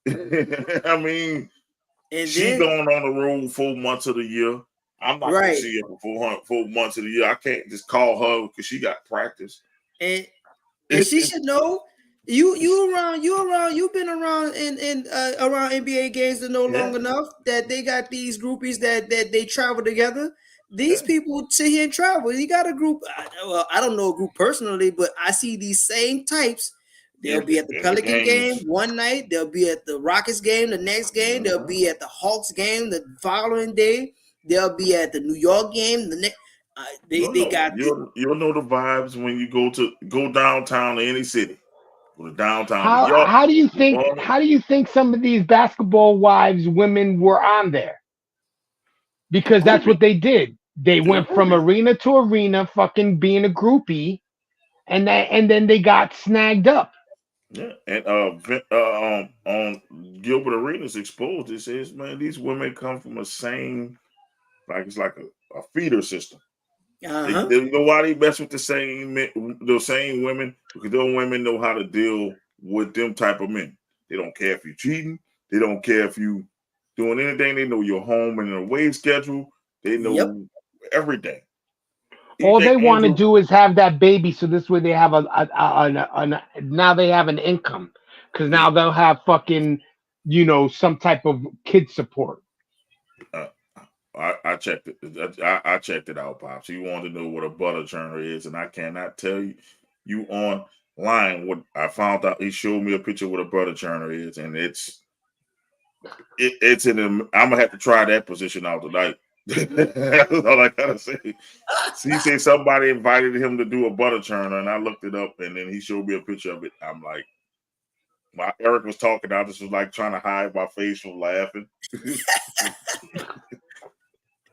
I mean, and she then, going on the road 4 months of the year. I'm not gonna see her for 4 months of the year. I can't just call her because she got practice. And she should know. You've been around in around NBA games to know long enough that they got these groupies that they travel together. These people sit here and travel. You got a group. Well, I don't know a group personally, but I see these same types. They'll be at the Pelican game one night. They'll be at the Rockets game the next game. They'll be at the Hawks game the following day. They'll be at the New York game the next. You'll know the vibes when you go downtown to any city. Go to downtown. How do you think some of these basketball wives women were on there? Because that's what they did. They went from arena to arena, fucking being a groupie, and then they got snagged up. Yeah, and on Gilbert Arenas Exposed, it says, man, these women come from the same, like it's like a feeder system. They know why they mess with the same women, because those women know how to deal with them type of men. They don't care if you're cheating. They don't care if you doing anything. They know your home and away schedule. They know everything. All they want to do is have that baby, so this way they have now they have an income, because now they'll have fucking some type of kid support. I checked it. I checked it out, Pops. You wanted to know what a butter churner is, and I cannot tell you online what I found out. He showed me a picture of what a butter churner is, and it's in. I'm gonna have to try that position out tonight. That's all I gotta say. He said somebody invited him to do a butter churner, and I looked it up, and then he showed me a picture of it. I'm like, while Eric was talking, I just was like trying to hide my face from laughing.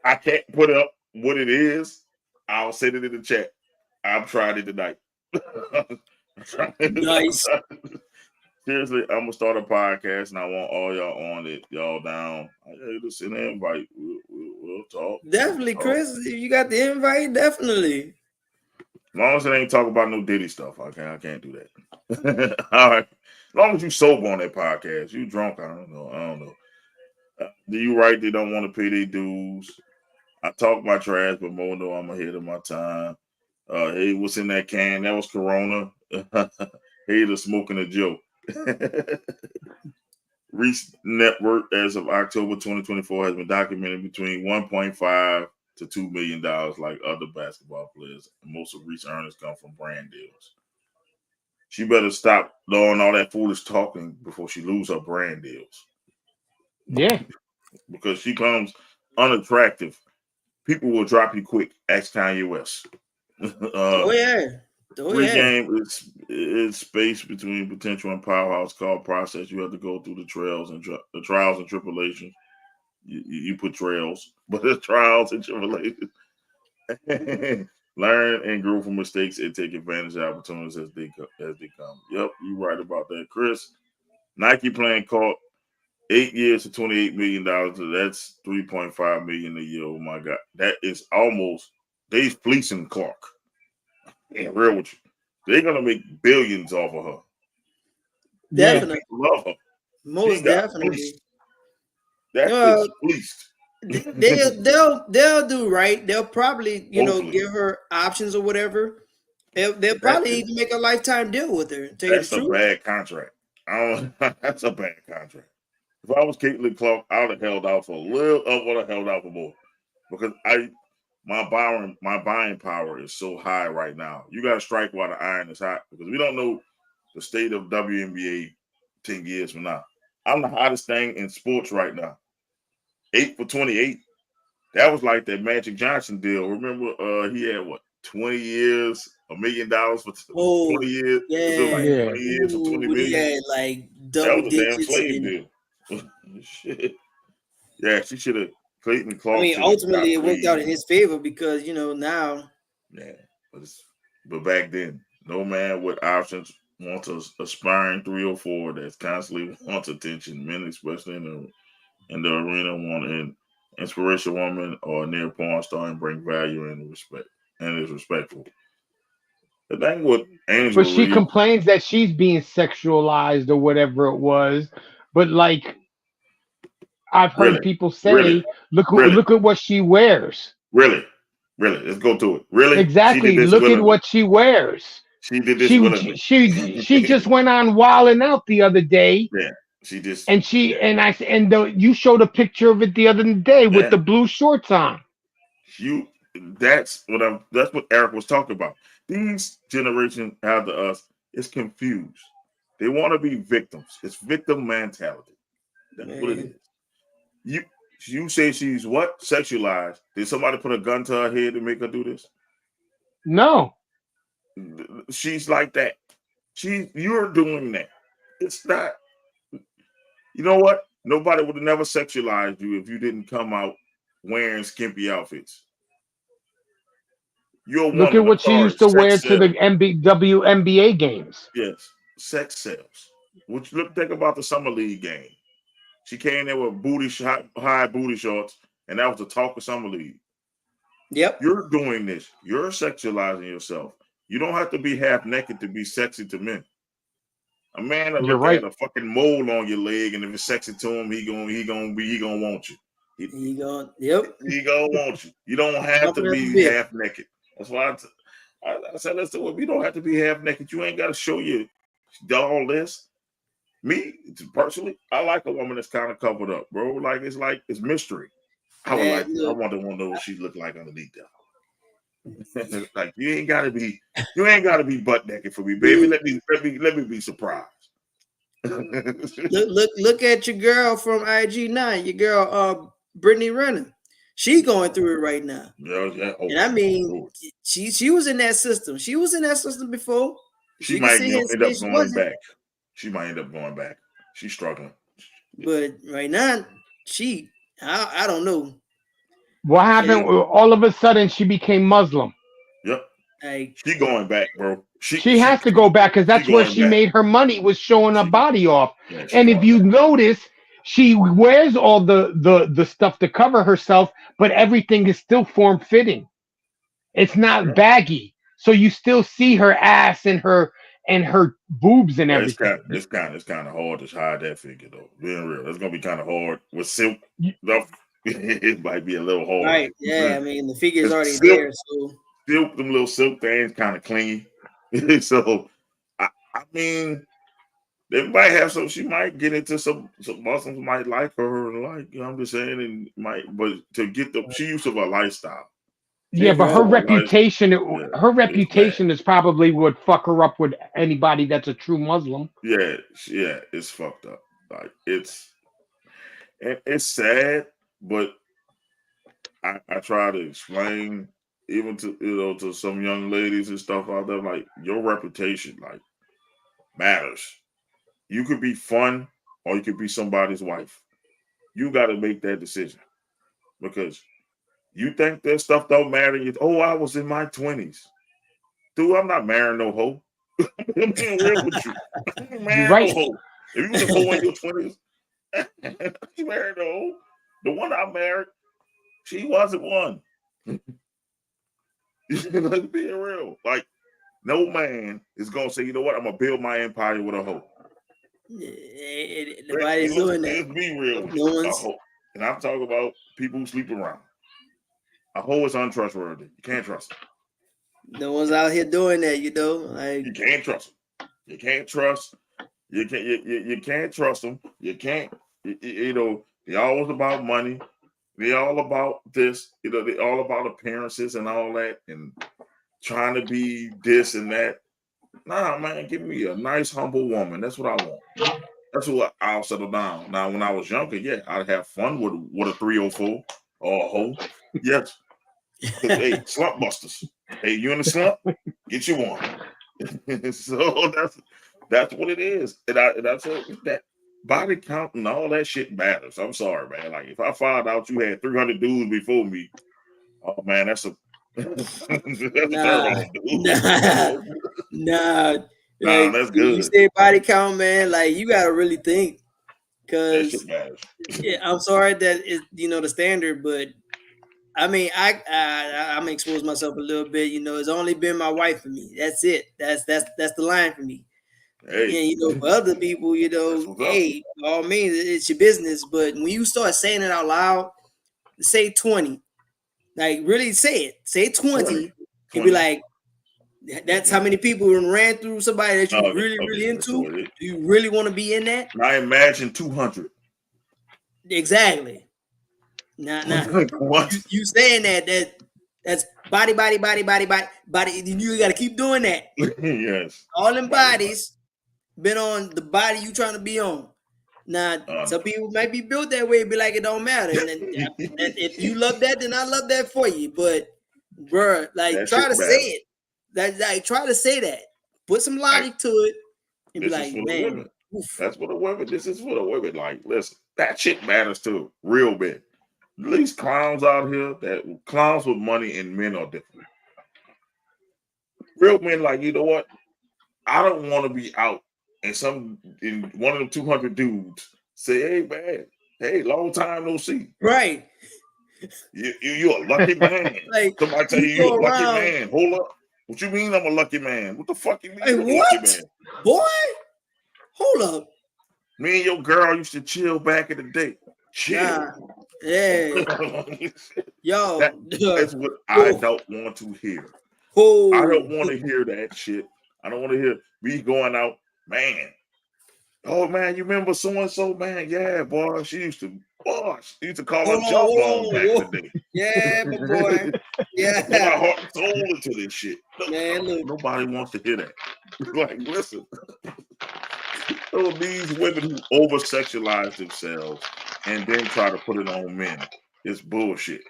I can't put up what it is. I'll send it in the chat. I'm trying it tonight. Nice. Seriously, I'm gonna start a podcast, and I want all y'all on it. Y'all down? Just send an invite. We'll talk. Definitely, Chris. If you got the invite, definitely. As long as it ain't talk about no Diddy stuff, I can't do that. All right. As long as you sober on that podcast, you drunk, I don't know. You right? They don't want to pay their dues. I talk my trash, but more know I'm ahead of my time. Hey, what's in that can? That was Corona. Hey, the smoking a joke. Reese network as of October 2024 has been documented between $1.5 to $2 million, like other basketball players. And most of Reese earnings come from brand deals. She better stop doing all that foolish talking before she lose her brand deals. Yeah, because she comes unattractive. People will drop you quick. Ask Kanye West. Pre-game is space between potential and powerhouse called process. You have to go through the trials and tribulations. You put trails, but the trials and tribulations. Learn and grow from mistakes and take advantage of opportunities as they come. Yep, you're right about that, Chris. Nike plan caught 8 years to $28 million. That's $3.5 million a year. Oh my God, that is almost they fleecing Clark. Yeah, real with you. They're gonna make billions off of her. Definitely, love her. Most definitely. That is fleeced. They'll do right. They'll probably give her options or whatever. They'll probably even make a lifetime deal with her. That's a bad contract. That's a bad contract. If I was Caitlin Clark, I would have held out for a little. I would have held out for more because my buying power is so high right now. You got to strike while the iron is hot because we don't know the state of WNBA 10 years from now. I'm the hottest thing in sports right now. 8 for 28. That was like that Magic Johnson deal. Remember, he had what 20 years, $1 million for 20 years. Yeah, So like Yeah. 20 years for 20 we million. had like That double was a damn digits. slave And, deal. Shit. Yeah, she should have. Clayton I Clark mean, should have got ultimately, it worked out paid. in his favor because now. Yeah, but back then, no man with options wants an aspiring 3 or 4 that's constantly wants attention. Men, especially in the arena, want an inspirational woman or a near porn star and bring value and respect and is respectful. The thing with But Angel she Reese, complains that she's being sexualized or whatever it was. But like I've heard really, people really, say, look really, look at what she wears. really, really. Let's go to it. Really, she did Exactly. this Look at willingly. what she wears. She did this She willingly. she just went on wilding out the other day, Yeah, she just. and Yeah, you showed a picture of it the other day with yeah. the blue shorts on. You. That's what I'm. That's what Eric was talking about. These generation after us is confused. They want to be victims. It's victim mentality. That's what it is. You say she's what? Sexualized. Did somebody put a gun to her head to make her do this? No, She's like that. You're doing that. It's not. You know what? Nobody would have never sexualized you if you didn't come out wearing skimpy outfits. You're a look woman. at I'm what she sorry. used to Sex wear to the sells. WNBA games. Yes, sex sells. Think about the summer league game. She came there with high booty shorts, and that was the talk of summer league. Yep. You're doing this. You're sexualizing yourself. You don't have to be half naked to be sexy to men. A man will You're look right. at a fucking mole on your leg, and if it's sexy to him, he gonna want you. He going. Yep. He gonna want you. You don't have to Jumping at the be bit. half naked. That's why I said, let's do it. You don't have to be half naked. You ain't got to show you all this. Me personally, I like a woman that's kind of covered up, bro. It's mystery. I Man, look. want to know what she look like underneath that. Like you ain't gotta be butt naked for me, baby. Let me be surprised. Look at your girl from IG9, your girl Brittany Renner. She going through it right now. And I mean, she was in that system. She was in that system before. She might end up going back. She might end up going back. She's struggling. But right now, I don't know. What happened? All of a sudden, she became Muslim. Yep. She going back, bro. She has to go back because that's where she made her money, was showing her body off. Yeah, and if you notice, she wears all the stuff to cover herself, but everything is still form fitting. It's not baggy, so you still see her ass and her boobs and everything. It's kind of hard to hide that figure though. Being real, it's gonna be kind of hard with silk. It might be a little hard. Right? Yeah, I mean the figure's already there, so them little silk things kind of clingy. So I mean, they might have some. She might get into some Muslims might like her, like I'm just saying, and but to get she used to her lifestyle. Yeah, but her reputation is probably would fuck her up with anybody that's a true Muslim. Yeah, it's fucked up. Like it's sad, but I try to explain even to some young ladies and stuff out there, like your reputation like matters. You could be fun or you could be somebody's wife. You got to make that decision because you think that stuff don't matter. I was in my 20s. Dude, I'm not marrying no hoe. I'm being real with you. I'm not marrying no hoe. If you was a hoe in your 20s, you married no hoe. The one I married, she wasn't one. Let's be real. Like, no man is going to say, you know what, I'm going to build my empire with a hoe. Nobody's doing that. Let's be real with you. And I'm talking about people who sleep around. A hoe is untrustworthy. You can't trust them. No one's out here doing that, Like you can't trust them. You can't trust. You can't trust them. You can't. They're always about money. They're all about this. They're all about appearances and all that, and trying to be this and that. Nah, man, give me a nice, humble woman. That's what I want. That's what I'll settle down. Now, when I was younger, yeah, I'd have fun with a 304 or a hoe. Yes. Because hey, slump busters. Hey, you in the slump? Get you one. So that's what it is. And that's that body count and all that shit matters. I'm sorry, man. Like if I found out you had 300 dudes before me, oh man, that's a that's a terrible dude. Nah. Nah, Like that's you good. say body count, man. Like you gotta really think, That shit because matters. yeah, I'm sorry that it's the standard, but I mean, I'm expose myself a little bit. It's only been my wife for me. That's it. That's the line for me. Hey, And for other people, that's what's up. hey, by all means, it's your business. But when you start saying it out loud, say 20. Like really say it. Say 20 and be 20. like, that's how many people ran through somebody that you really, Okay, really that's into. what it is. Do you really want to be in that? I imagine 200. Exactly. Nah. What? You saying that's body. You got to keep doing that. Yes. All them bodies been on the body you trying to be on. Now, some people might be built that way, be like it don't matter. And then if you love that, then I love that for you. But, bruh, like That try shit to say matters. it. Like try to say that. Put some logic to it, and be This is like, for the man, women. oof. That's for the women. This is for the women. Like, listen, that shit matters too, real big. These clowns out here, that clowns with money and men are different. Real men, like, you know what? I don't want to be out and one of them 200 dudes say, "Hey man, hey, long time no see. Right. You're a lucky man." Like Somebody tell you you go you're a lucky around. man. Hold up. What you mean I'm a lucky man? What the fuck you mean Like I'm a lucky what, man? boy? Hold up. Me and your girl used to chill back in the day. Chill. Nah. Yeah. Yo. That's what I don't want to hear. I don't want to hear that shit. I don't want to hear me going out, man. Oh man, you remember so and so, man? Yeah, boy. She used to call her jawbone back in the day. Yeah, my boy. Yeah. Put my heart and soul into this shit. Man, look. Nobody wants to hear that. Like, listen. So these women who over sexualize themselves and then try to put it on men, it's bullshit.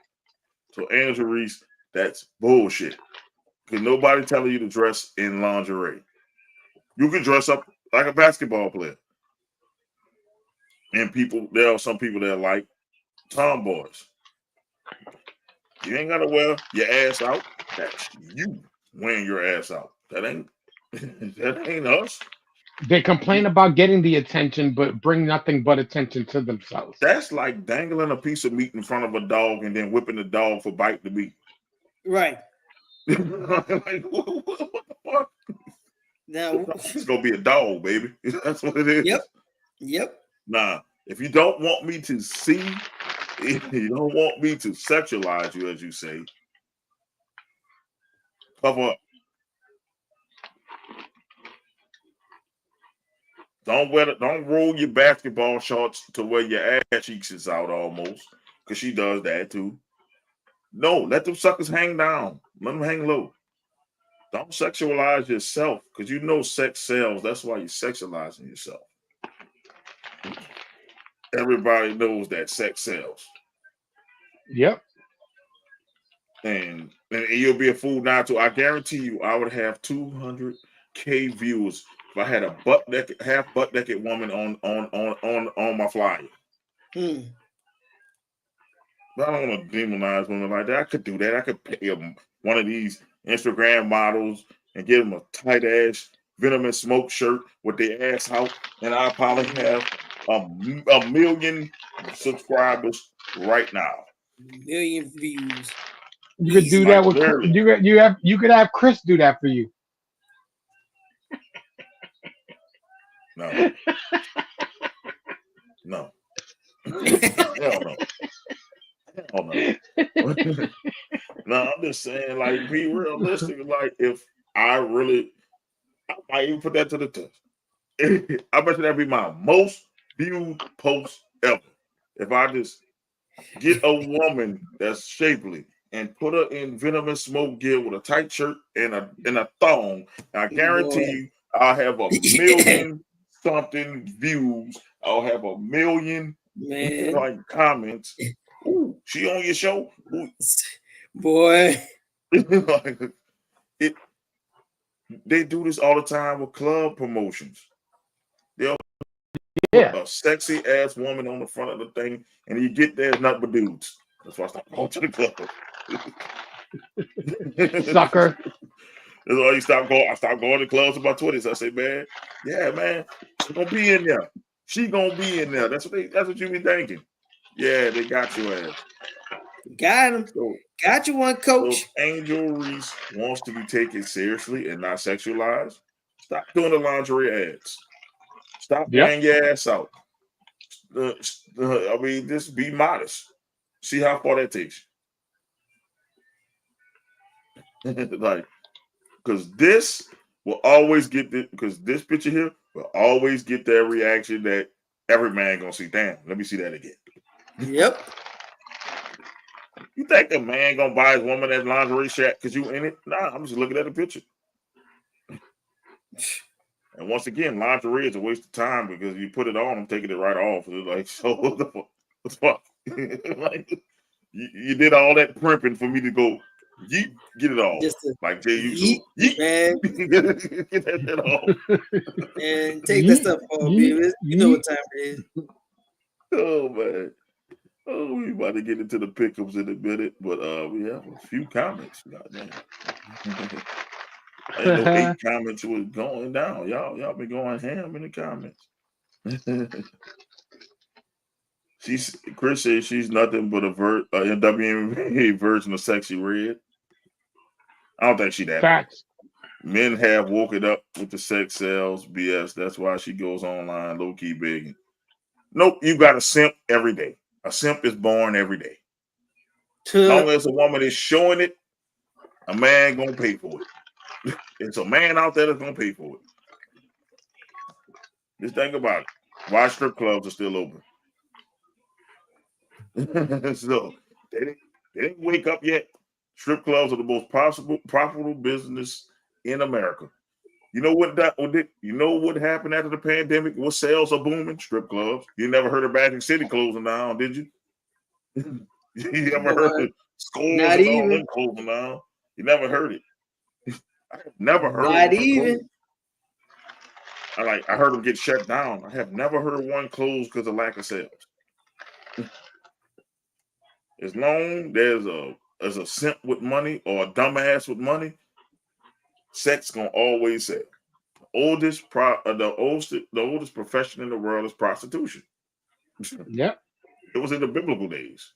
So Angela Reese, that's bullshit. Because nobody telling you to dress in lingerie. You can dress up like a basketball player. And there are some people that are like tomboys. You ain't gotta wear your ass out. That's you wearing your ass out. That ain't us. They complain about getting the attention, but bring nothing but attention to themselves. That's like dangling a piece of meat in front of a dog and then whipping the dog for bite the meat. Right. Like, what the fuck? Now It's gonna be a dog, baby. That's what it is. Yep. Nah, if you don't want me to see, if you don't want me to sexualize you, as you say, cover up. Don't roll your basketball shorts to where your ass cheeks is out almost, because she does that too. No, let them suckers hang down. Let them hang low. Don't sexualize yourself, because you know sex sells. That's why you're sexualizing yourself. Everybody knows that sex sells. Yep. And you'll be a fool now too. I guarantee you, I would have 200K viewers if I had a half butt naked woman on my flyer. But I don't want to demonize women like that. I could do that. I could pay one of these Instagram models and give them a tight ass Venom and Smoke shirt with their ass out, and I probably have a million subscribers right now. Million views. You could do that with you could have Chris do that for you. No. Hell no. Hell no. No, I'm just saying, like, be realistic. Like, if I might even put that to the test. I bet you that'd be my most viewed post ever. If I just get a woman that's shapely and put her in Venom and Smoke gear with a tight shirt and a thong, I guarantee you I'll have a million something views. I'll have 1 million Man, like comments. Ooh, she on your show? Ooh. boy. Like, they do this all the time with club promotions. They'll put a sexy ass woman on the front of the thing, and you get there, it's nothing but dudes. That's why I stopped going to the club. Sucker. That's why you stop going. I stopped going to clubs in my 20s. I say, man, yeah, man, she's gonna be in there. She gonna be in there. That's what you be thinking. Yeah, they got your ass. Got him. So, Got you one, coach. so Angel Reese wants to be taken seriously and not sexualized. Stop doing the lingerie ads. Stop wearing your ass out. I mean, just be modest. See how far that takes you. Like, because this will always get because this picture here will always get that reaction that every man gonna see. Damn, let me see that again. Yep. You think a man gonna buy his woman that lingerie shack because you in it? Nah, I'm just looking at the picture. And once again, lingerie is a waste of time because you put it on, I'm taking it right off. It's like, so what the fuck? Like, you did all that primping for me to go, yeet, get it off. Like Jay used to, yeet, man. get that off. And take that stuff off, baby. You know what time it is. Oh, man. Oh, we about to get into the pickups in a minute, but we have a few comments. Goddamn. I didn't know 8 comments was going down. Y'all been going ham in the comments. Chris says she's nothing but a WNBA version of Sexy Red. I don't think she that. Facts. Men have woke it up with the sex sales BS. That's why she goes online low key begging. Nope, you got a simp every day. A simp is born every day. As long as a woman is showing it, a man gonna pay for it. It's a man out there that's gonna pay for it. Just think about it. Why strip clubs are still open? So they didn't wake up yet. Strip clubs are the most profitable business in America. You know what happened after the pandemic? What sales are booming? Strip clubs. You never heard of Magic City closing down, did you? You never heard of schools and all them closing down? You never heard it. I have never heard. Not even. I heard them get shut down. I have never heard one close because of lack of sales. As long as a simp with money or a dumbass with money, sex gonna always sell. The oldest profession in the world is prostitution. Yep. It was in the biblical days.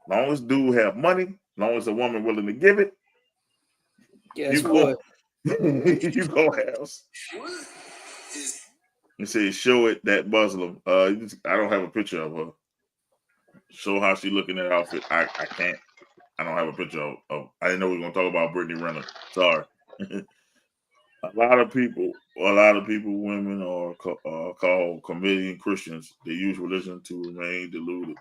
As long as dude have money, as long as a woman willing to give it, guess what? You go house. It says show it that Muslim. I don't have a picture of her. Show how she looking at outfit. I can't. I don't have a picture of I didn't know we were gonna talk about Brittany Renner. Sorry. A lot of people, women are called comedian Christians. They use religion to remain deluded.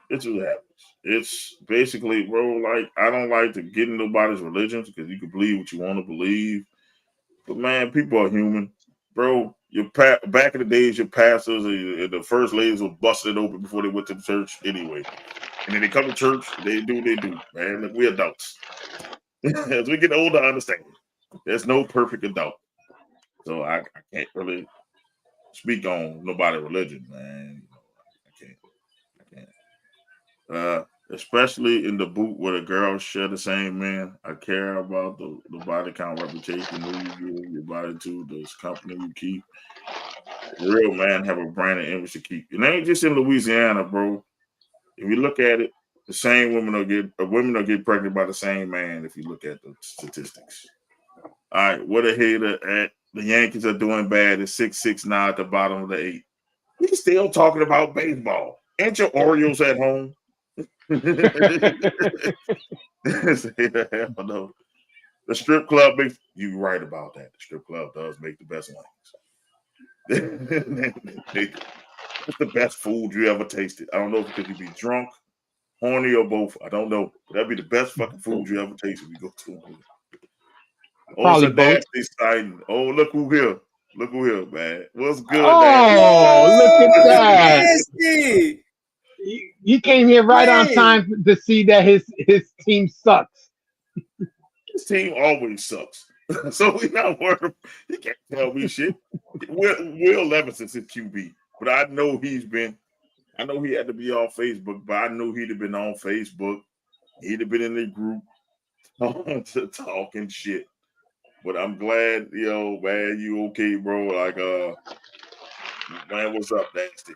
It's what happens. It's basically, bro, like, I don't like to get in nobody's religions because you can believe what you want to believe. But, man, people are human. Bro, back in the days, your pastors and the first ladies were busted open before they went to the church anyway. And then they come to church, they do what they do, man. Look, we're adults. As we get older, I understand. There's no perfect adult. So I can't really speak on nobody's religion, man. I can't. Especially in the boot where the girls share the same man. I care about the body count, reputation, who you give your body to, this company you keep. The real man have a brand and image to keep. It ain't just in Louisiana, bro. If you look at it, the same women will get pregnant by the same man if you look at the statistics. All right, what a hater at the Yankees are doing bad is 6-6 now at the bottom of the 8. He's still talking about baseball. Ain't your Orioles at home? Hell no. The strip club makes you right about that. The strip club does make the best wings. It's the best food you ever tasted. I don't know if it's because you be drunk, horny, or both. I don't know. But that'd be the best fucking food you ever tasted if you go to one. Oh, it's a nasty sighting. Oh, look who here. Look who here, man. What's good, Oh, look at that. Nasty. You came here right on Hey. time to see that his team sucks. This team always sucks. So we not worried. You can't tell me shit. Will Levinson's his QB, but I know he had to be on Facebook, but I knew he'd have been on Facebook. He'd have been in the group talking shit. But I'm glad, man, you okay, bro. Like, man, what's up, Nasty?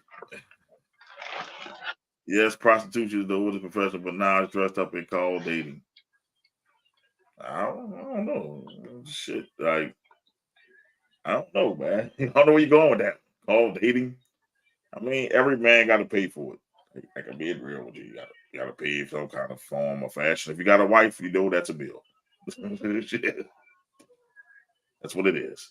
Yes, prostitution is the oldest profession, but now it's dressed up and called dating. I don't know. Shit, like, I don't know, man. I don't know where you're going with that. Called dating. I mean, every man got to pay for it. I can be real with you. You got to pay some kind of form or fashion. If you got a wife, you know that's a bill. That's what it is.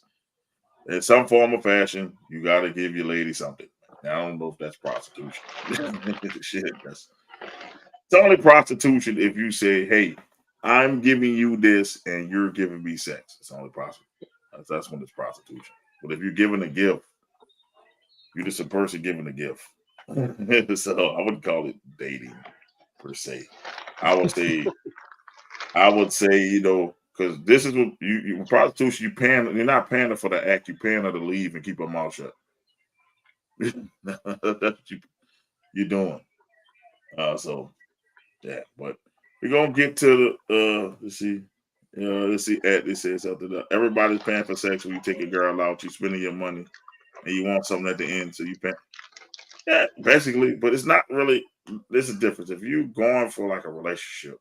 In some form of fashion, you got to give your lady something. Now, I don't know if that's prostitution. Shit, it's only prostitution if you say, "Hey, I'm giving you this and you're giving me sex." It's only prostitution. That's when it's prostitution. But if you're giving a gift, you're just a person giving a gift. So I wouldn't call it dating per se. I would say, because this is what you prostitution. You're not paying her for the act. You're paying her to leave and keep her mouth shut. That's what you're doing. So yeah, but we're gonna get to the let's see. They said something. Everybody's paying for sex when you take a girl out. You're spending your money, and you want something at the end, so you pay. Yeah, basically, but it's not really. There's a difference. If you're going for like a relationship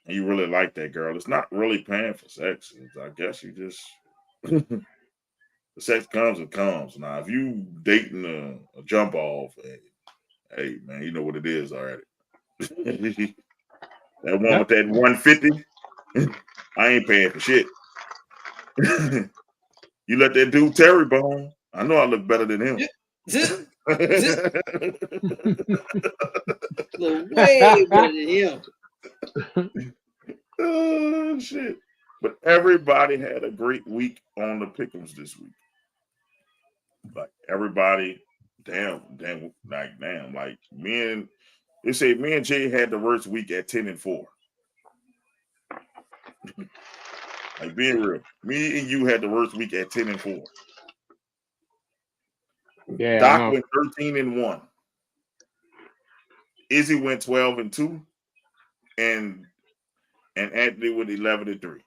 and you really like that girl, it's not really paying for sex. I guess you just the sex comes and comes. Now, if you dating a jump off, hey man, you know what it is already. That one with that 150, I ain't paying for shit. You let that dude Terry bone. I know I look better than him. Look way better than him. Oh shit! But everybody had a great week on the pickems this week. Like everybody, damn. Like they say me and Jay had the worst week at 10-4. Like being real, me and you had the worst week at 10-4. Yeah, Doc went 13-1. Izzy went 12-2, and Anthony went 11-3.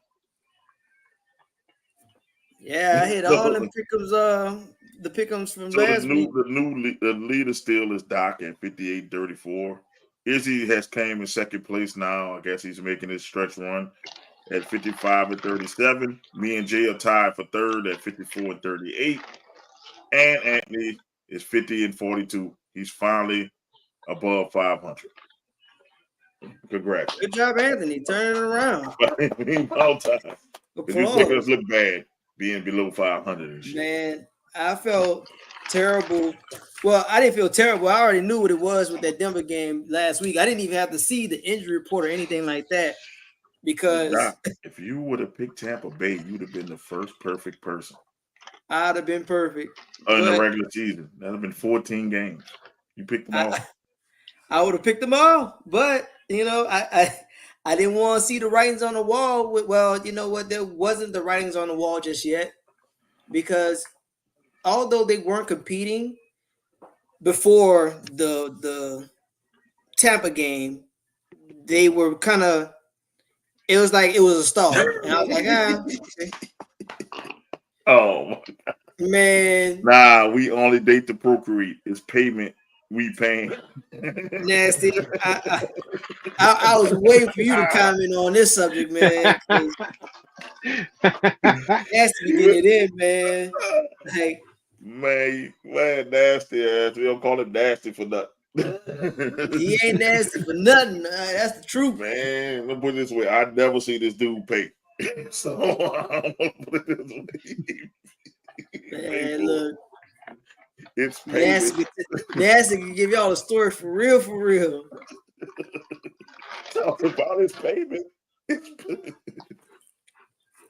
Yeah, I hit all them pickems. The pickems from last week. The leader still is Doc at 58-34. Izzy has came in second place now. I guess he's making his stretch run at 55-37. Me and Jay are tied for third at 54-38. And Anthony is 50-42. He's finally above 500. Congrats. Good job, Anthony. Turning it around. All time. Because you make us Applause. look bad being below 500 and shit. Man, I felt terrible. Well, I didn't feel terrible. I already knew what it was with that Denver game last week. I didn't even have to see the injury report or anything like that because if you would have picked Tampa Bay, you'd have been the first perfect person. I'd have been perfect. In the regular season. That would have been 14 games. You picked them all. I would have picked them all, but I didn't want to see the writings on the wall. Well, you know what? There wasn't the writings on the wall just yet because although they weren't competing before the Tampa game, they were kind of. It was like it was a stall, and I was like, okay. Oh my God. Man. Nah, we only date to procreate. It's payment. We paying. Nasty. I was waiting for you to comment on this subject, man. Nasty to get it in, man. Like, man, nasty ass. We don't call it nasty for nothing. He ain't nasty for nothing. That's the truth, man. Let me put it this way: I never see this dude pay. So I don't want to put it this way. Man, look. It's Nasty can give y'all a story for real, for real. Talk about his payment.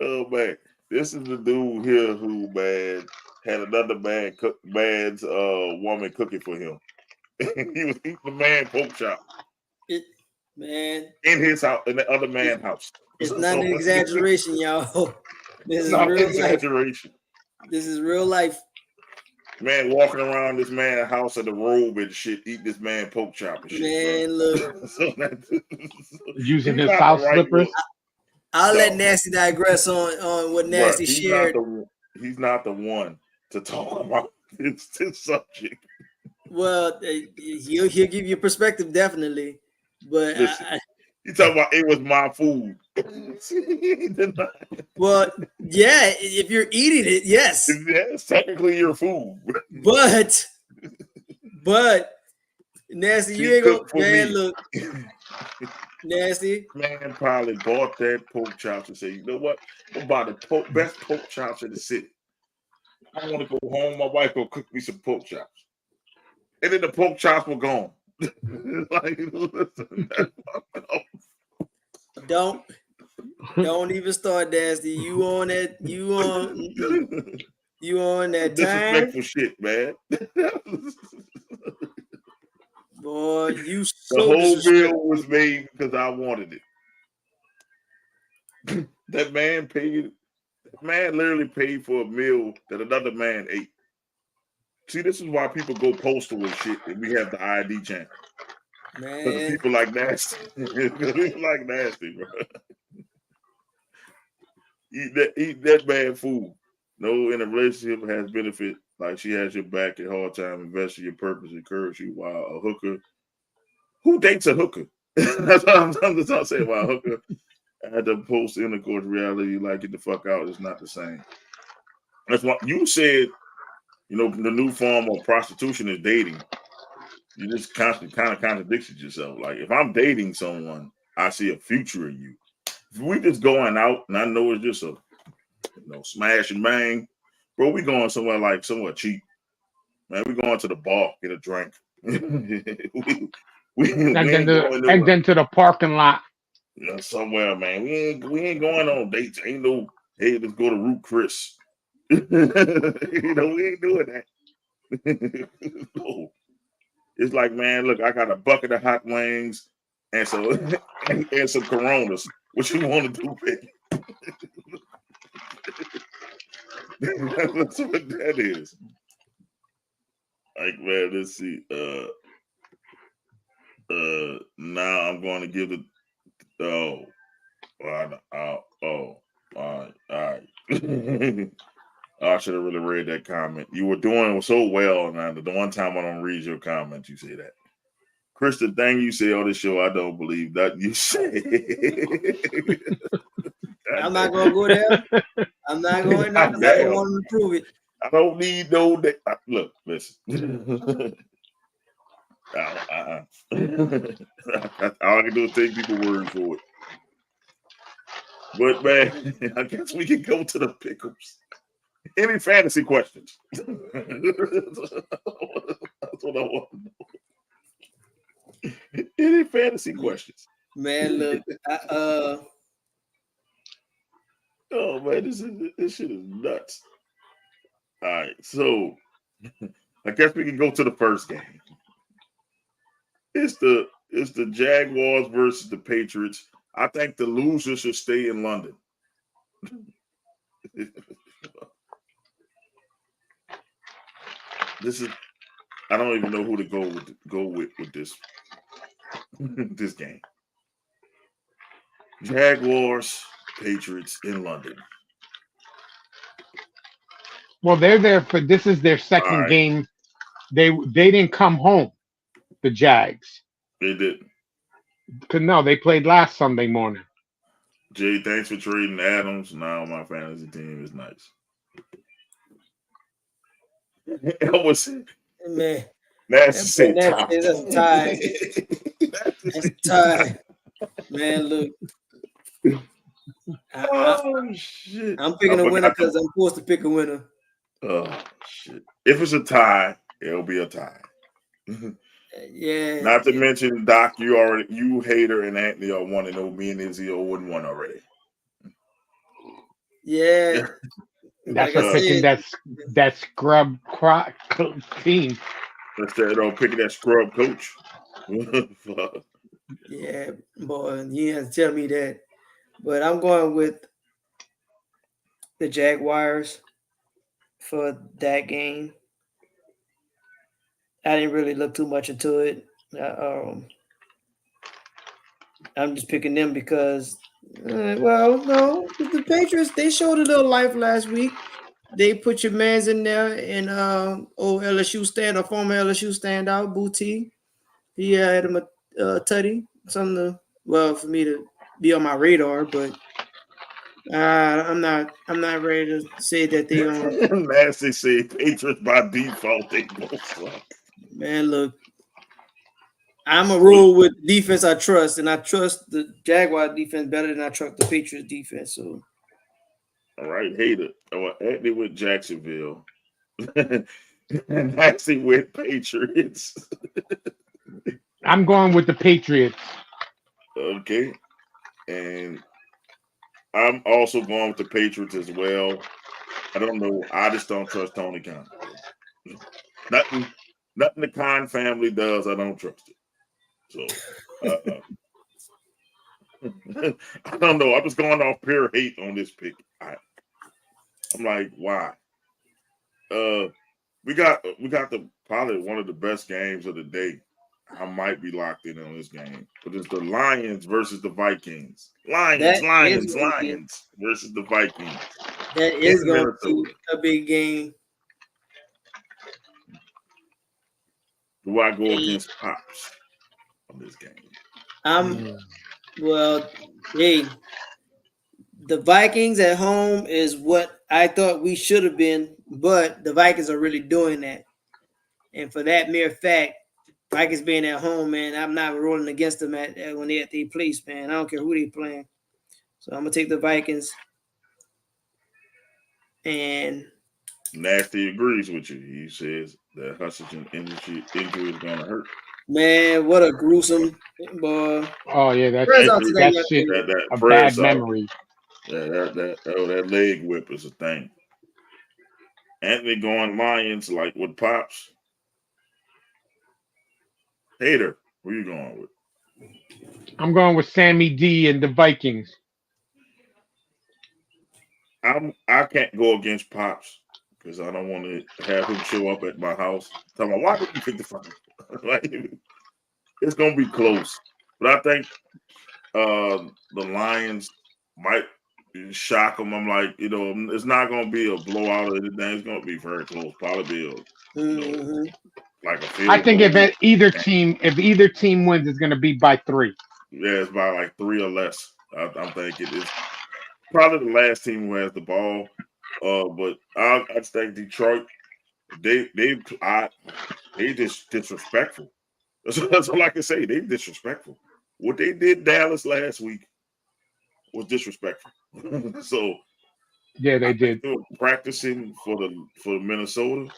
Oh man, This is the dude here who, man, had another man's woman cooking for him. He was eating the man pork chop. Man, in his house, in the other man's house. It's not an exaggeration, y'all. This is not real exaggeration. Life. This is real life. Man walking around this man's house in the robe and shit, eat this man pork chop and shit. Man, bro. Look. Using his house slippers. I'll let Nasty digress on what Nasty shared. He's not the one to talk about this subject. Well, he'll give you perspective, definitely. But you talking about it was my food. Well, yeah, if you're eating it, yes. It's technically your food. But Nasty, you ain't gonna look. Nasty. Man probably bought that pork chops and said, you know what? I'm about the best pork chops in the city. I want to go home. My wife will cook me some pork chops. And then the pork chops were gone. Like, listen, don't even start, Nasty. You on that disrespectful shit, man. Boy, you so the whole meal was made because I wanted it. That man literally paid for a meal that another man ate. See, this is why people go postal and shit, and we have the ID channel. Man, people like Nasty. People like Nasty, bro. Eat that bad food. No, in a relationship has benefit. Like she has your back at hard time, invest in your purpose, encourage you. While a hooker, who dates a hooker? That's what I'm saying. While a hooker at the post intercourse reality, like get the fuck out, it's not the same. That's what you said. You know, the new form of prostitution is dating. You just constantly kind of contradicted yourself. Like if I'm dating someone, I see a future in you. If we just going out and I know it's just a smash and bang, bro, we going somewhere cheap. Man, we going to the bar, get a drink. and then to the parking lot. Somewhere, man. We ain't going on dates. Ain't no, hey, let's go to Root Chris. We ain't doing that. No. It's like, man, look, I got a bucket of hot wings and some Coronas. What you want to do, baby? That's what that is. Like, man, let's see. Now I'm going to give it. All right. I should have really read that comment. You were doing so well, and the one time I don't read your comment, you say that. Chris, the thing you say on this show, I don't believe that you say. I'm not gonna go there. I'm not going there. I don't want to prove it. I don't need no. Look, listen. All I can do is take people's word for it. But man, I guess we can go to the pickems. Any fantasy questions? That's what I want to know. Any fantasy questions? Man, look. Oh man, this shit is nuts. All right, so I guess we can go to the first game. It's the Jaguars versus the Patriots. I think the loser should stay in London. I don't even know who to go with this this game. Jaguars, Patriots in London. Well, they're there for this is their second game. They didn't come home, the Jags. They didn't. No, they played last Sunday morning. Jay, thanks for trading Adams. Now my fantasy team is nice. Man, that's a tie. That's a tie. Man, look. Shit. I'm picking a winner because I'm forced to pick a winner. Oh shit! If it's a tie, it'll be a tie. Yeah. Not to mention, Doc, you Hater and Anthony are 1-0. Me and Izzy are 1-1 already. Yeah. That's Like I for picking said, that scrub team. Instead of picking that scrub coach. Fuck. yeah, boy, you have to tell me that. But I'm going with the Jaguars for that game. I didn't really look too much into it. I'm just picking them because, well, no, the Patriots, they showed a little life last week. They put your mans in there, and old LSU former LSU standout, Booty. He had him a tutty, something to, well, for me to be on my radar, but I'm not ready to say that they Nasty say Patriots by default, they both suck. man, look, I'm a rule with defense I trust, and I trust the Jaguar defense better than I trust the Patriots defense. So All right, hater. Oh, Anthony with Jacksonville. And Nasty with Patriots. I'm going with the Patriots. Okay. And I'm also going with the Patriots as well. I don't know. I just don't trust Tony Khan. Nothing the Khan family does, I don't trust it. So I don't know. I'm just going off pure hate on this pick. I'm like, why? We got the probably one of the best games of the day. I might be locked in on this game, but it's the Lions versus the Vikings. Lions versus the Vikings. that is In going to be Minnesota. a big game. Do I go against Pops on this game? Well, hey, the Vikings at home is what I thought we should have been, but the Vikings are really doing that. And for that mere fact, Vikings being at home, man, I'm not rolling against them when they at their place, man. I don't care who they playing. So I'm gonna take the Vikings. And Nasty agrees with you. He says that Hutchinson injury is going to hurt. man, what a gruesome boy. Oh yeah, Prayers out to that that young shit lady. That a press bad out. memory. Yeah, that leg whip is a thing. Anthony going Lions like with Pops. Hater, who you going with? I'm going with Sammy D and the Vikings. I can't go against Pops because I don't want to have him show up at my house. Tell me why did you pick the fucking like, it's gonna be close. But I think the Lions might shock them. I'm like, it's not gonna be a blowout or anything. It's gonna be very close. Probably be like a field I think goal. if either team wins, it's going to be by 3. Yeah, it's by like 3 or less. I'm thinking it's probably the last team who has the ball. But I just think Detroit, they just disrespectful. That's all I can say. They disrespectful. What they did Dallas last week was disrespectful. So Yeah, they did. they were practicing for Minnesota,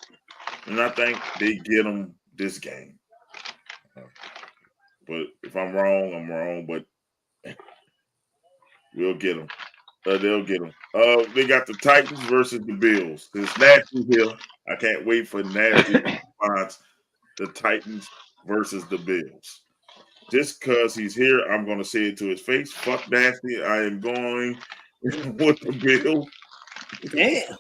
and I think they get them this game. But if I'm wrong, I'm wrong. But we'll get them. They'll get them. They got the Titans versus the Bills. It's Nasty here. I can't wait for Nasty response. The Titans versus the Bills. Just because he's here, I'm going to say it to his face. Fuck Nasty. I am going with the Bills. Damn.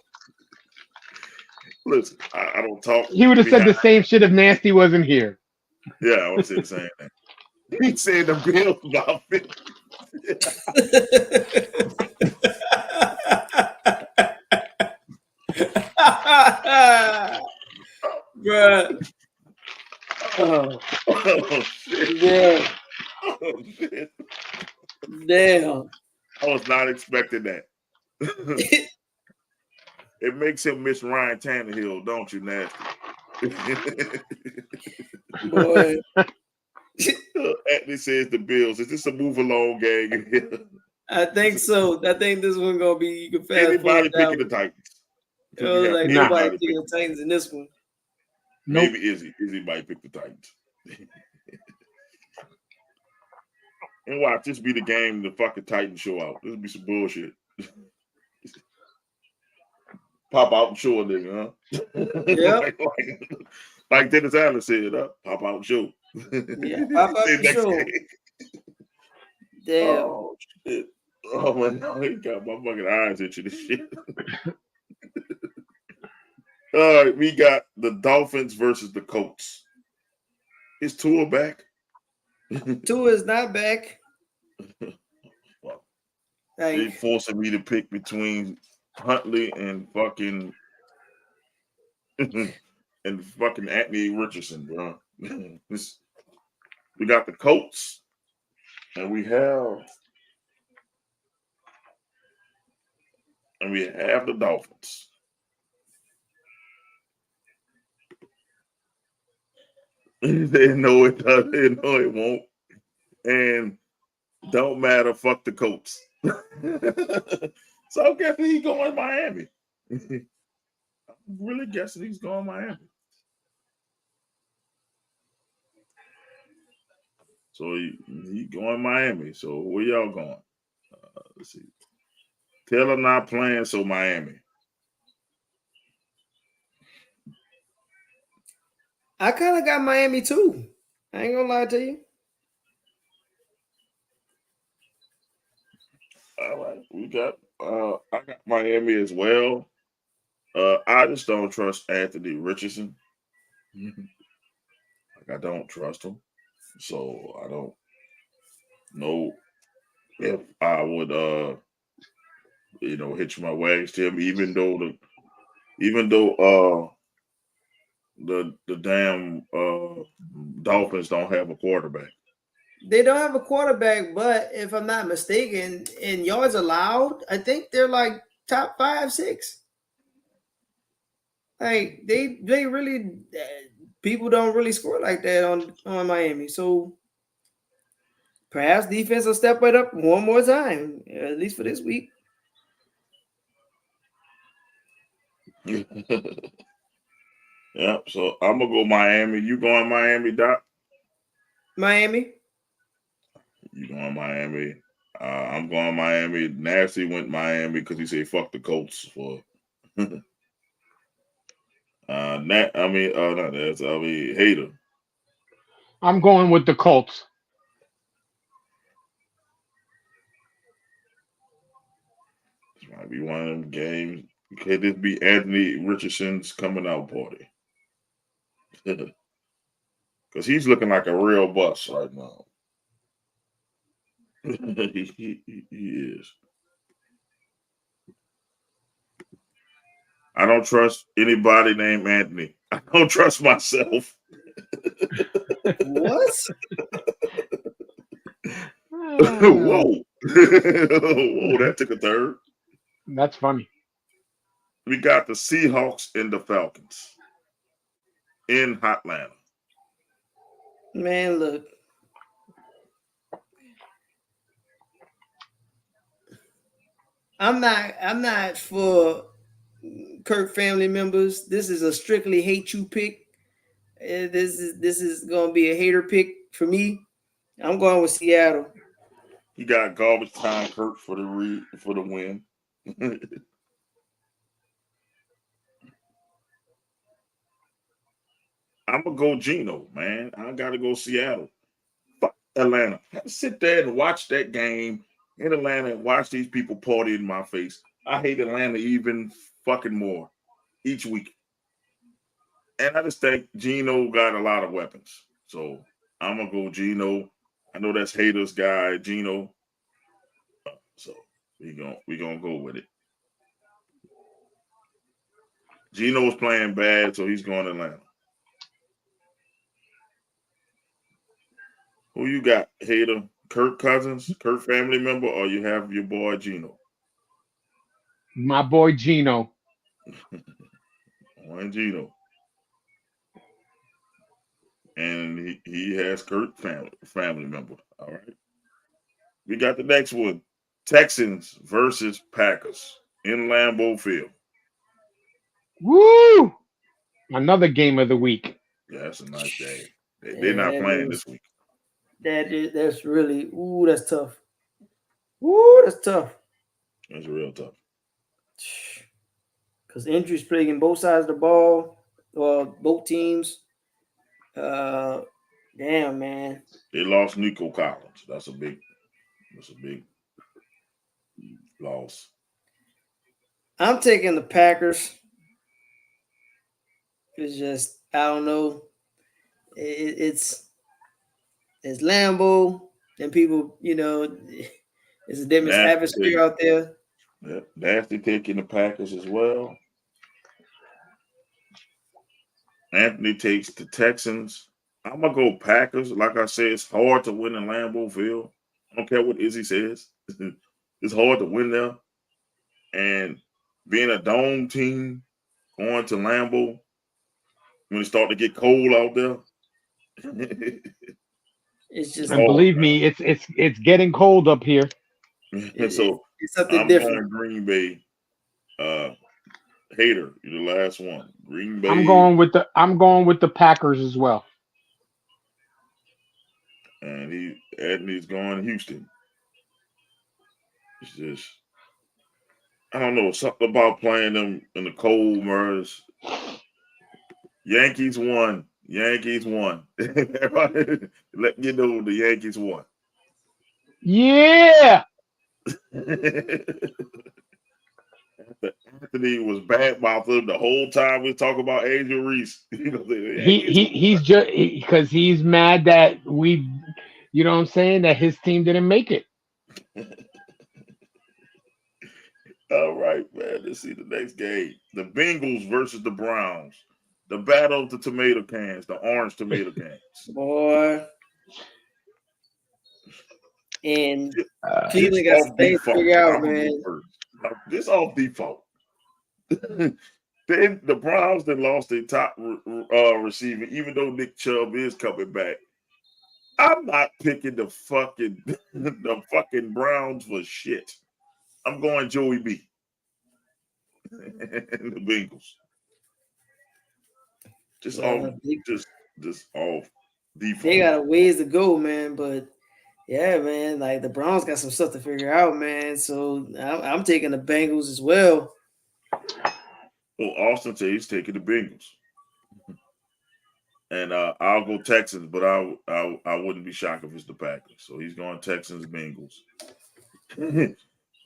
Listen, I don't talk. He would have said the same shit if Nasty wasn't here. Yeah, I would say the same thing. He said the Bills about 50. Bruh. Oh, shit. Yeah. Oh, shit. Damn. I was not expecting that. It makes him miss Ryan Tannehill, don't you, Nasty? Boy. Anthony says the Bills. Is this a move along gang? I think so. I think this one gonna be you can fast Anybody forward picking down. the Titans? It was like Nah. nobody picking the Titans in this one. Nope. Maybe Izzy. Izzy might pick the Titans. And watch this be the game the fucking Titans show out. This will be some bullshit. Pop out and show a nigga, huh? Yep. like Dennis Allen said, pop out and show. Yeah, pop out Say and next show. game. Damn. Oh shit. Oh man, he got my fucking eyes itching this shit. All right, we got the Dolphins versus the Colts. Is Tua back? Tua is not back. Well, they Like, forcing me to pick between Huntley and fucking and fucking Anthony Richardson, bro. We got the Colts, and we have the Dolphins. They know it does. They know it won't, and don't matter. Fuck the Colts. So I'm guessing he's going Miami. I'm really guessing he's going Miami. So he going Miami. So where y'all going? Let's see. Taylor not playing, so Miami. I kind of got Miami too. I ain't gonna lie to you. All right, we got. I got Miami as well. I just don't trust Anthony Richardson. Like I don't trust him, so I don't know if I would hitch my wags to him, even though the damn Dolphins don't have a quarterback. They don't have a quarterback, but if I'm not mistaken, in yards allowed, I think they're like top 5, 6. Like they really people don't really score like that on Miami. So perhaps defense will step it up one more time, at least for this week. Yeah, so I'm gonna go Miami. You going Miami, Doc? Miami. You going Miami? I'm going Miami. Nasty went Miami because he said fuck the Colts for. Hater. I'm going with the Colts. This might be one of them games. Could this be Anthony Richardson's coming out party? Because he's looking like a real bust right now. he is. I don't trust anybody named Anthony. I don't trust myself. What? Whoa. Whoa, that took a third. That's funny. We got the Seahawks and the Falcons in Hotlanta. Man, look. I'm not for Kirk family members. This is a strictly hate you pick. This is gonna be a hater pick for me. I'm going with Seattle. He got garbage time Kirk for the win. I'm gonna go Geno, man. I gotta go Seattle. Fuck Atlanta. I had to sit there and watch that game in Atlanta and watch these people party in my face. I hate Atlanta even fucking more each week. And I just think Geno got a lot of weapons. So I'm gonna go Geno. I know that's haters guy, Geno. So we gonna go with it. Geno's playing bad, so he's going to Atlanta. Who you got, hater? Kirk Cousins, Kirk family member, or you have your boy Geno? My boy Geno. One Geno. And he has Kirk family member. All right. We got the next one. Texans versus Packers in Lambeau Field. Woo! Another game of the week. Yeah, that's a nice day. They're not playing this week. That's really that's tough. Ooh, that's tough. It's real tough. because injuries plaguing both sides of the ball, well, both teams. Damn, man. They lost Nico Collins. That's a big loss. I'm taking the Packers. It's just I don't know. It's Lambeau, and people, it's a different atmosphere out there. Yeah, Nasty taking the Packers as well. Anthony takes the Texans. I'm gonna go Packers. Like I said, it's hard to win in Lambeau Field. I don't care what Izzy says. It's hard to win there. And being a dome team, going to Lambeau when it start to get cold out there. It's just and believe me, it's getting cold up here. So it's something I'm different. going Green Bay. Hater, you're the last one. Green Bay. I'm going with the Packers as well. And Anthony's going Houston. It's just I don't know, something about playing them in the cold mirrors. Yankees won. Let you know the Yankees won. Yeah. Anthony was bad mouthing the whole time we talk about Angel Reese. He's just because he's mad that we, you know what I'm saying, that his team didn't make it. All right, man. Let's see the next game. The Bengals versus the Browns. The battle of the tomato cans, the orange tomato cans. Boy. And Cleveland got some things to figure out, man. This off default. Then the Browns then lost their top receiver, even though Nick Chubb is coming back. I'm not picking the fucking Browns for shit. I'm going Joey B. and the Bengals. Just off default. They got a ways to go, man. But yeah, man, like the Browns got some stuff to figure out, man. So I'm taking the Bengals as well. Well, Austin says he's taking the Bengals. And I'll go Texans, but I wouldn't be shocked if it's the Packers. So he's going Texans, Bengals.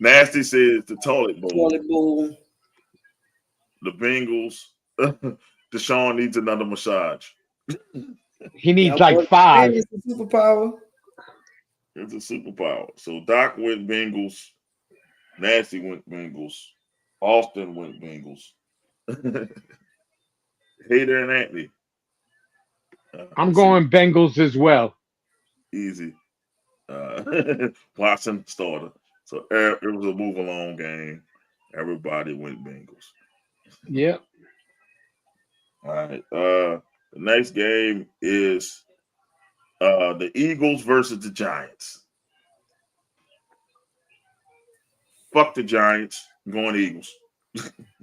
Nasty says the toilet bowl. Toilet bowl. The Bengals. Deshaun needs another massage. He needs like 5. It's a superpower. It's a superpower. So Doc went Bengals. Nasty went Bengals. Austin went Bengals. Hater and Anthony. I'm going Bengals as well. Easy. Watson starter. So it was a move along game. Everybody went Bengals. Yep. All right. The next game is the Eagles versus the Giants. Fuck the Giants. I'm going Eagles.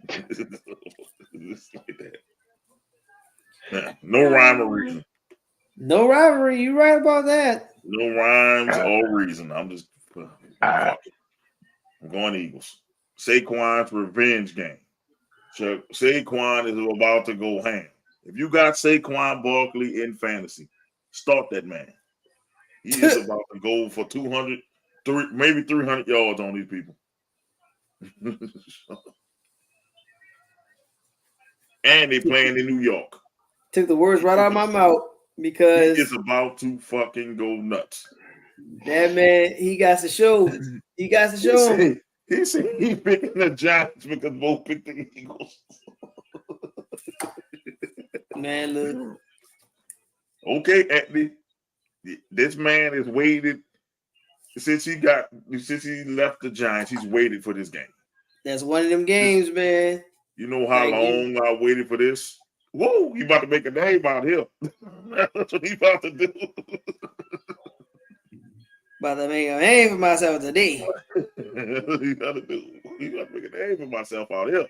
Like that. No rhyme or reason. No rivalry. You right about that. No rhymes or reason. I'm just I'm going Eagles. Saquon's revenge game. So Saquon is about to go ham. If you got Saquon Barkley in fantasy, start that man. He is about to go for 200, maybe 300 yards on these people. And they playing in New York. Took the words right out of my mouth because he is about to fucking go nuts. That man, he got to show. He got to show. He said he's picking the Giants because both picked the Eagles. Man, look. Okay, Anthony. This man has waited since he left the Giants. He's waited for this game. That's one of them games, man. You know how long I waited for this? Whoa, he about to make a name out here. That's what he about to do. About to make a name for myself today. He got to do. He got to make a name for myself out here.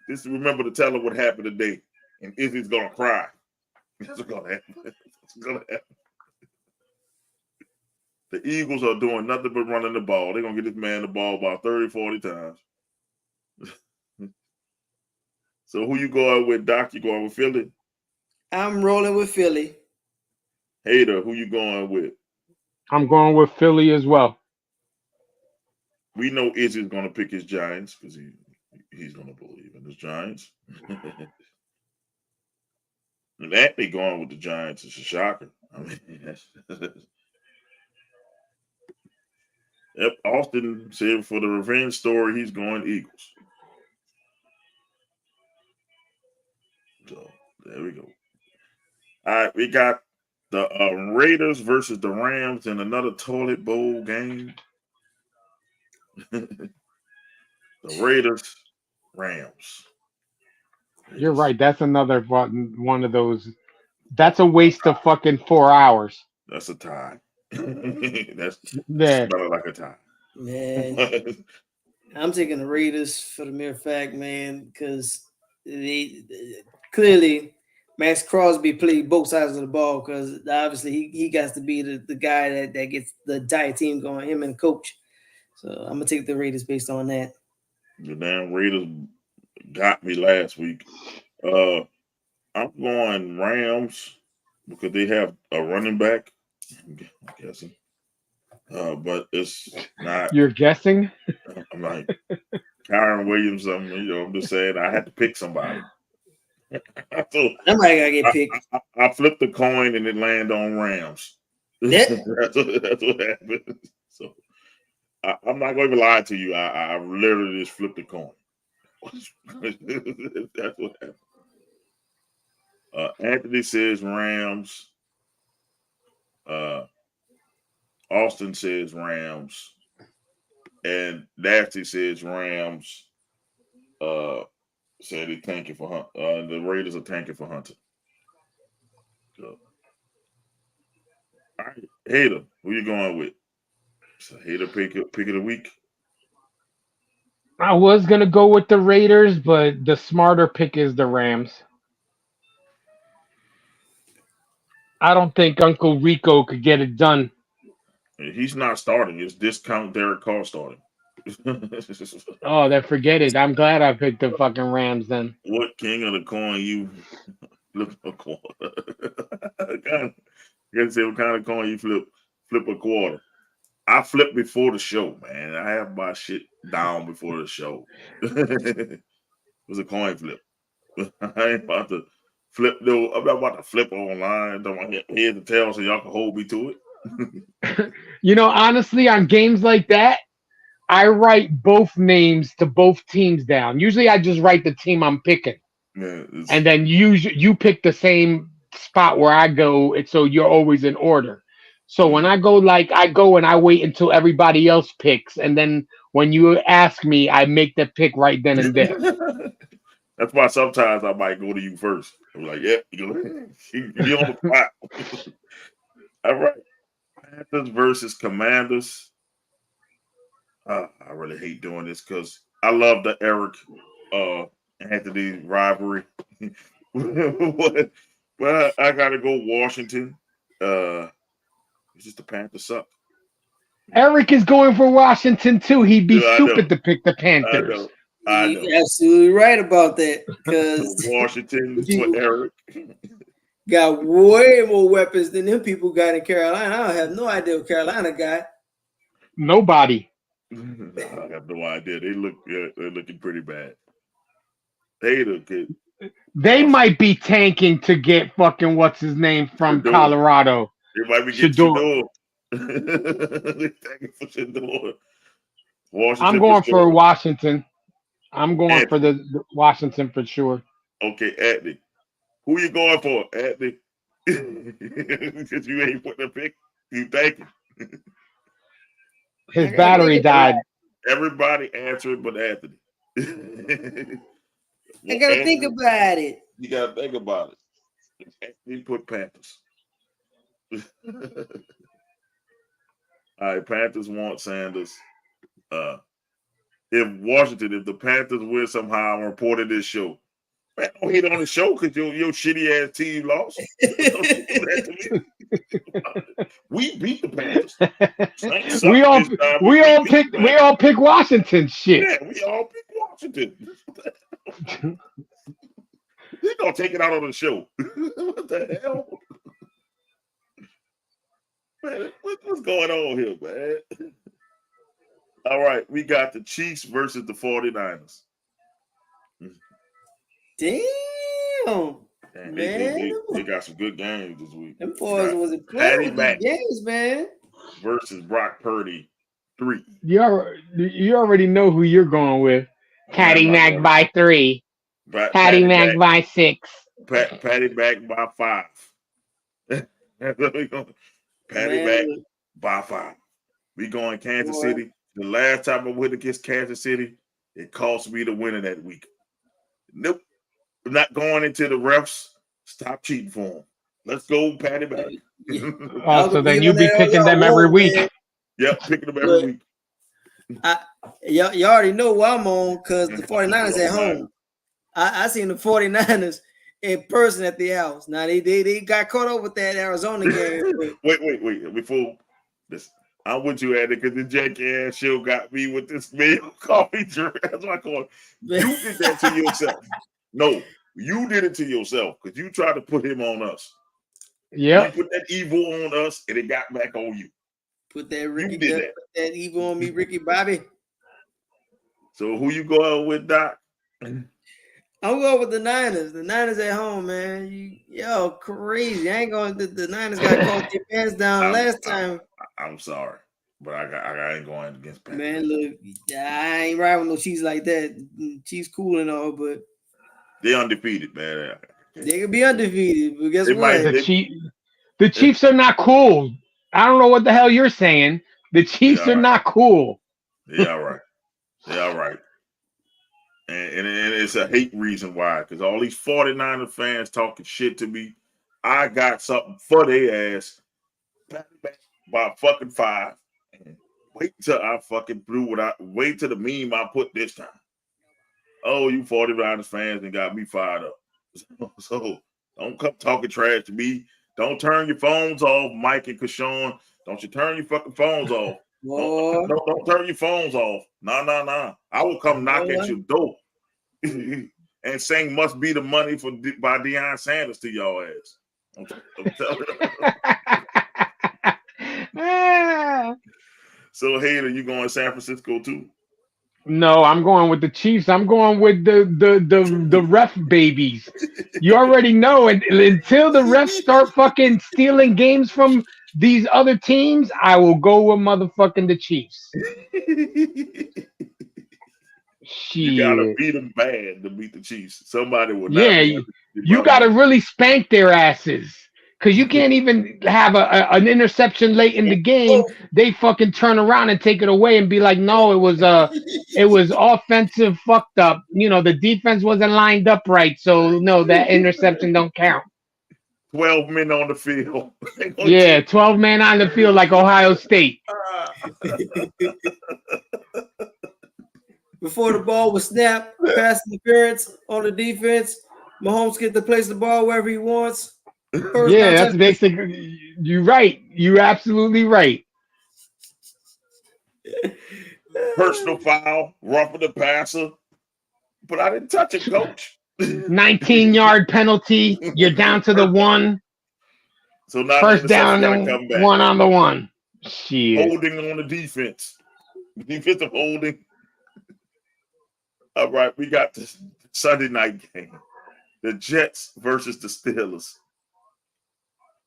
Just remember to tell him what happened today, and if he's gonna cry, it's gonna happen. It's gonna happen. The Eagles are doing nothing but running the ball. They're gonna get this man the ball about 30, 40 times. So who you going with, Doc? You going with Philly? I'm rolling with Philly. Hater, who you going with? I'm going with Philly as well. We know Izzy's going to pick his Giants because he's going to believe in his Giants. And Anthony going with the Giants is a shocker. I mean, yep. Austin said for the revenge story, he's going Eagles. So there we go. All right, we got the Raiders versus the Rams in another toilet bowl game. The Raiders, Rams. You're right. That's another one of those. That's a waste of fucking 4 hours. That's a tie. That's Yeah. better like a tie. Man, I'm taking the Raiders for the mere fact, man, because they clearly Max Crosby played both sides of the ball because obviously he got to be the guy that gets the entire team going, him and coach. So I'm gonna take the Raiders based on that. The damn Raiders got me last week. I'm going Rams because they have a running back. I'm guessing. But it's not. You're guessing? I'm like Kyron Williams. I'm just saying I had to pick somebody. So Somebody gotta get picked. I flipped the coin and it landed on Rams. Yeah. that's what happened. So I'm not going to lie to you. I literally just flipped the coin. That's what happened. Anthony says Rams. Austin says Rams. And Nasty says Rams. Said he tanking for Hunt. The Raiders are tanking for Hunter. So, all right, Hater, who you going with? So Hater pick of the week. I was gonna go with the Raiders, but the smarter pick is the Rams. I don't think Uncle Rico could get it done. He's not starting. It's discount Derek Carr starting. Oh, then forget it. I'm glad I picked the fucking Rams then. What king of the coin you flip a quarter? You gotta say what kind of coin you flip a quarter. I flip before the show, man. I have my shit down before the show. It was a coin flip. I ain't about to flip though. I'm not about to flip online. Don't want head to tail so y'all can hold me to it. You know, honestly, on games like that, I write both names to both teams down. Usually I just write the team I'm picking. Yeah, and then you pick the same spot where I go, so you're always in order. So when I go and I wait until everybody else picks, and then when you ask me, I make the pick right then and there. That's why sometimes I might go to you first. I'm like, yeah, you're on the spot. All right. Panthers versus Commanders. I really hate doing this because I love the Eric Anthony rivalry. But I gotta go Washington. It's just the Panthers suck. Eric is going for Washington too. He'd be stupid to pick the Panthers. I know. You're absolutely right about that. Because Washington for Eric. Got way more weapons than them people got in Carolina. I don't have no idea what Carolina got. Nobody. I have no idea. They're looking pretty bad. Hater kid. They might be tanking to get fucking what's his name from Shador. Colorado. They might be getting Shador. They're tanking for Shador. I'm going for Washington. I'm going for the Washington for sure. Okay, Anthony. Who you going for, Anthony? Because you ain't putting a pick. You thinking. His battery died. Everybody answered but Anthony. I gotta think about it. You gotta think about it. Anthony put Panthers. All right, Panthers want Sanders. If the Panthers win somehow, I'm reporting this show. Man, don't hit on the show because your shitty ass team lost. We beat the Panthers. we all pick Washington. Shit. Yeah, we all pick Washington. He's gonna take it out on the show. What the hell? Man, what's going on here, man? All right, we got the Chiefs versus the 49ers. Damn. Man, Man, they got some good games this week. them boys wasn't Patty playing with Mac these games, man. versus Brock Purdy 3. You already know who you're going with. Patty Mac by 3. Patty Mac by 6. Patty Mac by 5. Patty Mac by 5. We going Kansas City. The last time I went against Kansas City, it cost me the winner that week. Nope. I'm not going into the refs. Stop cheating for them. Let's go, Patty Mac. Oh, so then you be picking them every week. Yep, picking them every week. You already know what I'm on because the 49ers at home. I seen the 49ers in person at the house. Now they got caught up with that Arizona game. Wait. Before this, I'm with you at it because the jackass show got me with this male coffee drink. That's what I call it. You did that to yourself. No, you did it to yourself because you tried to put him on us. Yeah. You put that evil on us and it got back on you. Put that evil on me, Ricky Bobby. So who you going with, Doc? I'm going with the Niners. The Niners at home, man. Yo, crazy. I ain't going. The Niners got caught their pants down last time. I'm sorry, but I ain't going against Pat. Man, look, I ain't riding with no Chiefs like that. Chiefs cool and all, but they undefeated, man. They could be undefeated, but guess what? The Chiefs are not cool. I don't know what the hell you're saying. The Chiefs are not cool. They all right. They all right. And it's a hate reason why, because all these 49er fans talking shit to me. I got something for their ass. By fucking 5. And wait till I fucking wait till the meme I put this time. Oh, you 49ers fans and got me fired up. So don't come talking trash to me. Don't turn your phones off, Mike and Kashawn. Don't you turn your fucking phones off. Don't turn your phones off. Nah. I will come knock at your door and sing "Must Be the Money" by Deion Sanders to y'all ass. I'm telling you. So, Hater, you going to San Francisco too? No, I'm going with the Chiefs. I'm going with the ref babies. You already know, and until the refs start fucking stealing games from these other teams, I will go with motherfucking the Chiefs. You gotta beat them bad to beat the Chiefs. Somebody will not. Yeah, you gotta really spank their asses. Because you can't even have an interception late in the game. They fucking turn around and take it away and be like, no, it was offensive fucked up. You know, the defense wasn't lined up right. So, no, that interception don't count. 12 men on the field. Yeah, 12 men on the field like Ohio State. Before the ball was snapped, pass interference on the defense. Mahomes get to place the ball wherever he wants. Yeah, that's basically. You're right. You're absolutely right. Personal foul, roughing the passer, but I didn't touch it, coach. 19-yard penalty. You're down to the 1. So now first down and 1 on the 1. Shit. Holding on the defense. Defensive holding. All right, we got the Sunday night game. The Jets versus the Steelers.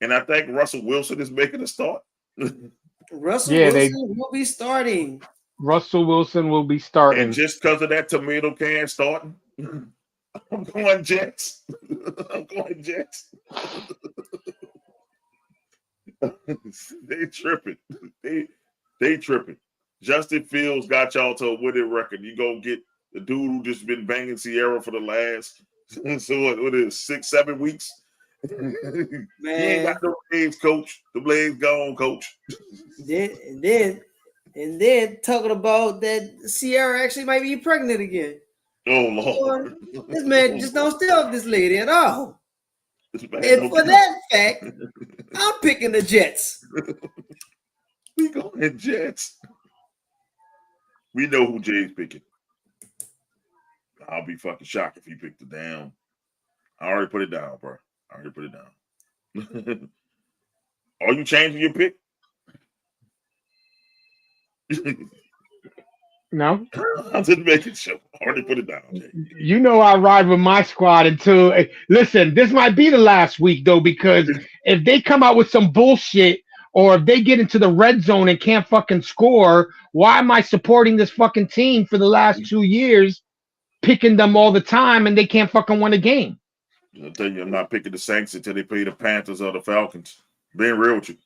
And I think Russell Wilson is making a start. Russell Wilson will be starting. Russell Wilson will be starting. And just because of that tomato can starting, I'm going Jets. I'm going Jets. They tripping. They tripping. Justin Fields got y'all to a winning record. You go get the dude who just been banging Sierra for the last what is 6-7 weeks. Man, you ain't got no Braves, coach. The Braves gone, coach. And then talking about that Sierra actually might be pregnant again. Oh Lord, this man just don't stay up this lady at all. And for that fact, I'm picking the Jets. We going Jets. We know who Jay's picking. I'll be fucking shocked if he picked the damn. I already put it down, bro. I already put it down. Are you changing your pick? No. I'm just making sure. I already put it down, Jay. You know I ride with my squad until listen, this might be the last week though, because if they come out with some bullshit or if they get into the red zone and can't fucking score, why am I supporting this fucking team for the last 2 years, picking them all the time and they can't fucking win a game? I'll tell you, I'm not picking the Saints until they play the Panthers or the Falcons. Being real with you.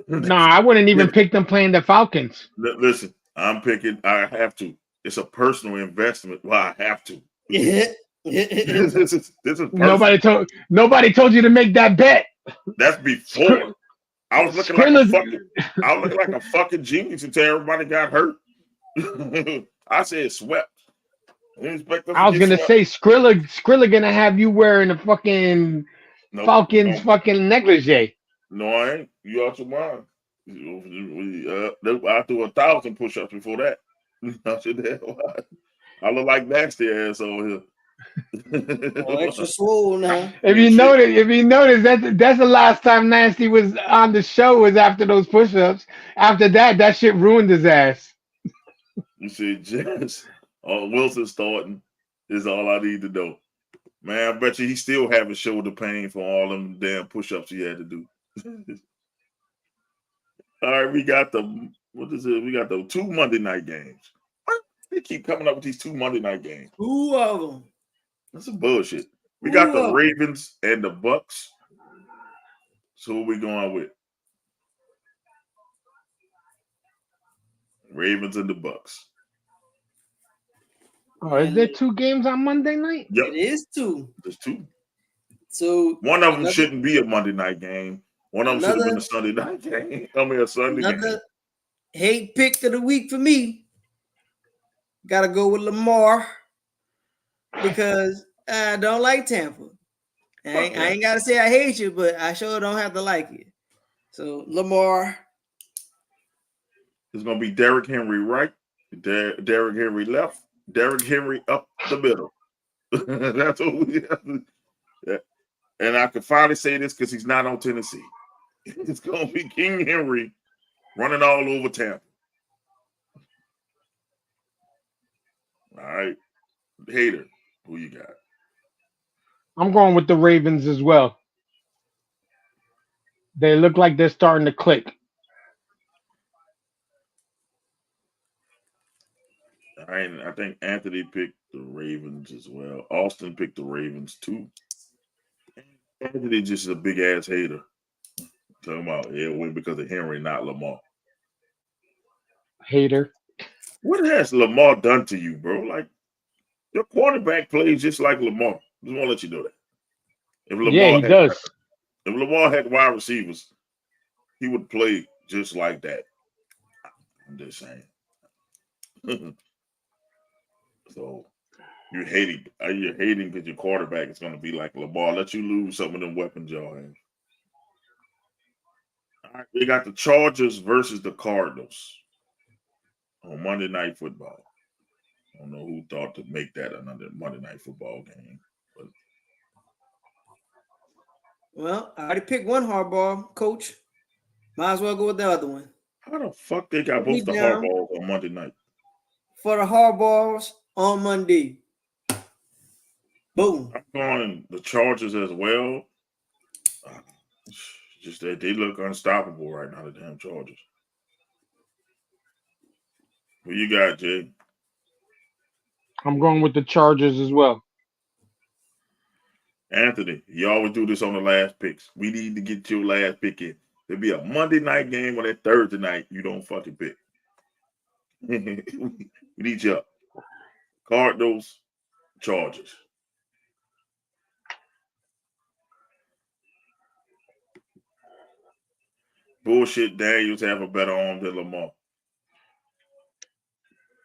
Nah, I wouldn't even pick them playing the Falcons. Listen, I'm picking. I have to. It's a personal investment. Well, I have to. this is personal. Nobody told you to make that bet. That's before. I was looking like a fucking genius until everybody got hurt. I said swept. I was gonna say Skrilla gonna have you wearing a fucking Falcons fucking negligee. No, I ain't. You out your mind. I threw 1,000 push-ups before that. I look like nasty ass over here. Extra swole now. If you notice, that's the last time Nasty was on the show was after those push-ups. After that shit ruined his ass. You see, Jess, Wilson starting is all I need to know. Man, I bet you he's still having shoulder pain from all them damn push-ups he had to do. All right, we got the 2 Monday night games. They keep coming up with these 2 Monday night games. 2 of them. That's some bullshit. We got the Ravens and the Bucks. So who we going with? Ravens and the Bucks. Oh, is there 2 games on Monday night? Yep. It is 2. There's 2. So one of them shouldn't be a Monday night game. One of them should have been a Sunday night game. A Sunday game. Hate pick of the week for me. Gotta go with Lamar because I don't like Tampa. I ain't gotta say I hate you, but I sure don't have to like you. So Lamar. It's gonna be Derrick Henry right, Derrick Henry left, Derrick Henry up the middle. That's what we have to, yeah. And I can finally say this because he's not on Tennessee. It's gonna be King Henry running all over Tampa. All right, Hater, who you got? I'm going with the Ravens as well. They look like they're starting to click. All right, I think Anthony picked the Ravens as well. Austin picked the Ravens too. Anthony just a big ass hater. Talking about win because of Henry, not Lamar. Hater. What has Lamar done to you, bro? Like your quarterback plays just like Lamar. Just want to let you know that. He does. If Lamar had wide receivers, he would play just like that. I'm just saying. So you're hating because your quarterback is going to be like Lamar. Let you lose some of them weapons y'all have. All right, we got the Chargers versus the Cardinals on Monday Night Football. I don't know who thought to make that another Monday Night Football game. But... Well, I already picked one hardball, coach. Might as well go with the other one. How the fuck they got both the hardballs on Monday night? For the hardballs on Monday. Boom. I'm going the Chargers as well. Just that they look unstoppable right now, the damn Chargers. Who you got, Jay? I'm going with the Chargers as well. Anthony, you always do this on the last picks. We need to get your last pick in. There'll be a Monday night game or that Thursday night you don't fucking pick. We need you up. Cardinals, Chargers. Bullshit, Daniels have a better arm than Lamar.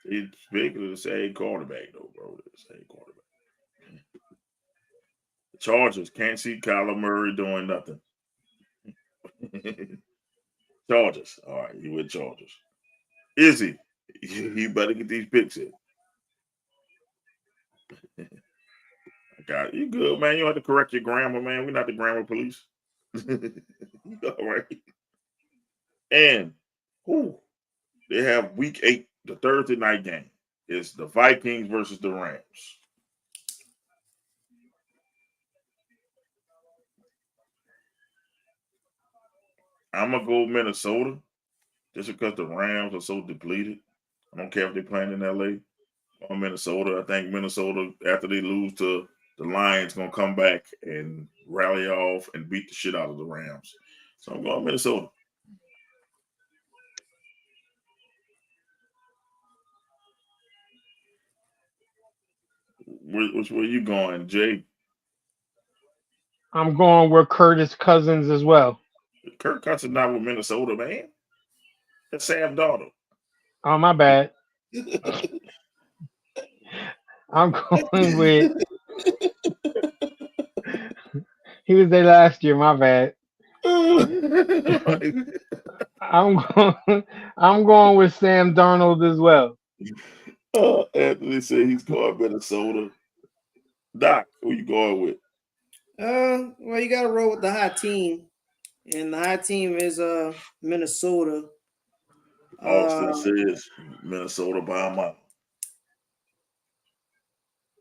He's basically the same quarterback, though, bro. The same quarterback. The Chargers can't see Kyler Murray doing nothing. Chargers. All right, you with Chargers. Izzy, you better get these picks in. I God, you good, man. You don't have to correct your grammar, man. We're not the grammar police. You all right. And they have week 8, the Thursday night game. It's the Vikings versus the Rams. I'm gonna go Minnesota just because the Rams are so depleted. I don't care if they're playing in LA or Minnesota. I think Minnesota, after they lose to the Lions, gonna come back and rally off and beat the shit out of the Rams. So I'm going Minnesota. Which way you going, Jay? I'm going with Curtis Cousins as well. Kirk Cousins not with Minnesota, man. That's Sam Darnold. Oh, my bad. I'm going with. He was there last year. My bad. I'm going with Sam Darnold as well. Anthony said he's going Minnesota. Doc, who you going with? Well, you gotta roll with the hot team, and the hot team is Minnesota. Austin says Minnesota by a mile.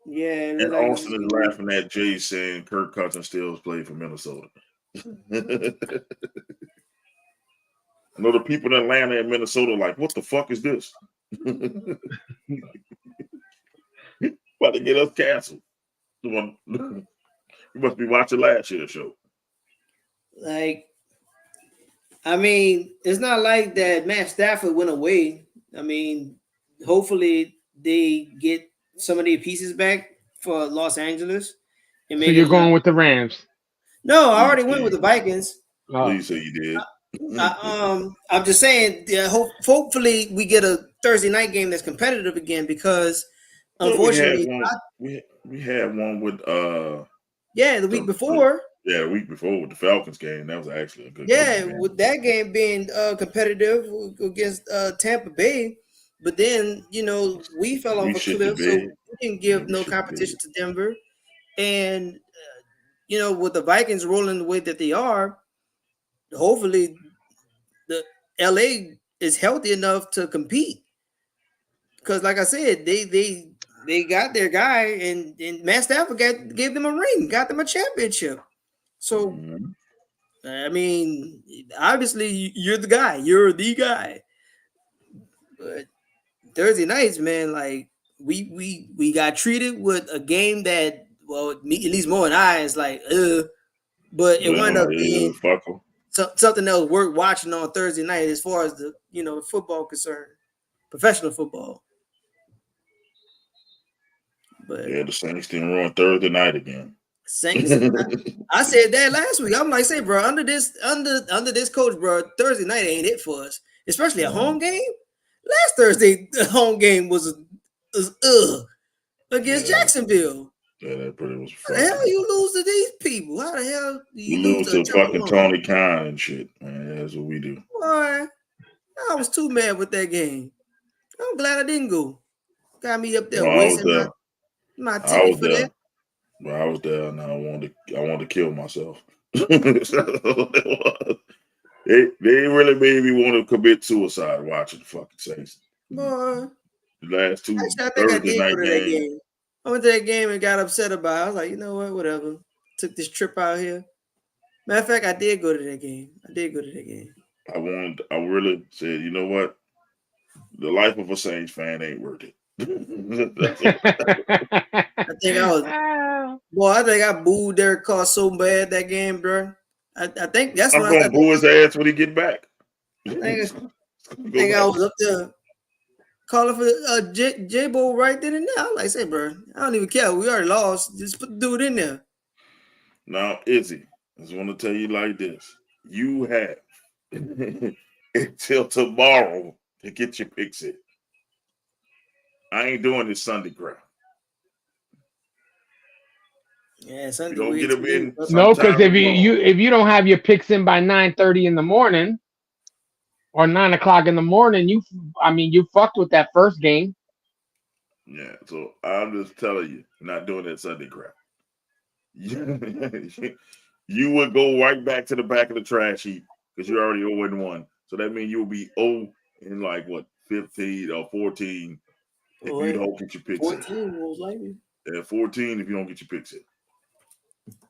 Yeah, And like, Austin is laughing at Jay saying Kirk Cousins still plays for Minnesota. I know the people in Atlanta and Minnesota like, what the fuck is this? About to get us canceled. You must be watching last year's show. Like, I mean, it's not like that Matt Stafford went away. I mean, hopefully they get some of their pieces back for Los Angeles. And So you're going with the Rams? No, I already went with the Vikings. Please say you did. I'm just saying, hopefully we get a Thursday night game that's competitive again because unfortunately we had one with the week before. Yeah, the week before with the Falcons game. That was actually a good game. With that game being competitive against Tampa Bay, but then we fell off a cliff, so we didn't give no competition to Denver. And with the Vikings rolling the way that they are, hopefully the LA is healthy enough to compete. Because like I said, they got their guy, and Matt Stafford gave them a ring, got them a championship. So, I mean, obviously you're the guy. You're the guy. But Thursday nights, man, like we got treated with a game that, well, me, at least more than I, is like, but it wound up being something that was worth watching on Thursday night as far as the football concerned, professional football. But yeah, the Saints didn't run Thursday night again. Saints. I said that last week. I'm like, say, bro, under this coach, bro, Thursday night ain't it for us, especially a home game. Last Thursday, the home game was against Jacksonville. Yeah, that pretty was. How the hell you lose to these people? How the hell do you lose to fucking Tony Khan and shit? Man, that's what we do. Boy, I was too mad with that game. I'm glad I didn't go. Got me up there wasting my ticket for that. Well, I was there, and I wanted to kill myself. They really made me want to commit suicide watching the fucking Saints. Boy, the last two Thursday night games. I went to that game and got upset about it. I was like, you know what, whatever. Took this trip out here. Matter of fact, I did go to that game. I really said, you know what? The life of a Saints fan ain't worth it. I think I booed Derek Carr so bad that game, bro. I think that's when I'm gonna boo his ass when he get back. I think I was up there calling for J-Bo right then and there. I was like, say, bro, I don't even care. We already lost. Just put the dude in there. Now, Izzy, I just want to tell you like this. You have until tomorrow to get your picks in. I ain't doing this Sunday crap. Yeah, Sunday. Don't get them in. No, because if you don't have your picks in by 9:30 in the morning or 9 o'clock in the morning, you fucked with that first game. Yeah, so I'm just telling you, not doing that Sunday crap. you would go right back to the back of the trash heap because you're already 0-1. So that means you'll be 0 in like what 15 or 14 if Oh, you don't get your picks in. 14 most likely. 14 if you don't get your picks in.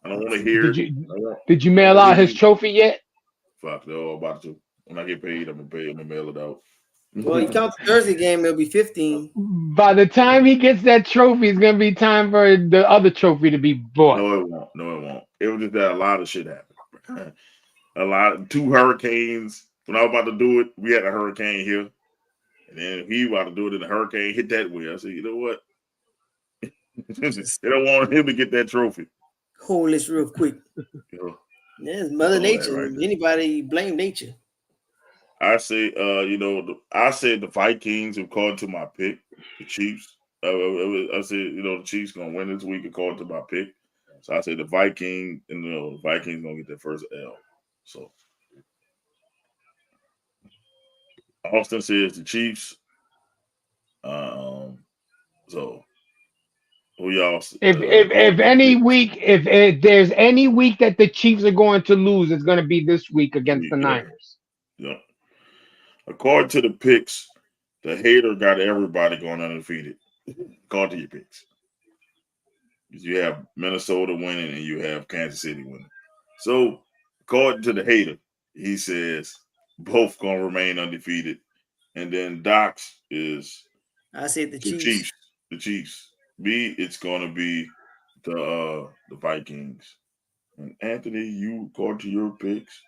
I don't want to hear. Did you mail out his trophy yet? Fuck no, I'm about to. When I get paid, I'm gonna pay. I'm gonna mail it out. Well, you count the Thursday game, it'll be 15. By the time he gets that trophy, it's gonna be time for the other trophy to be bought. No, it won't. No, it won't. It was just that a lot of shit happened. Two hurricanes. When I was about to do it, we had a hurricane here. And then he about to do it, and the hurricane hit that way. I said, you know what? They don't want him to get that trophy. Hold this real quick. There's Mother Nature. Right there. Anybody blame nature? I say, I said the Vikings according to my pick, the Chiefs. I said, the Chiefs gonna win this week according to my pick. So I said the Vikings, and the Vikings gonna get their first L. So Austin says the Chiefs. So who y'all? If any week, if there's any week that the Chiefs are going to lose, it's going to be this week against the Niners. Yeah. According to the picks, the hater got everybody going undefeated. According to your picks, you have Minnesota winning and you have Kansas City winning. So according to the hater, he says both gonna remain undefeated, and then Doc's is I said the Chiefs. Chiefs. The Chiefs. B, it's gonna be the Vikings. And Anthony, you according to your picks,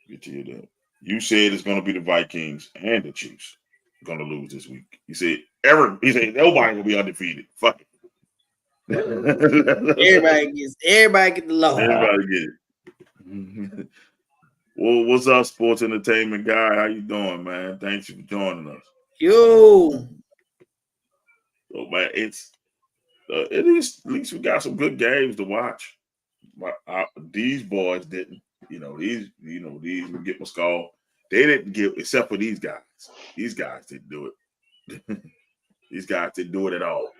get to hear that. You said it's gonna be the Vikings and the Chiefs gonna lose this week. He said nobody will be undefeated. Fuck it. Everybody get the loss. Everybody get it. Well, what's up, sports entertainment guy? How you doing, man? Thanks for joining us. Yo. So, man, it's at least we got some good games to watch. These boys didn't. These we get my skull. They didn't give, except for these guys. These guys didn't do it. These guys didn't do it at all.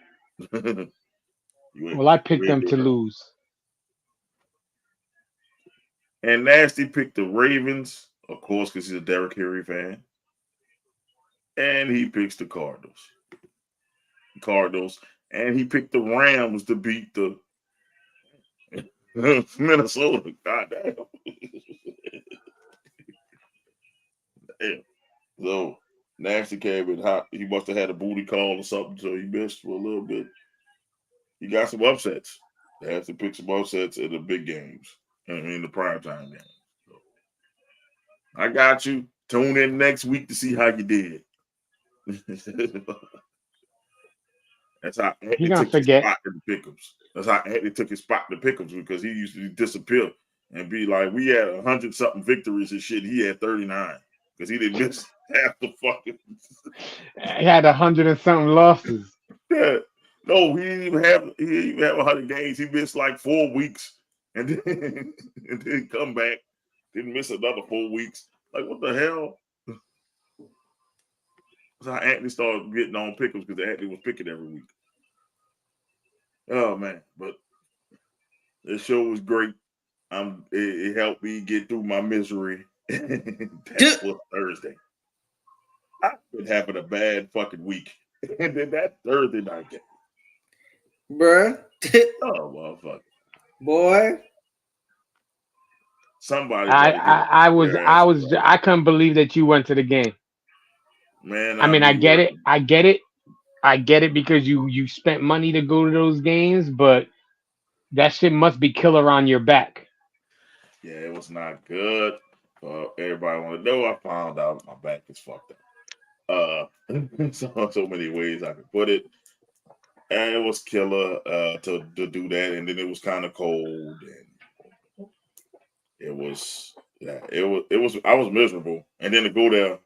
Well, I picked them to lose. And Nasty picked the Ravens, of course, because he's a Derrick Henry fan. And he picks the Cardinals. And he picked the Rams to beat the Minnesota. God damn. Damn. So Nasty came in hot. He must have had a booty call or something, so he missed for a little bit. He got some upsets. They have to pick some upsets in the big games. The primetime games. So, I got you. Tune in next week to see how you did. That's how Anthony took his spot in the pickems. That's how Anthony took his spot in the pickems because he used to disappear and be like, we had 100-something victories and shit. He had 39 because he didn't miss half the fucking. He had 100-something losses. Yeah. No, he didn't even have 100 games. He missed like 4 weeks and then come back. Didn't miss another 4 weeks. Like, what the hell? That's how Anthony started getting on pickles because Anthony was picking every week. Oh, man. But this show was great. It helped me get through my misery. That was Thursday. I've been having a bad fucking week. And then that Thursday night game. Bruh. Oh, motherfucker. Boy. Somebody. I couldn't believe that you went to the game. Man, I get it. I get it because you spent money to go to those games, but that shit must be killer on your back. Yeah, it was not good. Everybody want to know. I found out my back is fucked up. So many ways I could put it. And it was killer to do that, and then it was kind of cold, and it was I was miserable, and then to go there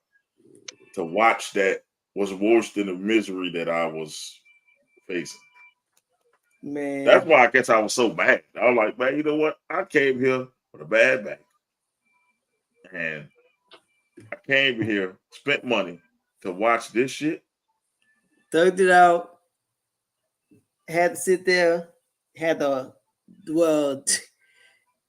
to watch that was worse than the misery that I was facing. Man, that's why I guess I was so mad. I was like, man, you know what? I came here with a bad back, and I came here, spent money to watch this shit. Thugged it out. Had to sit there. Had to Well,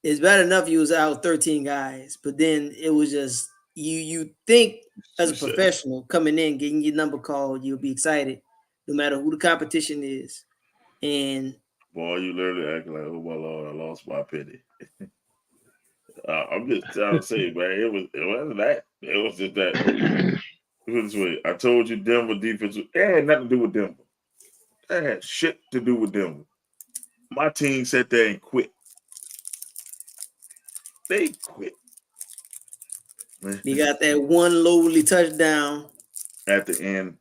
it's bad enough you was out 13 guys, but then it was just you think as a professional coming in, getting your number called, you'll be excited no matter who the competition is. And boy, you literally acting like, oh my Lord, I lost my penny. I'm just trying to say, man, it wasn't that. It was just that. Put it this way, I told you Denver defense, it had nothing to do with Denver. That had shit to do with Denver. My team sat there and quit. They quit. you got that one lowly touchdown. At the end,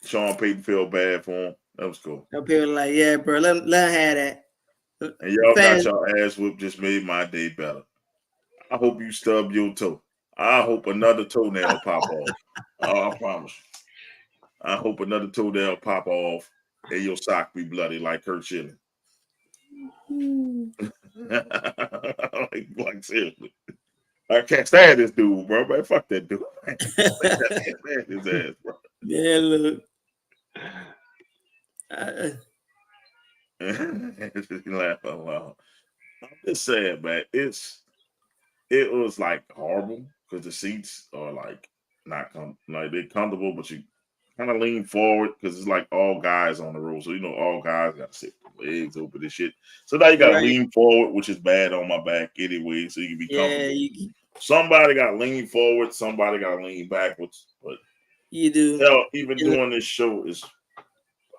Sean Payton felt bad for him. That was cool. People like, yeah, bro, let him have that. And y'all got your ass whooped, just made my day better. I hope you stub your toe. I hope another toenail pop off. Oh, I promise you. I hope another toenail pop off and your sock be bloody like Kurt Schilling. like seriously. I can't stand this dude, bro. Man, fuck that dude. I can't stand his ass, bro. Yeah, look. Laugh out loud. I'm just saying, man. It was like horrible because the seats are like not like they're comfortable, but you kind of lean forward because it's like all guys on the road. So all guys got to sit with their legs open and shit. So now you got to lean forward, which is bad on my back anyway. So you can be comfortable. Somebody got to lean forward. Somebody got to lean backwards. But you do. Hell, even doing this show is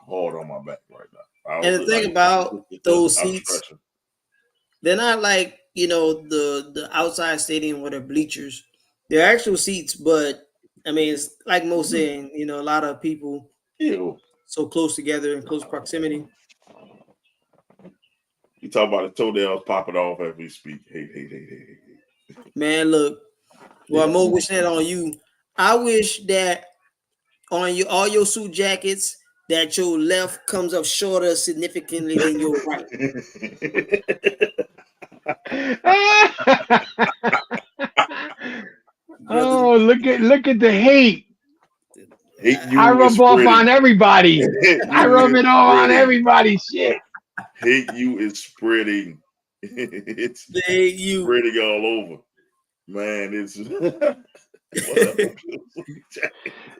hard on my back right now. And the thing about those seats, they're not like the outside stadium where they're bleachers. They're actual seats, but I mean it's like most saying, a lot of people so close together in close proximity. You talk about the toenails popping off as we speak. Hey. Man, look. Well, I'm more wishing that on you. I wish that on all your suit jackets that your left comes up shorter significantly than your right. Oh, look at the hate. I rub off on everybody. I rub it all on everybody. Shit. Hate you is spreading. It's spreading all over. Man, it's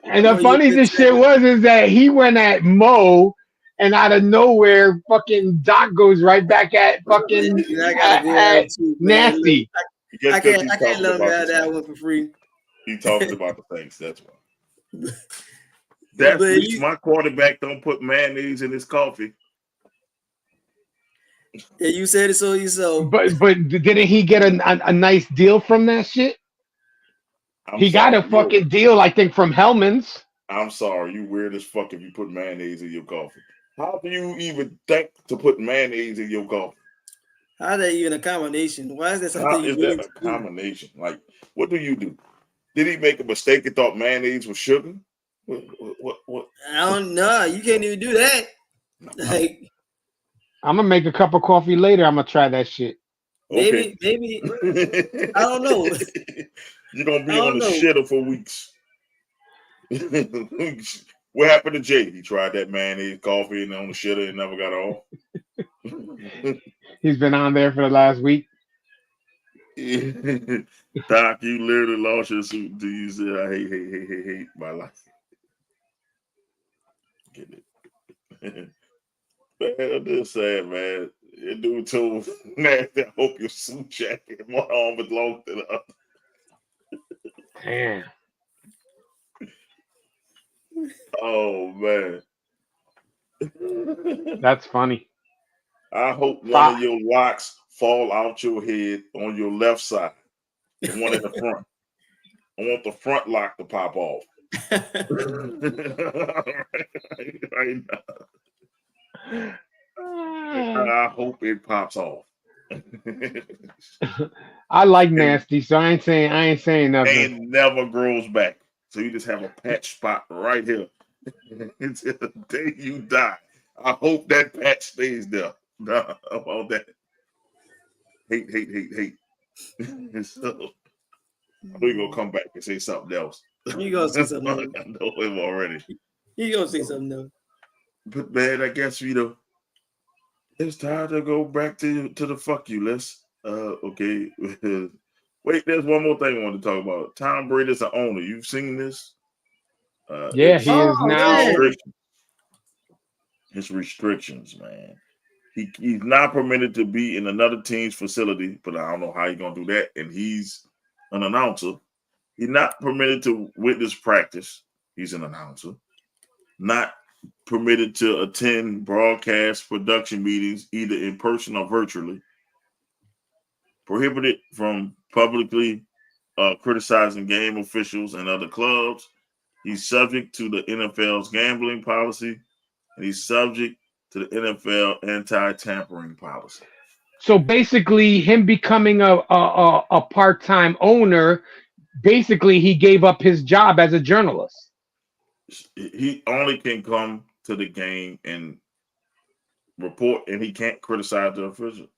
and the funniest shit is that he went at Mo, and out of nowhere, fucking Doc goes right back at fucking at Nasty. I can't let him have that one for free. He talking about the things. That's why. That's my quarterback don't put mayonnaise in his coffee. Yeah, you said it so yourself. But didn't he get a nice deal from that shit? He got a fucking deal, I think, from Hellman's. I'm sorry, you weird as fuck if you put mayonnaise in your coffee. How do you even think to put mayonnaise in your coffee? How is that even a combination? Why is that something How is that a combination? Like, what do you do? Did he make a mistake and thought mayonnaise was sugar? What? I don't know. You can't even do that. Like, I'm gonna make a cup of coffee later. I'm gonna try that shit. Okay. Maybe. I don't know. You're gonna be on the shitter for weeks. What happened to Jay? He tried that mayonnaise coffee and on the shitter and never got off. He's been on there for the last week. Doc, you literally lost your suit. Do you say I hate my life? Get it. Man, I'm just saying, man. Your dude told Nasty, I hope your suit jacket, one arm belongs to the other. Damn. Oh man. That's funny. I hope one of your locks fall out your head on your left side. The one in the front. I want the front lock to pop off. Right now. I hope it pops off. I like Nasty, so I ain't saying nothing. And never grows back. So you just have a patch spot right here until the day you die. I hope that patch stays there. Nah, about that. Hate. So we're gonna come back and say something else. You gonna say something else. I know him already. You gonna say something else. But man, I guess It's time to go back to the fuck you list. Okay. Wait, there's one more thing I want to talk about. Tom Brady's an owner. You've seen this? Yeah, It's he is Oh now. yeah. his restrictions, man. He's not permitted to be in another team's facility, but I don't know how he's gonna do that. And he's an announcer. He's not permitted to witness practice. He's an announcer. Not permitted to attend broadcast production meetings, either in person or virtually. Prohibited from publicly criticizing game officials and other clubs. He's subject to the NFL's gambling policy, and he's subject to the NFL anti-tampering policy. So basically, him becoming a part-time owner, basically he gave up his job as a journalist. He only can come to the game and report, and he can't criticize the officials.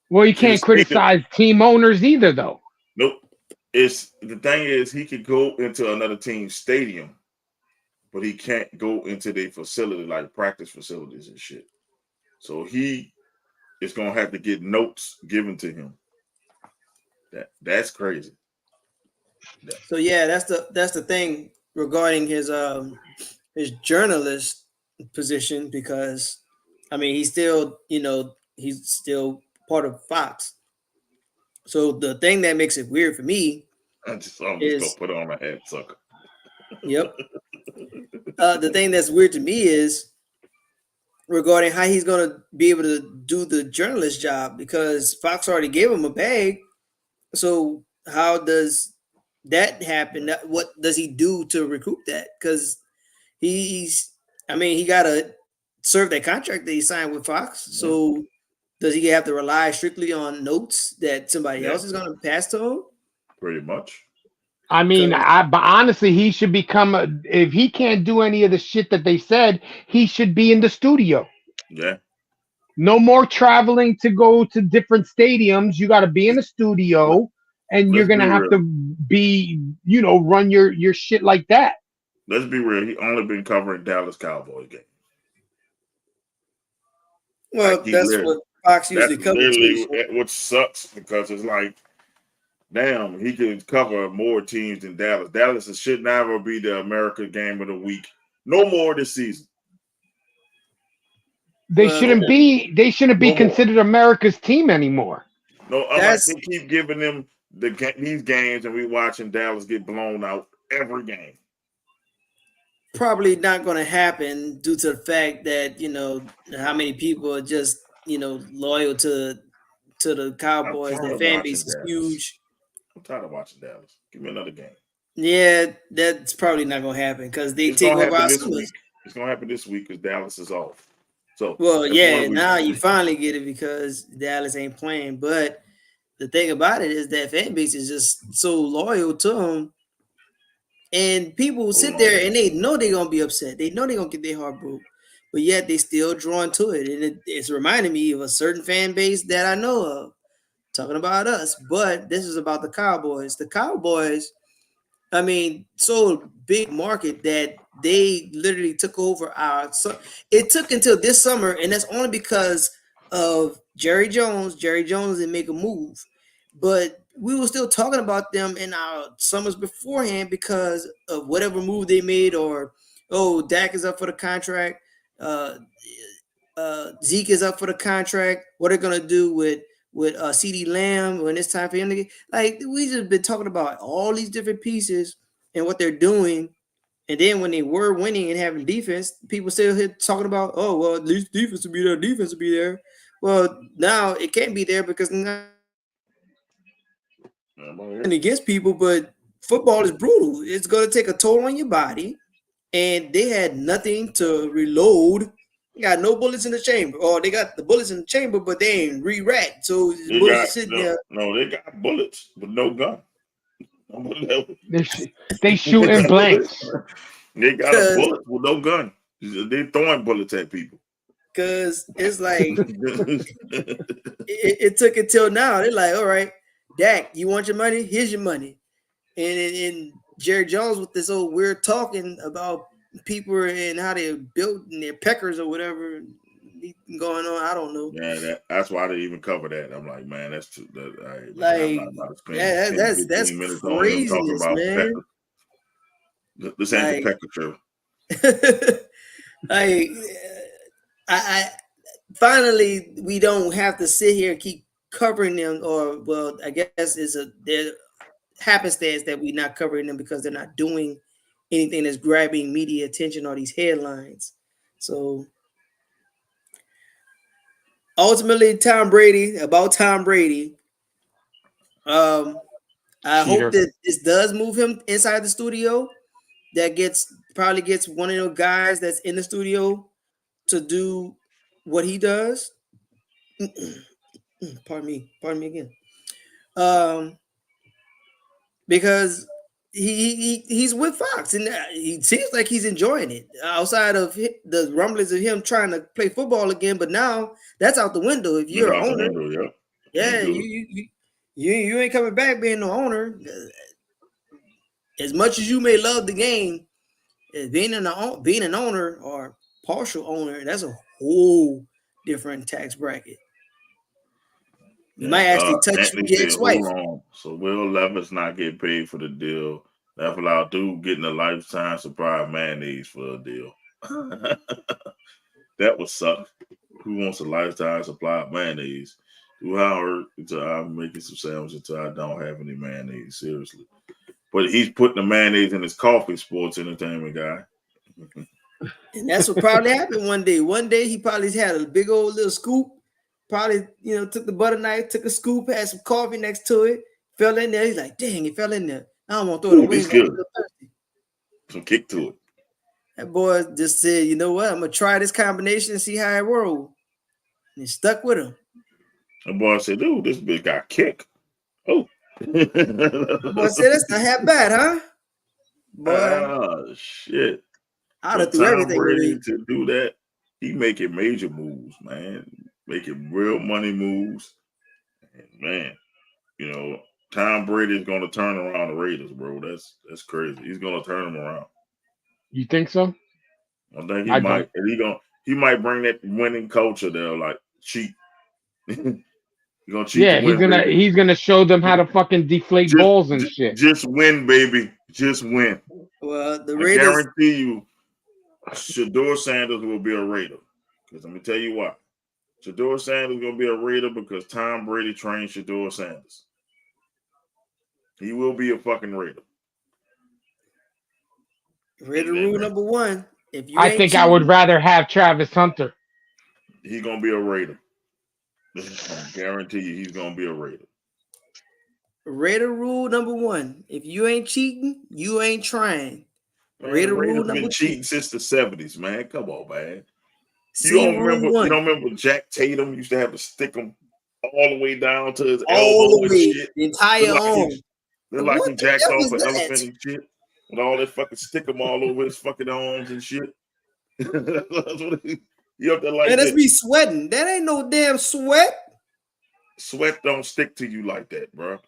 Well, you can't criticize team owners either, though. Nope. It's the thing is he could go into another team's stadium, but he can't go into their facility like practice facilities and shit. So he is gonna have to get notes given to him. That's crazy. So yeah, that's the thing regarding his journalist position, because I mean he's still he's still part of Fox. So the thing that makes it weird for me I just gonna put on my head, sucker. Yep. The thing that's weird to me is regarding how he's going to be able to do the journalist job, because Fox already gave him a bag. So how does that happen? What does he do to recoup that? Because he got to serve that contract that he signed with Fox. So does he have to rely strictly on notes that somebody else is going to pass to him? Pretty much. I mean, but honestly, he should become if he can't do any of the shit that they said, he should be in the studio. Yeah. No more traveling to go to different stadiums. You got to be in the studio, and you're gonna have to be, run your shit like that. Let's be real. He only been covering Dallas Cowboys games. Well, that's what Fox usually covers. Which sucks because it's like, damn, he can cover more teams than Dallas. Dallas should never be the American game of the week. No more this season. They shouldn't be. They shouldn't be considered America's team anymore. No, they keep giving them these games, and we watching Dallas get blown out every game. Probably not going to happen due to the fact that how many people are just loyal to the Cowboys. The fan base is huge. I'm tired of watching Dallas. Give me another game. Yeah, that's probably not going to happen because they take over our summers. It's going to happen this week because Dallas is off. So now you finally get it because Dallas ain't playing. But the thing about it is that fan base is just so loyal to them. And people sit there and they know they're going to be upset. They know they're going to get their heart broke. But yet they still drawn to it. And it's reminding me of a certain fan base that I know of. Talking about us. But this is about the Cowboys. The Cowboys, so big market that they literally took over it took until this summer, and that's only because of Jerry Jones. Jerry Jones didn't make a move. But we were still talking about them in our summers beforehand because of whatever move they made, or Dak is up for the contract, Zeke is up for the contract. What are they gonna do with CeeDee Lamb when it's time for him to get? Like, we just been talking about all these different pieces and what they're doing, and then when they were winning and having defense, people still here talking about, at least defense will be there. Defense will be there. Well, now it can't be there because now. And against people, but football is brutal. It's going to take a toll on your body, and they had nothing to reload. They got no bullets in the chamber, or they got the bullets in the chamber, but they ain't re-racked. So bullets are sitting there. No, they got bullets, but no gun. They shooting blanks. They got a bullet with no gun. They're throwing bullets at people. Because it's like it took until now. They're like, all right, Dak, you want your money? Here's your money. And Jerry Jones with this old weird talking about people and how they're building their peckers or whatever. going on. I don't know. Yeah, that's why I didn't even cover that. I'm like, man, that's too. All right, man, I'm Like, not about to spend yeah, 10, that's 15 minutes on him talking craziness, about man. Pecker. This ain't the Like, Pecker show. like, I finally we don't have to sit here and keep covering them, or well, I guess it's there happenstance that we're not covering them because they're not doing anything that's grabbing media attention or these headlines. So ultimately, Tom Brady. I Cheater. hope that this does move him inside the studio. That probably gets one of those guys that's in the studio to do what he does. Pardon me again. Because he's with Fox and he seems like he's enjoying it outside of the rumblings of him trying to play football again. But now that's out the window. If you're an owner, yeah, you ain't coming back being the owner. As much as you may love the game, being an owner or partial owner, that's a whole different tax bracket. You might actually touch your ex-wife. Hold on. So Will Levis not get paid for the deal. That allowed dude getting a lifetime supply of mayonnaise for a deal. That would suck. Who wants a lifetime supply of mayonnaise? Do I hurt until I'm making some sandwiches until I don't have any mayonnaise? Seriously. But he's putting the mayonnaise in his coffee, sports entertainment guy. And that's what probably happened one day. One day he probably had a big old little scoop. Probably, took the butter knife, took a scoop, had some coffee next to it, fell in there. He's like, dang, it fell in there. I don't want to throw it away. It's good. Some kick to it. That boy just said, you know what? I'm going to try this combination and see how it rolls. And he stuck with him. The boy said, dude, this bitch got kick. Oh. The boy said, that's not half bad, huh? Boy. Oh, shit. I'd have threw everything Brady to do that. He making major moves, man. Making real money moves. And man, Tom Brady is going to turn around the Raiders, bro. That's crazy. He's going to turn them around. You think so? I think he might. And he might bring that winning culture there, like cheat. He's gonna cheat. Yeah, he's gonna show them how to fucking deflate balls and shit. Just win, baby. Just win. Well, the Raiders. I guarantee you, Shedeur Sanders will be a Raider. Because let me tell you why. Shedeur Sanders is gonna be a Raider because Tom Brady trained Shedeur Sanders. He will be a fucking Raider. Raider rule number one. If you I think I would rather have Travis Hunter. He's gonna be a Raider. I guarantee you, he's gonna be a Raider. Raider rule number one: if you ain't cheating, you ain't trying. Man, Raider rule number been two. Cheating since the 70s, man. Come on, man. You don't remember Jack Tatum used to have to stick him all the way down to his elbow and shit. The entire arm. Like he jacked off an elephant and shit. With all that fucking stick him all over his fucking arms and shit. That's what you have to like. Man, that's me sweating. That ain't no damn sweat. Sweat don't stick to you like that, bro.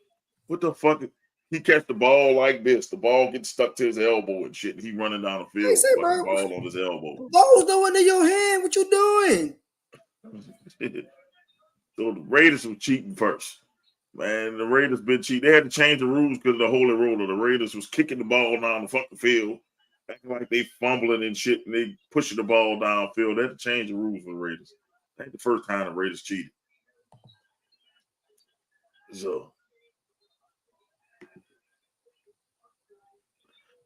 What the fuck? He catch the ball like this. The ball gets stuck to his elbow and shit. And he running down the field with the ball on his elbow. The ball's going to your hand. What you doing? So the Raiders were cheating first. Man, the Raiders been cheating. They had to change the rules because of the holy roller. The Raiders was kicking the ball down the fucking field, acting like they fumbling and shit, and they pushing the ball downfield. They had to change the rules for the Raiders. I think the first time the Raiders cheated. So,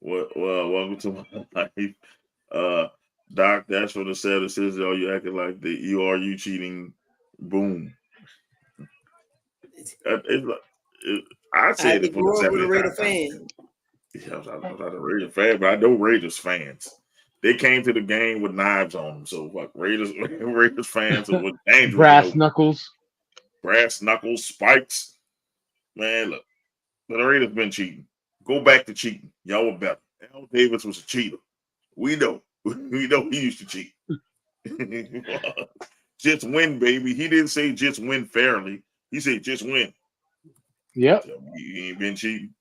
well, welcome to my life. Doc, that's what it said. It says, oh, you acting like you cheating. Boom. I said it grew up with a Raider fan. Yeah, I'm not a Raider fan, but I know Raiders fans. They came to the game with knives on them, so like Raiders fans are with dangerous. Brass knuckles, spikes. Man, look, the Raiders been cheating. Go back to cheating. Y'all were better. Al Davis was a cheater. We know. We know he used to cheat. Just win, baby. He didn't say just win fairly. He said just win. Yep. He ain't been cheating.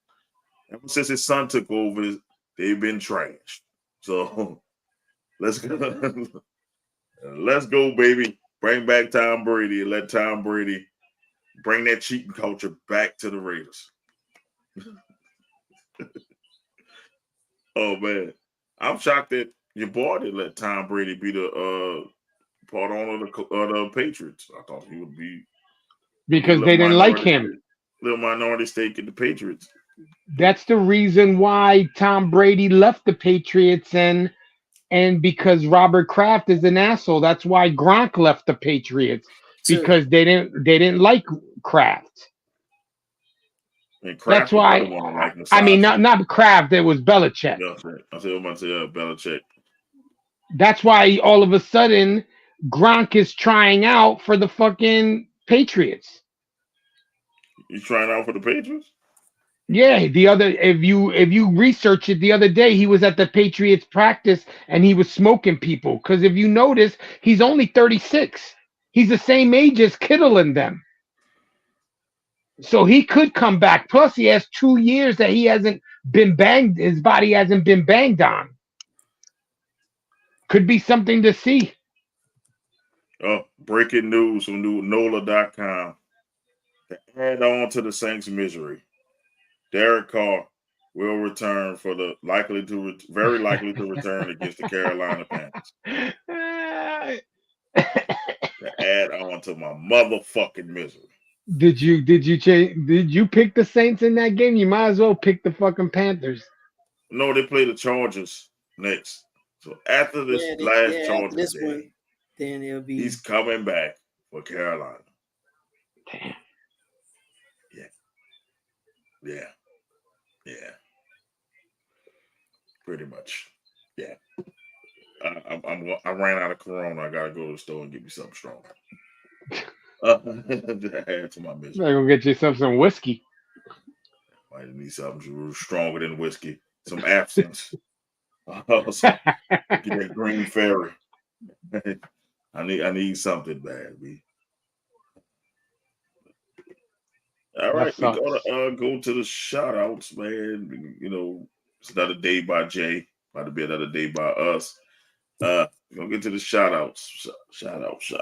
Ever since his son took over, they've been trashed. So let's go. Let's go, baby. Bring back Tom Brady and let Tom Brady bring that cheating culture back to the Raiders. Oh man, I'm shocked that your boy didn't let Tom Brady be the part owner of the Patriots. I thought he would be because they didn't like him. Little minority stake in the Patriots. That's the reason why Tom Brady left the Patriots, and because Robert Kraft is an asshole. That's why Gronk left the Patriots, because they didn't like Kraft. And Kraft, that's why. Like I mean, not Kraft. It was Belichick. I said about to say Belichick. That's why all of a sudden Gronk is trying out for the fucking Patriots. He's trying out for the Patriots? Yeah, if you research it, the other day he was at the Patriots practice and he was smoking people. Because if you notice, he's only 36. He's the same age as Kittle and them. So he could come back. Plus, he has 2 years that he hasn't been banged. His body hasn't been banged on. Could be something to see. Oh, breaking news from NOLA.com. To add on to the Saints' misery, Derek Carr will return for the very likely to return against the Carolina Panthers. To add on to my motherfucking misery. Did you pick the Saints in that game? You might as well pick the fucking Panthers. No, they play the Chargers next. So after this Chargers game, one, then it'll be he's coming back for Carolina. Damn. Yeah. Pretty much. Yeah. I ran out of Corona. I gotta go to the store and get me something strong. Add to my misery. Go get yourself some whiskey. Might need something stronger than whiskey. Some absinthe. Get that Green Fairy. I need something bad, B. All right, we gotta go to the shout outs, man. You know, it's another day by Jay. About to be another day by us. We're gonna get to the shout outs. Shout outs.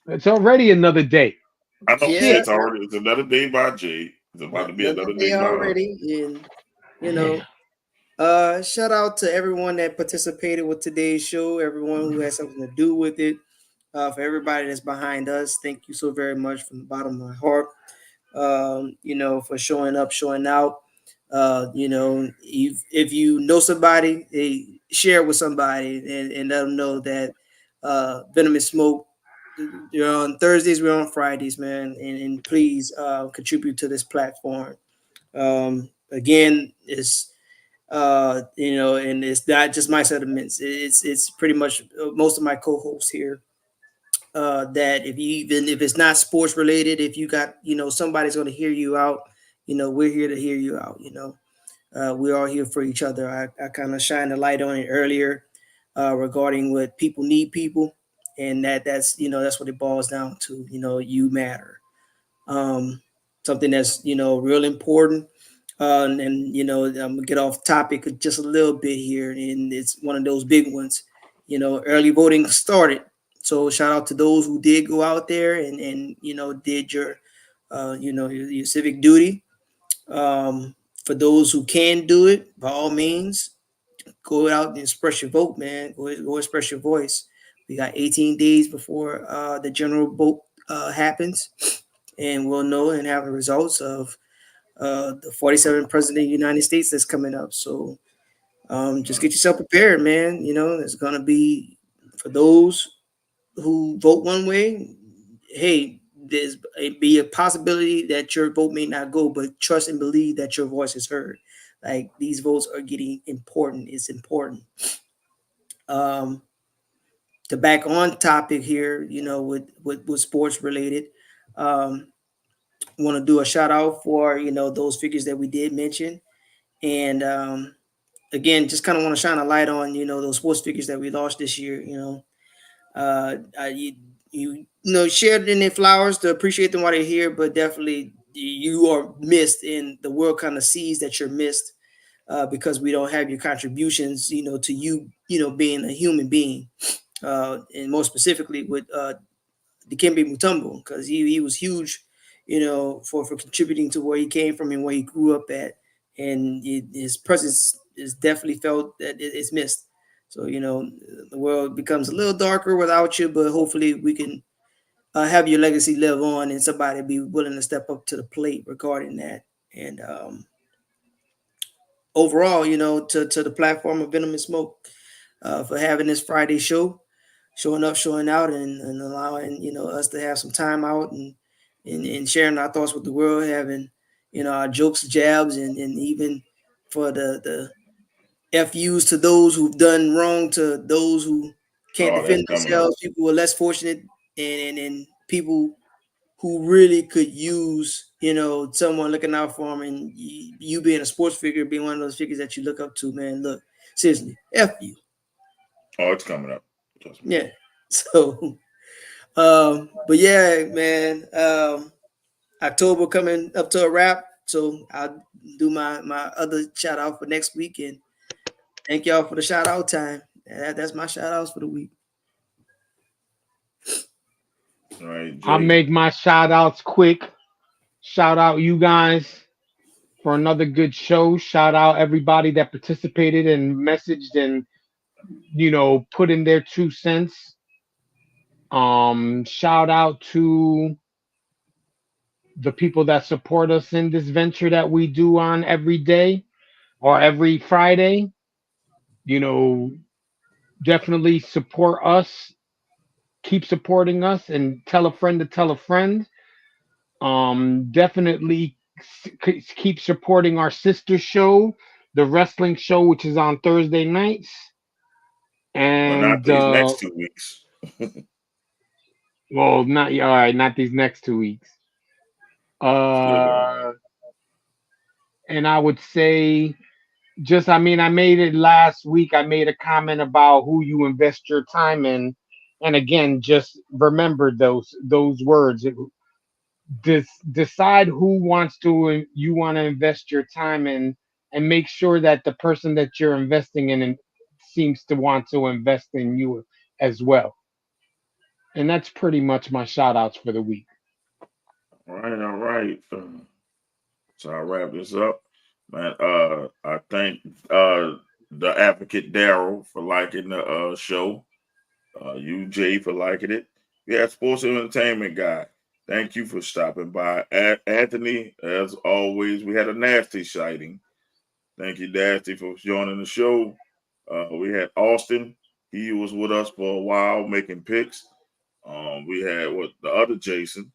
It's already another day. I know it's another day by Jay. It's about to be another day already. And you know, shout out to everyone that participated with today's show, everyone who has something to do with it. For everybody that's behind us, thank you so very much from the bottom of my heart. You know, for showing up, showing out. You know, if you know somebody, share with somebody and let them know that Venom and Smoke, you're on Thursdays, we're on Fridays, man. And please contribute to this platform. Again, it's you know, and it's not just my sentiments. It's pretty much most of my co-hosts here. That if it's not sports related, if you got, you know, somebody's going to hear you out, you know, we're here to hear you out. You know, we're all here for each other. I kind of shined a light on it earlier regarding what people need people, and that's you know, that's what it boils down to. You know, you matter. Something that's, you know, real important. And you know, I'm gonna get off topic just a little bit here, and it's one of those big ones. You know, early voting started. So shout out to those who did go out there and you know, did your you know, your civic duty. For those who can do it, by all means, go out and express your vote, man. Go express your voice. We got 18 days before the general vote happens, and we'll know and have the results of the 47th president of the United States that's coming up. So just get yourself prepared, man. You know, there's gonna be, for those who vote one way, hey, there's be a possibility that your vote may not go, but trust and believe that your voice is heard. Like, these votes are getting important. It's important. To back on topic here, you know, with sports related, want to do a shout out for, you know, those figures that we did mention, and again, just kind of want to shine a light on, you know, those sports figures that we lost this year. You know, you know, shared in their flowers to appreciate them while they're here, but definitely you are missed, and the world kind of sees that you're missed because we don't have your contributions, you know, to you, you know, being a human being. and more specifically with Dikembe Mutombo, because he was huge, for contributing to where he came from and where he grew up at, and his presence is definitely felt that it's missed. So the world becomes a little darker without you, but hopefully we can have your legacy live on, and somebody be willing to step up to the plate regarding that. And overall, to the platform of Venom and Smoke for having this Friday show, showing up, showing out, and allowing us to have some time out and sharing our thoughts with the world, having our jokes, jabs, and even for the FUs to those who've done wrong, to those who can't Oh, that's defend coming up. themselves, people who are less fortunate, and people who really could use, someone looking out for them, and you being a sports figure, being one of those figures that you look up to, man. Look, seriously, F you. Oh, it's coming up. Trust me. Yeah. So, but yeah, man, October coming up to a wrap. So I'll do my other shout out for next week, and thank y'all for the shout out time. That's my shout outs for the week. All right, I'll Jay. make my shout outs quick. Shout out you guys for another good show. Shout out everybody that participated and messaged and put in their 2 cents. Shout out to the people that support us in this venture that we do on every day or every Friday. You know, definitely support us. Keep supporting us and tell a friend to tell a friend. Definitely keep supporting our sister show, the wrestling show, which is on Thursday nights. Well, not And these next 2 weeks. well, not all right, not these next 2 weeks. Still going. Uh, and I would say just, I mean, I made it last week. I made a comment about who you invest your time in, and again, just remember those words. Decide who wants to you want to invest your time in, and make sure that the person that you're investing in seems to want to invest in you as well. And that's pretty much my shout outs for the week. All right, all right. So I'll wrap this up. Man, I thank the advocate Daryl for liking the show. You, Jay, for liking it. Yeah, sports and entertainment guy. Thank you for stopping by. Anthony, as always, we had a nasty sighting. Thank you, Nasty, for joining the show. We had Austin. He was with us for a while making picks. We had what the other Jason,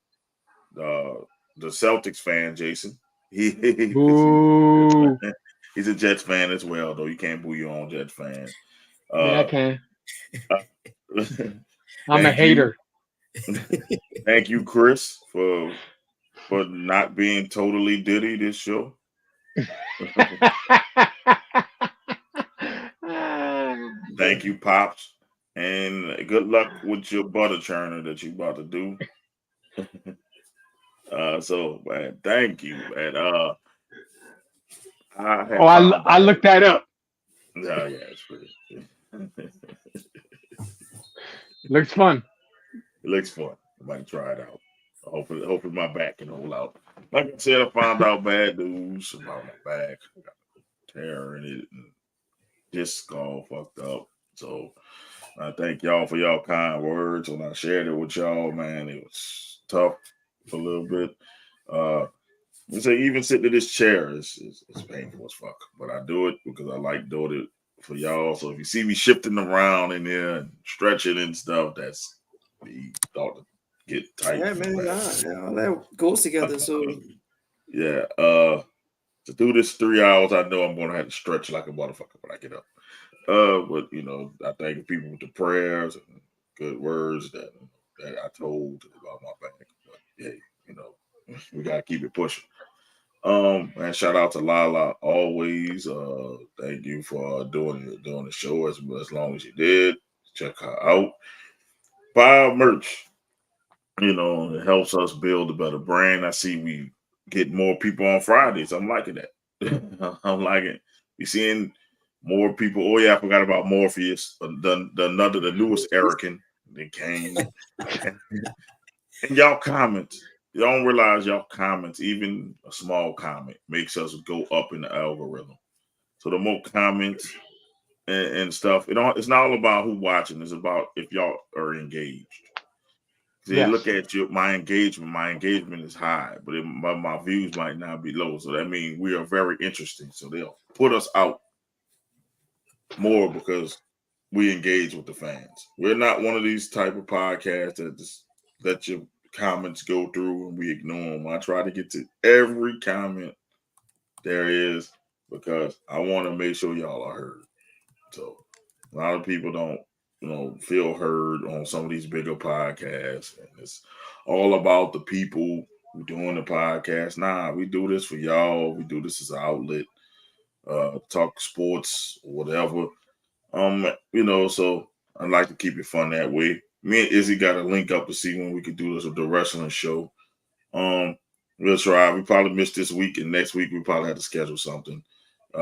the Celtics fan, Jason. Because Boo. he's a Jets fan as well, though you can't boo your own Jets fan. Yeah, I Uh, can. uh, I'm a thank you, hater. thank you, Chris, for not being totally diddy this show. Thank you, Pops, and good luck with your butter churner that you about to do. So man, thank you, man. I Oh, have found I out. looked that up. Yeah, yeah, it's pretty. Looks fun. It looks fun. I might try it out. Hopefully my back can hold out. Like I said, I found out bad news about my back. I got tear in it and disc all fucked up. So I thank y'all for y'all kind words when I shared it with y'all, man. It was tough a little bit. Uh so even sitting in this chair is painful as fuck. But I do it because I like doing it for y'all. So if you see me shifting around in there and stretching and stuff, that's me thought to get tight. Yeah, man, all that goes together. So Yeah. To do this 3 hours, I know I'm gonna have to stretch like a motherfucker when I get up. But I thank people with the prayers and good words that I told about my back. But hey, we gotta keep it pushing. And shout out to Lala always. Thank you for doing the show as long as you did. Check her out. Buy our merch. It helps us build a better brand. I see we get more people on Fridays. I'm liking that. I'm liking. We seeing More people. Oh yeah, I forgot about Morpheus, the newest Erican that came. And y'all comments. Y'all don't realize y'all comments, even a small comment, makes us go up in the algorithm. So the more comments and stuff, it's not all about who watching. It's about if y'all are engaged. They look at you, my engagement is high, but my views might not be low. So that means we are very interesting. So they'll put us out more because we engage with the fans. We're not one of these type of podcasts that just let your comments go through and we ignore them. I try to get to every comment there is because I want to make sure y'all are heard. So a lot of people don't, feel heard on some of these bigger podcasts, and it's all about the people who doing the podcast. Nah, we do this for y'all. We do this as an outlet, talk sports, whatever. So I'd like to keep it fun that way. Me and Izzy got to link up to see when we could do this with the wrestling show. We'll try. We probably missed this week, and next week we probably have to schedule something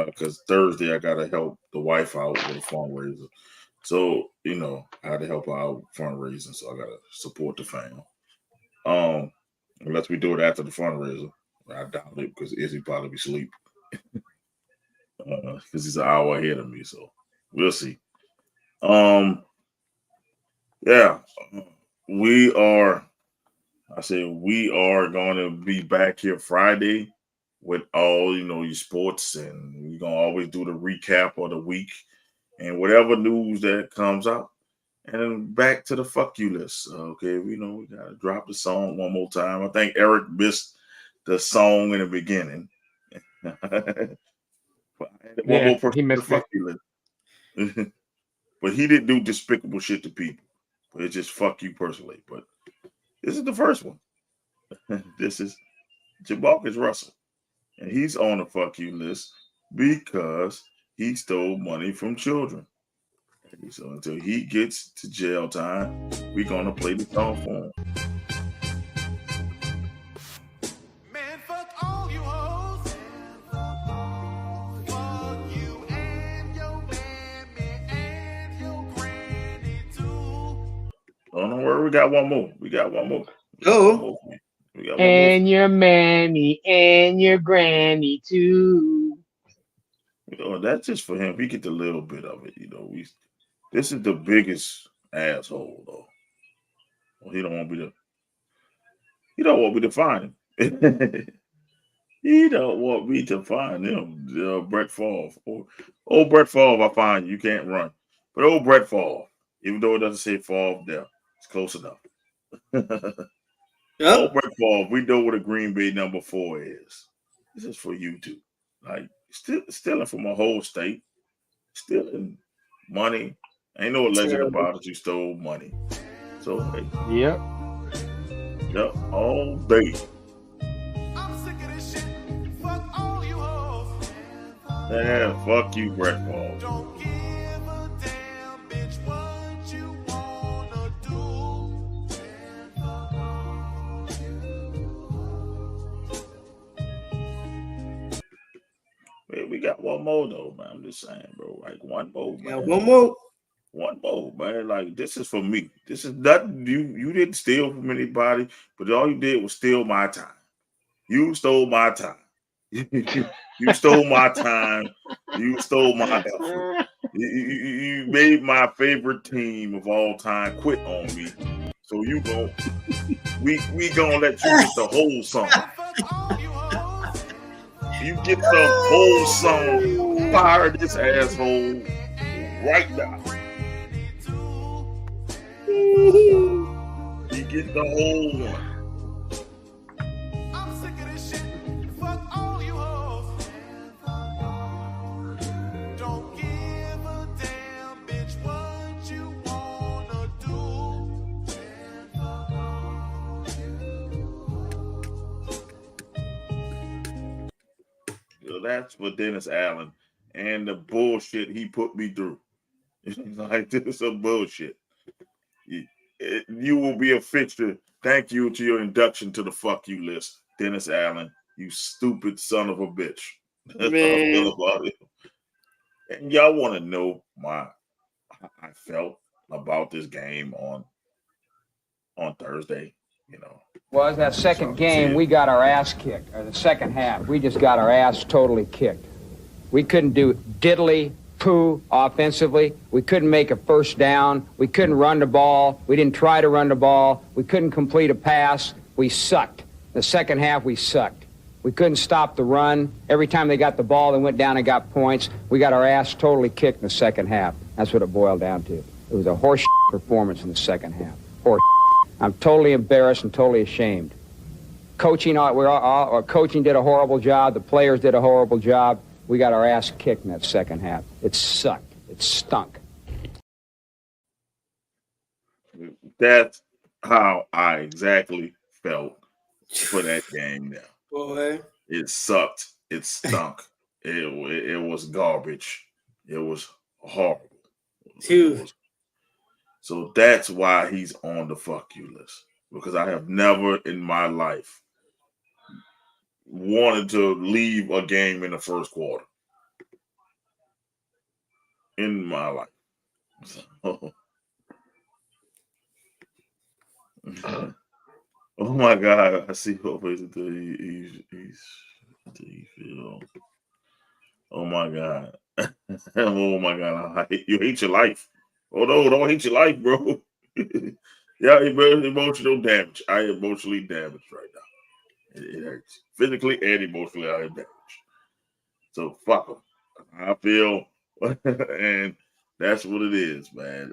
because Thursday I got to help the wife out with a fundraiser. So, I had to help her out fundraising, so I got to support the fam. Unless we do it after the fundraiser. I doubt it because Izzy probably be asleep because he's an hour ahead of me, so we'll see. We are going to be back here Friday with all, your sports, and we're going to always do the recap of the week and whatever news that comes out. And then back to the fuck you list. Okay, we got to drop the song one more time. I think Eric missed the song in the beginning. One more person he missed the fuck you list. But he didn't do despicable shit to people. But it's just fuck you personally. But this is the first one. This is Jamarcus Russell. And he's on the fuck you list because he stole money from children. So until he gets to jail time, we're going to play the song for him. Man, fuck all you hoes. Fuck you and your mammy and your granny too. Oh, don't worry, we got one more. We got one more. And your mammy and your granny too. That's just for him. We get a little bit of it. This is the biggest asshole though. Well, he don't want me to find him. He don't want me to find him. Brett Favre. Old Brett Favre, I find you can't run. But old Brett Favre, even though it doesn't say Favre there, it's close enough. Old Brett Favre, we know what a Green Bay number 4 is. This is for you too. Like stealing from a whole state, stealing money. Ain't no legend about it. You stole money. So hey. Yep. All day. I'm sick of this shit. Fuck all you hoes. Yeah, fuck you, Brett Favre. Don't give a damn, bitch, what you wanna do. Man, we got one more though, man. I'm just saying, bro. Like one more, man. Yeah, one more. One more, man. Like this is for me. This is nothing. You didn't steal from anybody, but all you did was steal my time. You stole my time. You stole my time. You stole my effort. You made my favorite team of all time quit on me. So we gonna let you get the whole song. Fuck all you hoes. You get the whole song. Fire this asshole right now. You get the whole one. I'm sick of this shit. Fuck all you hoes. Don't give a damn, bitch, what you wanna do. That's what Dennis Allen and the bullshit he put me through. Like this is some bullshit. You will be a fixture. Thank you to your induction to the fuck you list, Dennis Allen. You stupid son of a bitch. That's how I feel about it. And y'all want to know how I felt about this game on Thursday? Was that second game, we got our ass kicked, or the second half. We just got our ass totally kicked. We couldn't do diddly poo offensively. We couldn't make a first down. We couldn't run the ball. We didn't try to run the ball. We couldn't complete a pass. We sucked. The second half, we sucked. We couldn't stop the run. Every time they got the ball, they went down and got points. We got our ass totally kicked in the second half. That's what it boiled down to. It was a horse performance in the second half. Horse. I'm totally embarrassed and totally ashamed. Coaching did a horrible job. The players did a horrible job. We got our ass kicked in that second half. It sucked. It stunk. That's how I exactly felt for that game now. Boy. It sucked. It stunk. It was garbage. It was horrible. Dude. So that's why he's on the fuck you list. Because I have never in my life wanted to leave a game in the first quarter. In my life. So, oh my God. I see what he's feel. Oh my God. Oh my God. You hate your life. Oh no, don't hate your life, bro. Yeah, emotional damage. I am emotionally damaged right now. It hurts. Physically and emotionally, I am damaged. So fuck them. I feel, and that's what it is, man.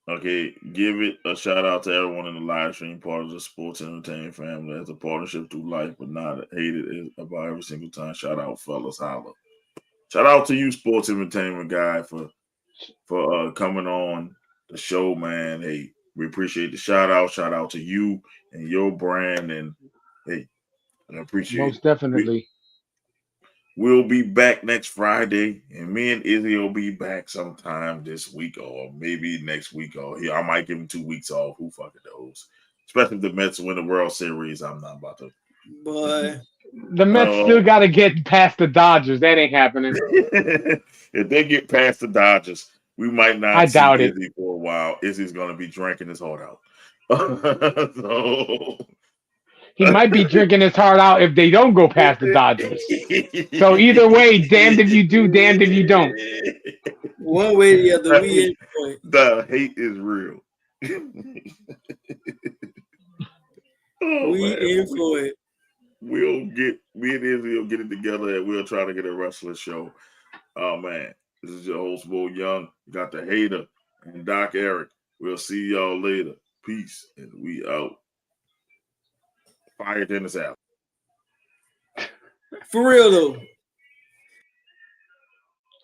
Okay, give it a shout out to everyone in the live stream, part of the sports entertainment family. That's a partnership through life, but not hated about every single time. Shout out, fellas, holla. Shout out to you, sports entertainment guy, for coming on the show, man. Hey, we appreciate the shout out. Shout out to you and your brand, and hey, I appreciate most definitely. We'll be back next Friday, and me and Izzy will be back sometime this week or maybe next week. Or I might give him 2 weeks off. Who fucking knows? Especially if the Mets win the World Series, I'm not about to. Boy. The Mets still got to get past the Dodgers. That ain't happening. If they get past the Dodgers, we might not. I doubt it. Izzy for a while. Izzy's going to be drinking his heart out. So he might be drinking his heart out if they don't go past the Dodgers. So either way, damned if you do, damned if you don't. One way or the other, we in for it. The hate is real. In for it. Me and Izzy will get it together and we'll try to get a wrestling show. Oh man, this is your host, Bo Young. You got the Hater and Doc Eric. We'll see y'all later. Peace, and we out. Fire Dennis out. For real though.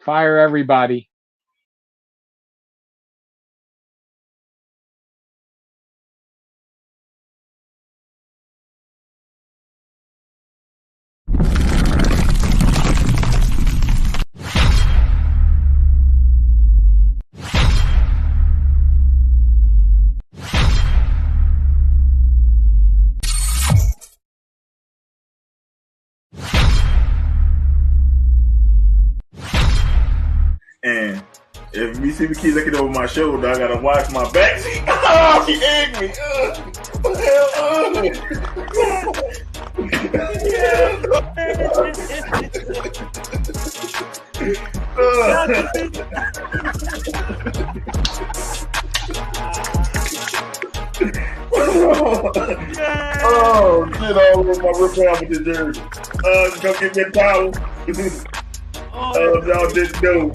Fire everybody. And if me see me keep looking over my shoulder, I gotta watch my back. Oh, she egged me. Oh, shit all over my Republican jersey. Come get that towel. Y'all didn't know.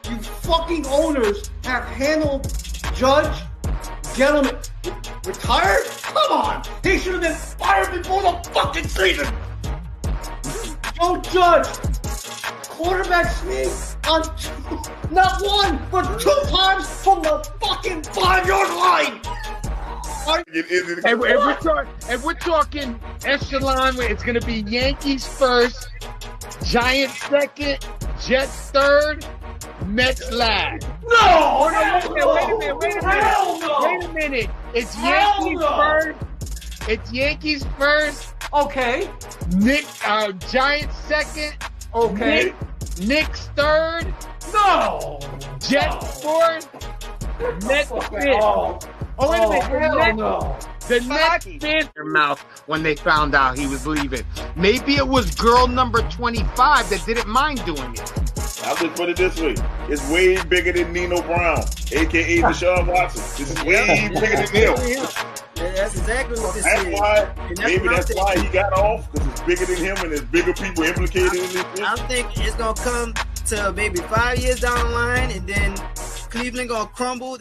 You fucking owners have handled Judge, Gentleman, retired? Come on! He should have been fired before the fucking season! Joe Judge, quarterback sneak on not one, but 2 times from the fucking 5-yard line! And we're talking echelon, it's going to be Yankees first, Giants second, Jets third, Mets last. No! Wait a minute. It's Yankees first. It's Yankees first, Okay. Nick, Giants second. Okay. Knicks third. No. Jets fourth. Nets fifth. Oh, wait a minute. Hell no. The Nets fifth their mouth when they found out he was leaving. Maybe it was girl number 25 that didn't mind doing it. I'll just put it this way. It's way bigger than Nino Brown, a.k.a. Deshaun Watson. This is way bigger than him. Yeah, that's exactly what this That's is. why, And maybe what I'm that's why he got off, because it's bigger than him and there's bigger people implicated in this. I'm thinking it's going to come to maybe 5 years down the line, and then Cleveland going to crumble.